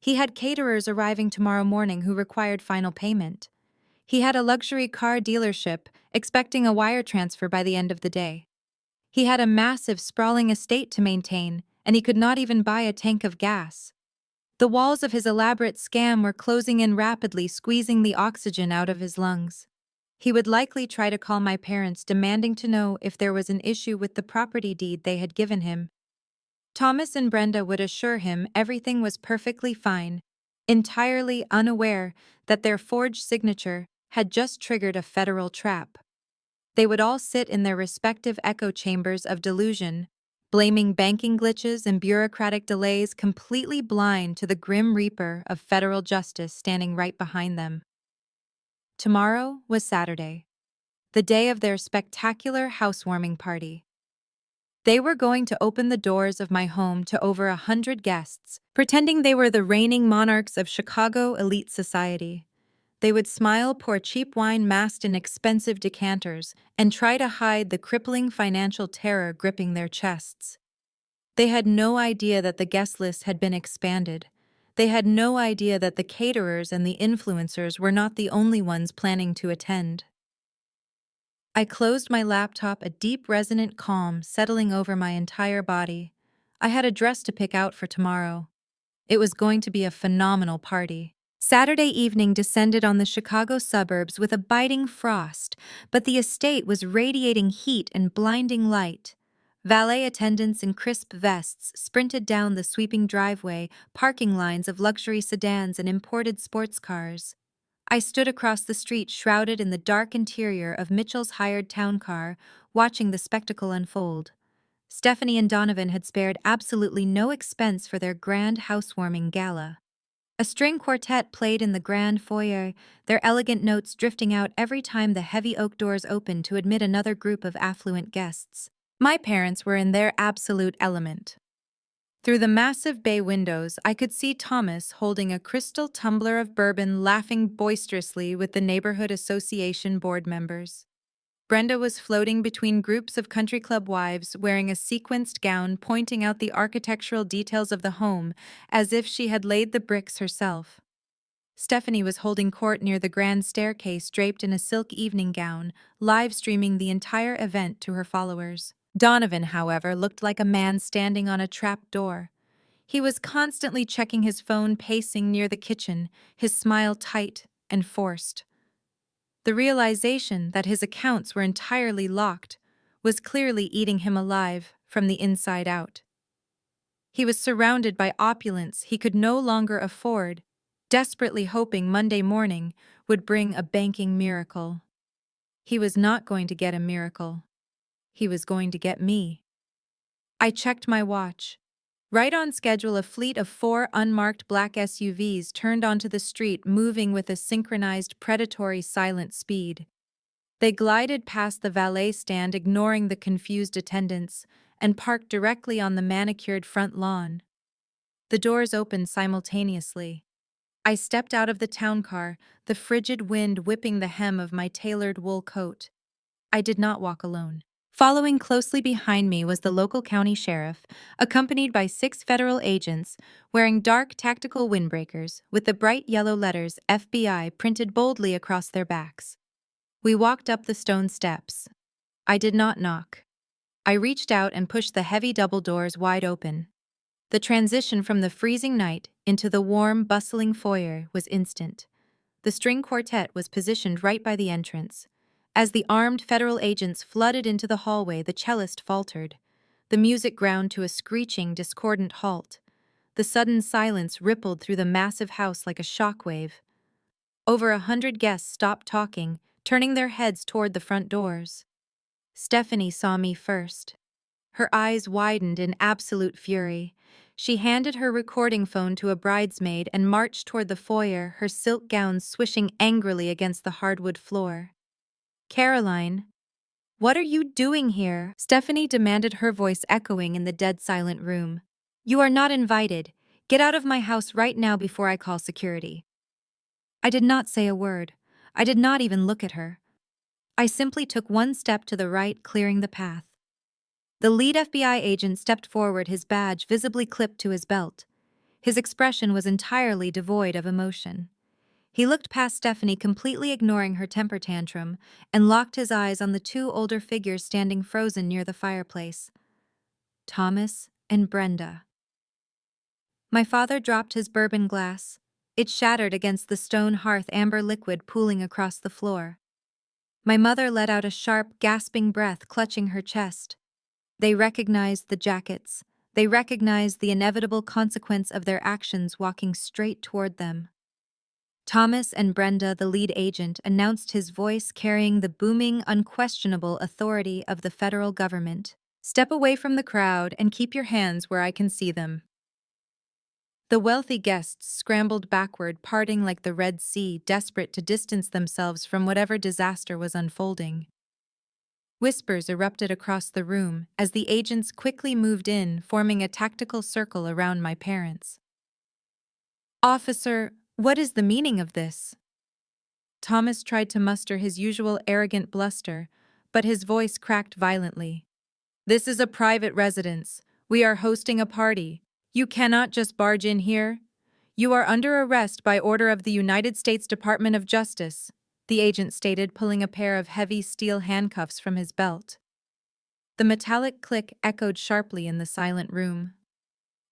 He had caterers arriving tomorrow morning who required final payment. He had a luxury car dealership expecting a wire transfer by the end of the day. He had a massive, sprawling estate to maintain, and he could not even buy a tank of gas. The walls of his elaborate scam were closing in rapidly, squeezing the oxygen out of his lungs. He would likely try to call my parents, demanding to know if there was an issue with the property deed they had given him. Thomas and Brenda would assure him everything was perfectly fine, entirely unaware that their forged signature had just triggered a federal trap. They would all sit in their respective echo chambers of delusion, blaming banking glitches and bureaucratic delays, completely blind to the grim reaper of federal justice standing right behind them. Tomorrow was Saturday, the day of their spectacular housewarming party. They were going to open the doors of my home to over 100 guests, pretending they were the reigning monarchs of Chicago elite society. They would smile, pour cheap wine masked in expensive decanters, and try to hide the crippling financial terror gripping their chests. They had no idea that the guest list had been expanded. They had no idea that the caterers and the influencers were not the only ones planning to attend. I closed my laptop, a deep, resonant calm settling over my entire body. I had a dress to pick out for tomorrow. It was going to be a phenomenal party. Saturday evening descended on the Chicago suburbs with a biting frost, but the estate was radiating heat and blinding light. Valet attendants in crisp vests sprinted down the sweeping driveway, parking lines of luxury sedans and imported sports cars. I stood across the street shrouded in the dark interior of Mitchell's hired town car, watching the spectacle unfold. Stephanie and Donovan had spared absolutely no expense for their grand housewarming gala. A string quartet played in the grand foyer, their elegant notes drifting out every time the heavy oak doors opened to admit another group of affluent guests. My parents were in their absolute element. Through the massive bay windows, I could see Thomas holding a crystal tumbler of bourbon, laughing boisterously with the neighborhood association board members. Brenda was floating between groups of country club wives wearing a sequenced gown, pointing out the architectural details of the home as if she had laid the bricks herself. Stephanie was holding court near the grand staircase, draped in a silk evening gown, live streaming the entire event to her followers. Donovan, however, looked like a man standing on a trap door. He was constantly checking his phone, pacing near the kitchen, his smile tight and forced. The realization that his accounts were entirely locked was clearly eating him alive from the inside out. He was surrounded by opulence he could no longer afford, desperately hoping Monday morning would bring a banking miracle. He was not going to get a miracle. He was going to get me. I checked my watch. Right on schedule, a fleet of 4 unmarked black SUVs turned onto the street, moving with a synchronized, predatory, silent speed. They glided past the valet stand, ignoring the confused attendants, and parked directly on the manicured front lawn. The doors opened simultaneously. I stepped out of the town car, the frigid wind whipping the hem of my tailored wool coat. I did not walk alone. Following closely behind me was the local county sheriff, accompanied by 6 federal agents wearing dark tactical windbreakers with the bright yellow letters FBI printed boldly across their backs. We walked up the stone steps. I did not knock. I reached out and pushed the heavy double doors wide open. The transition from the freezing night into the warm, bustling foyer was instant. The string quartet was positioned right by the entrance. As the armed federal agents flooded into the hallway, the cellist faltered. The music ground to a screeching, discordant halt. The sudden silence rippled through the massive house like a shockwave. Over 100 guests stopped talking, turning their heads toward the front doors. Stephanie saw me first. Her eyes widened in absolute fury. She handed her recording phone to a bridesmaid and marched toward the foyer, her silk gown swishing angrily against the hardwood floor. "Caroline, what are you doing here?" Stephanie demanded, her voice echoing in the dead-silent room. "You are not invited. Get out of my house right now before I call security." I did not say a word. I did not even look at her. I simply took one step to the right, clearing the path. The lead FBI agent stepped forward, his badge visibly clipped to his belt. His expression was entirely devoid of emotion. He looked past Stephanie, completely ignoring her temper tantrum, and locked his eyes on the 2 older figures standing frozen near the fireplace. Thomas and Brenda. My father dropped his bourbon glass. It shattered against the stone hearth, amber liquid pooling across the floor. My mother let out a sharp, gasping breath, clutching her chest. They recognized the jackets. They recognized the inevitable consequence of their actions, walking straight toward them. Thomas and Brenda, the lead agent, announced, his voice carrying the booming, unquestionable authority of the federal government. "Step away from the crowd and keep your hands where I can see them." The wealthy guests scrambled backward, parting like the Red Sea, desperate to distance themselves from whatever disaster was unfolding. Whispers erupted across the room as the agents quickly moved in, forming a tactical circle around my parents. "Officer, what is the meaning of this?" Thomas tried to muster his usual arrogant bluster, but his voice cracked violently. "This is a private residence. We are hosting a party. You cannot just barge in here. You are under arrest by order of the United States Department of Justice," the agent stated, pulling a pair of heavy steel handcuffs from his belt. The metallic click echoed sharply in the silent room.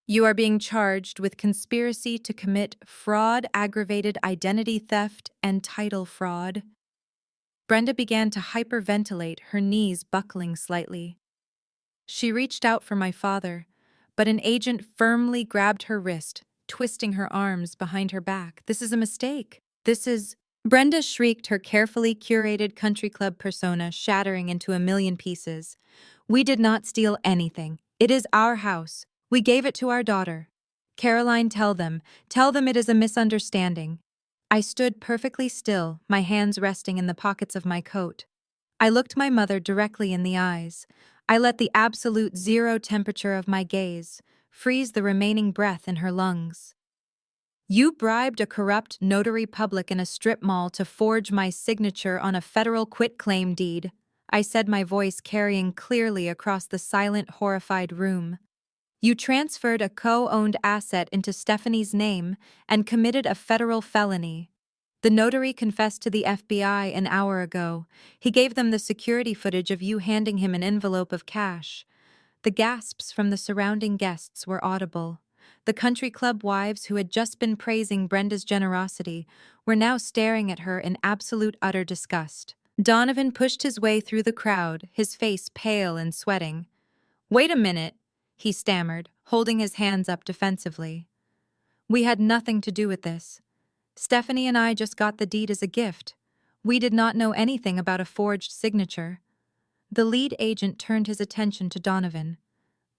"You are being charged with conspiracy to commit fraud, aggravated identity theft, and title fraud." Brenda began to hyperventilate, her knees buckling slightly. She reached out for my father, but an agent firmly grabbed her wrist, twisting her arms behind her back. "This is a mistake. This is..." Brenda shrieked, her carefully curated country club persona shattering into a million pieces. "We did not steal anything. It is our house. We gave it to our daughter. Caroline, tell them it is a misunderstanding." I stood perfectly still, my hands resting in the pockets of my coat. I looked my mother directly in the eyes. I let the absolute zero temperature of my gaze freeze the remaining breath in her lungs. "You bribed a corrupt notary public in a strip mall to forge my signature on a federal quitclaim deed," I said, my voice carrying clearly across the silent, horrified room. "You transferred a co-owned asset into Stephanie's name and committed a federal felony. The notary confessed to the FBI an hour ago. He gave them the security footage of you handing him an envelope of cash." The gasps from the surrounding guests were audible. The country club wives who had just been praising Brenda's generosity were now staring at her in absolute utter disgust. Donovan pushed his way through the crowd, his face pale and sweating. "Wait a minute," he stammered, holding his hands up defensively. "We had nothing to do with this. Stephanie and I just got the deed as a gift. We did not know anything about a forged signature." The lead agent turned his attention to Donovan.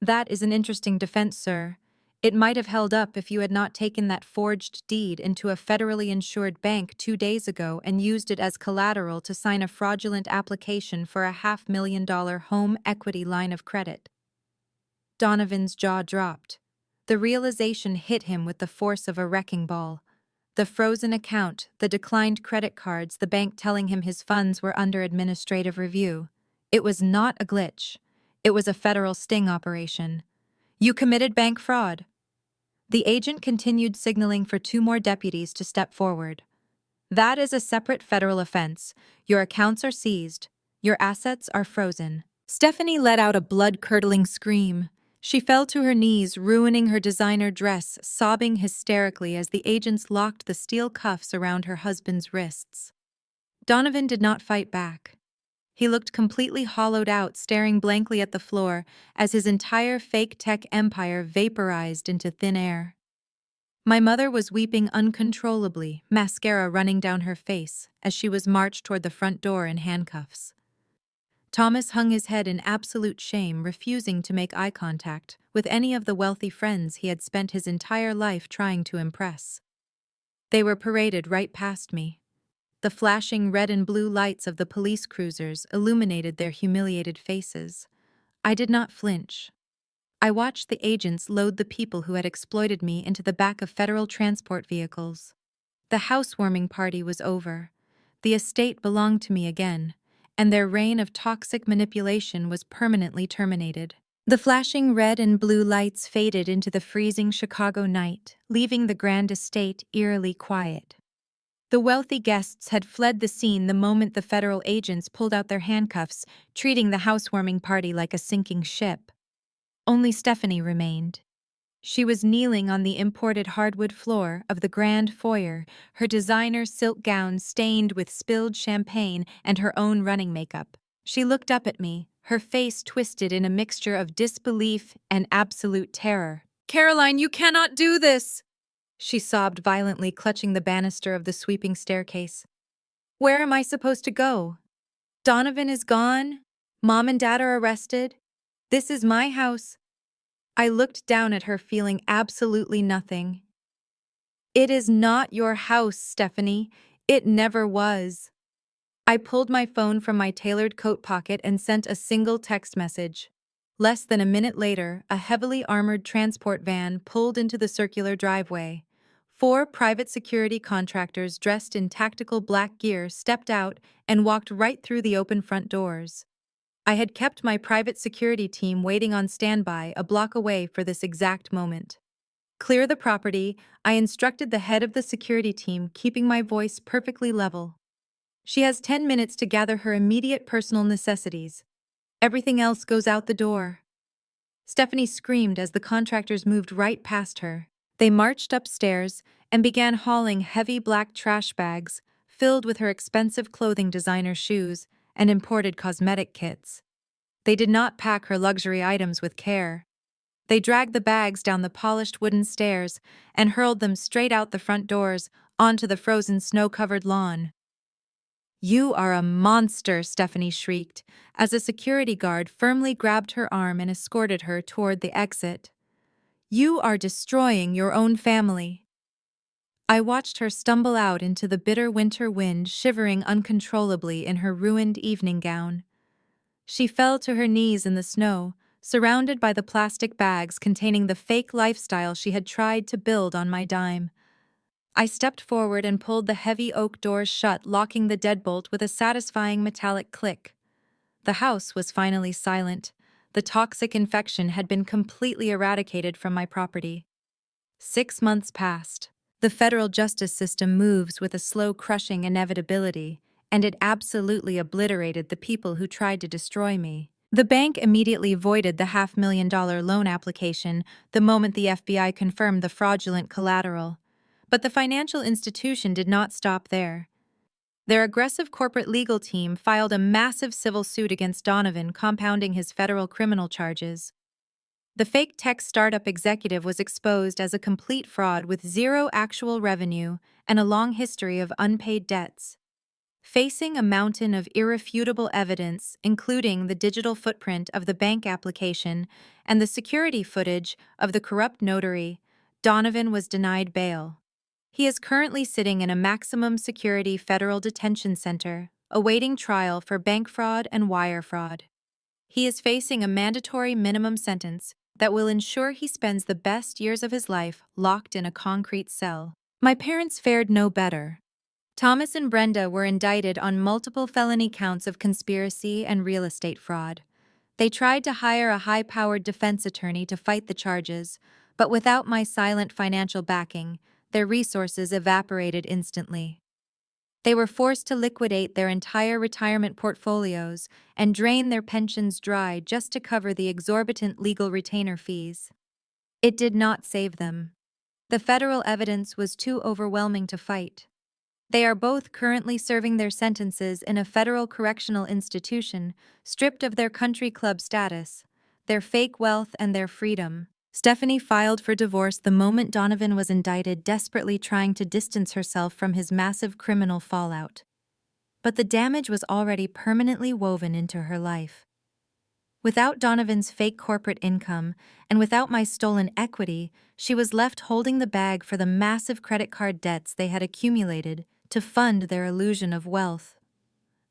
"That is an interesting defense, sir. It might have held up if you had not taken that forged deed into a federally insured bank 2 days ago and used it as collateral to sign a fraudulent application for a $500,000 home equity line of credit." Donovan's jaw dropped. The realization hit him with the force of a wrecking ball. The frozen account, the declined credit cards, the bank telling him his funds were under administrative review. It was not a glitch. It was a federal sting operation. "You committed bank fraud." The agent continued, signaling for 2 more deputies to step forward. "That is a separate federal offense. Your accounts are seized. Your assets are frozen." Stephanie let out a blood-curdling scream. She fell to her knees, ruining her designer dress, sobbing hysterically as the agents locked the steel cuffs around her husband's wrists. Donovan did not fight back. He looked completely hollowed out, staring blankly at the floor as his entire fake tech empire vaporized into thin air. My mother was weeping uncontrollably, mascara running down her face, as she was marched toward the front door in handcuffs. Thomas hung his head in absolute shame, refusing to make eye contact with any of the wealthy friends he had spent his entire life trying to impress. They were paraded right past me. The flashing red and blue lights of the police cruisers illuminated their humiliated faces. I did not flinch. I watched the agents load the people who had exploited me into the back of federal transport vehicles. The housewarming party was over. The estate belonged to me again, and their reign of toxic manipulation was permanently terminated. The flashing red and blue lights faded into the freezing Chicago night, leaving the grand estate eerily quiet. The wealthy guests had fled the scene the moment the federal agents pulled out their handcuffs, treating the housewarming party like a sinking ship. Only Stephanie remained. She was kneeling on the imported hardwood floor of the grand foyer, her designer silk gown stained with spilled champagne and her own running makeup. She looked up at me, her face twisted in a mixture of disbelief and absolute terror. "Caroline, you cannot do this!" she sobbed violently, clutching the banister of the sweeping staircase. "Where am I supposed to go? Donovan is gone. Mom and Dad are arrested. This is my house." I looked down at her, feeling absolutely nothing. "It is not your house, Stephanie. It never was." I pulled my phone from my tailored coat pocket and sent a single text message. Less than a minute later, a heavily armored transport van pulled into the circular driveway. 4 private security contractors dressed in tactical black gear stepped out and walked right through the open front doors. I had kept my private security team waiting on standby a block away for this exact moment. "Clear the property," I instructed the head of the security team, keeping my voice perfectly level. "She has 10 minutes to gather her immediate personal necessities. Everything else goes out the door." Stephanie screamed as the contractors moved right past her. They marched upstairs and began hauling heavy black trash bags filled with her expensive clothing, designer shoes, and imported cosmetic kits. They did not pack her luxury items with care. They dragged the bags down the polished wooden stairs and hurled them straight out the front doors onto the frozen snow-covered lawn. You are a monster, Stephanie shrieked, as a security guard firmly grabbed her arm and escorted her toward the exit. You are destroying your own family. I watched her stumble out into the bitter winter wind, shivering uncontrollably in her ruined evening gown. She fell to her knees in the snow, surrounded by the plastic bags containing the fake lifestyle she had tried to build on my dime. I stepped forward and pulled the heavy oak doors shut, locking the deadbolt with a satisfying metallic click. The house was finally silent. The toxic infection had been completely eradicated from my property. 6 months passed. The federal justice system moves with a slow, crushing inevitability, and it absolutely obliterated the people who tried to destroy me. The bank immediately voided the $500,000 loan application the moment the FBI confirmed the fraudulent collateral. But the financial institution did not stop there. Their aggressive corporate legal team filed a massive civil suit against Donovan, compounding his federal criminal charges. The fake tech startup executive was exposed as a complete fraud with zero actual revenue and a long history of unpaid debts. Facing a mountain of irrefutable evidence, including the digital footprint of the bank application and the security footage of the corrupt notary, Donovan was denied bail. He is currently sitting in a maximum security federal detention center, awaiting trial for bank fraud and wire fraud. He is facing a mandatory minimum sentence that will ensure he spends the best years of his life locked in a concrete cell. My parents fared no better. Thomas and Brenda were indicted on multiple felony counts of conspiracy and real estate fraud. They tried to hire a high-powered defense attorney to fight the charges, but without my silent financial backing, their resources evaporated instantly. They were forced to liquidate their entire retirement portfolios and drain their pensions dry just to cover the exorbitant legal retainer fees. It did not save them. The federal evidence was too overwhelming to fight. They are both currently serving their sentences in a federal correctional institution, stripped of their country club status, their fake wealth, and their freedom. Stephanie filed for divorce the moment Donovan was indicted, desperately trying to distance herself from his massive criminal fallout. But the damage was already permanently woven into her life. Without Donovan's fake corporate income, and without my stolen equity, she was left holding the bag for the massive credit card debts they had accumulated to fund their illusion of wealth.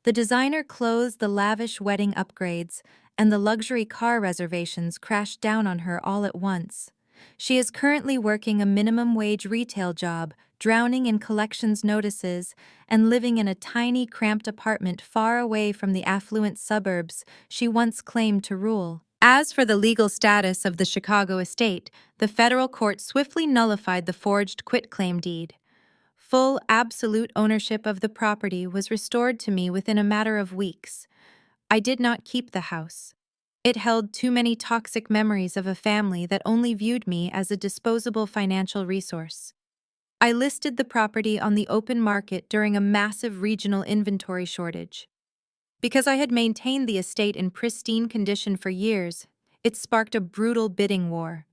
The designer clothes, the lavish wedding upgrades, and the luxury car reservations crashed down on her all at once. She is currently working a minimum wage retail job, drowning in collections notices, and living in a tiny, cramped apartment far away from the affluent suburbs she once claimed to rule. As for the legal status of the Chicago estate, the federal court swiftly nullified the forged quitclaim deed. Full, absolute ownership of the property was restored to me within a matter of weeks. I did not keep the house. It held too many toxic memories of a family that only viewed me as a disposable financial resource. I listed the property on the open market during a massive regional inventory shortage. Because I had maintained the estate in pristine condition for years, it sparked a brutal bidding war.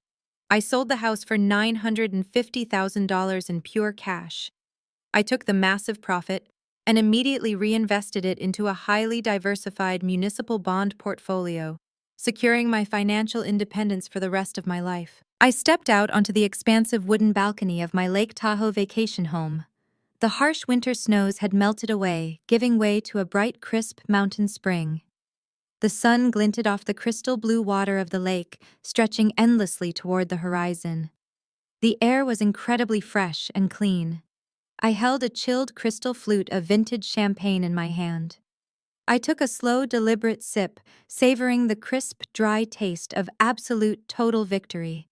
I sold the house for $950,000 in pure cash. I took the massive profit and immediately reinvested it into a highly diversified municipal bond portfolio, securing my financial independence for the rest of my life. I stepped out onto the expansive wooden balcony of my Lake Tahoe vacation home. The harsh winter snows had melted away, giving way to a bright, crisp mountain spring. The sun glinted off the crystal blue water of the lake, stretching endlessly toward the horizon. The air was incredibly fresh and clean. I held a chilled crystal flute of vintage champagne in my hand. I took a slow, deliberate sip, savoring the crisp, dry taste of absolute, total victory.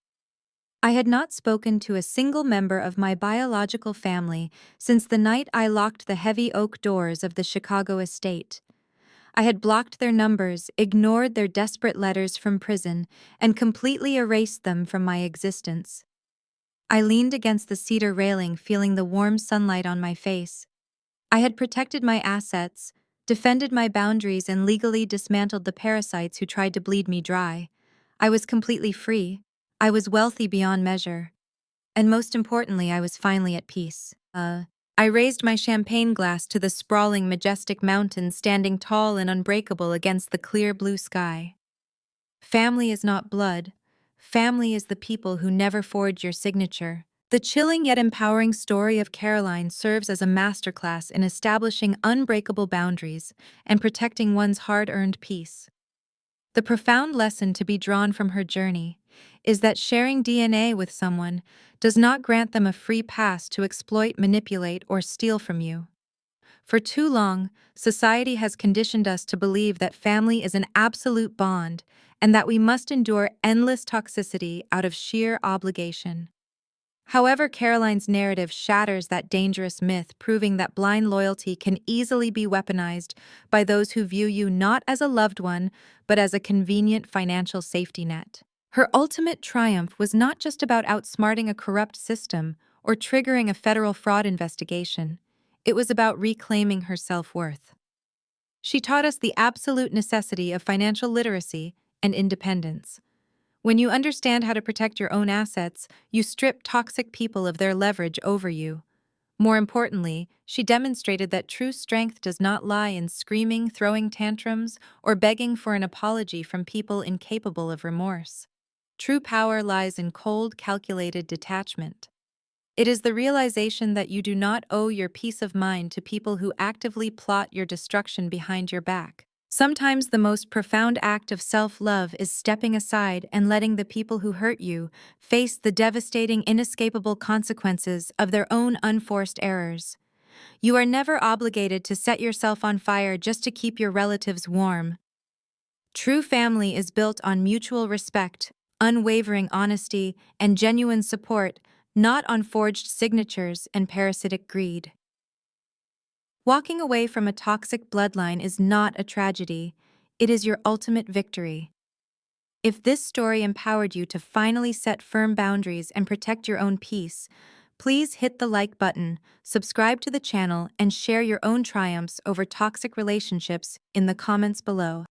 I had not spoken to a single member of my biological family since the night I locked the heavy oak doors of the Chicago estate. I had blocked their numbers, ignored their desperate letters from prison, and completely erased them from my existence. I leaned against the cedar railing, feeling the warm sunlight on my face. I had protected my assets, defended my boundaries, and legally dismantled the parasites who tried to bleed me dry. I was completely free. I was wealthy beyond measure. And most importantly, I was finally at peace. I I raised my champagne glass to the sprawling, majestic mountains standing tall and unbreakable against the clear blue sky. Family is not blood. Family is the people who never forged your signature. The chilling yet empowering story of Caroline serves as a masterclass in establishing unbreakable boundaries and protecting one's hard-earned peace. The profound lesson to be drawn from her journey is that sharing DNA with someone does not grant them a free pass to exploit, manipulate, or steal from you. For too long, society has conditioned us to believe that family is an absolute bond and that we must endure endless toxicity out of sheer obligation. However, Caroline's narrative shatters that dangerous myth, proving that blind loyalty can easily be weaponized by those who view you not as a loved one, but as a convenient financial safety net. Her ultimate triumph was not just about outsmarting a corrupt system or triggering a federal fraud investigation. It was about reclaiming her self-worth. She taught us the absolute necessity of financial literacy and independence. When you understand how to protect your own assets, you strip toxic people of their leverage over you. More importantly, she demonstrated that true strength does not lie in screaming, throwing tantrums, or begging for an apology from people incapable of remorse. True power lies in cold, calculated detachment. It is the realization that you do not owe your peace of mind to people who actively plot your destruction behind your back. Sometimes the most profound act of self-love is stepping aside and letting the people who hurt you face the devastating, inescapable consequences of their own unforced errors. You are never obligated to set yourself on fire just to keep your relatives warm. True family is built on mutual respect, unwavering honesty, and genuine support, not on forged signatures and parasitic greed. Walking away from a toxic bloodline is not a tragedy, it is your ultimate victory. If this story empowered you to finally set firm boundaries and protect your own peace, please hit the like button, subscribe to the channel, and share your own triumphs over toxic relationships in the comments below.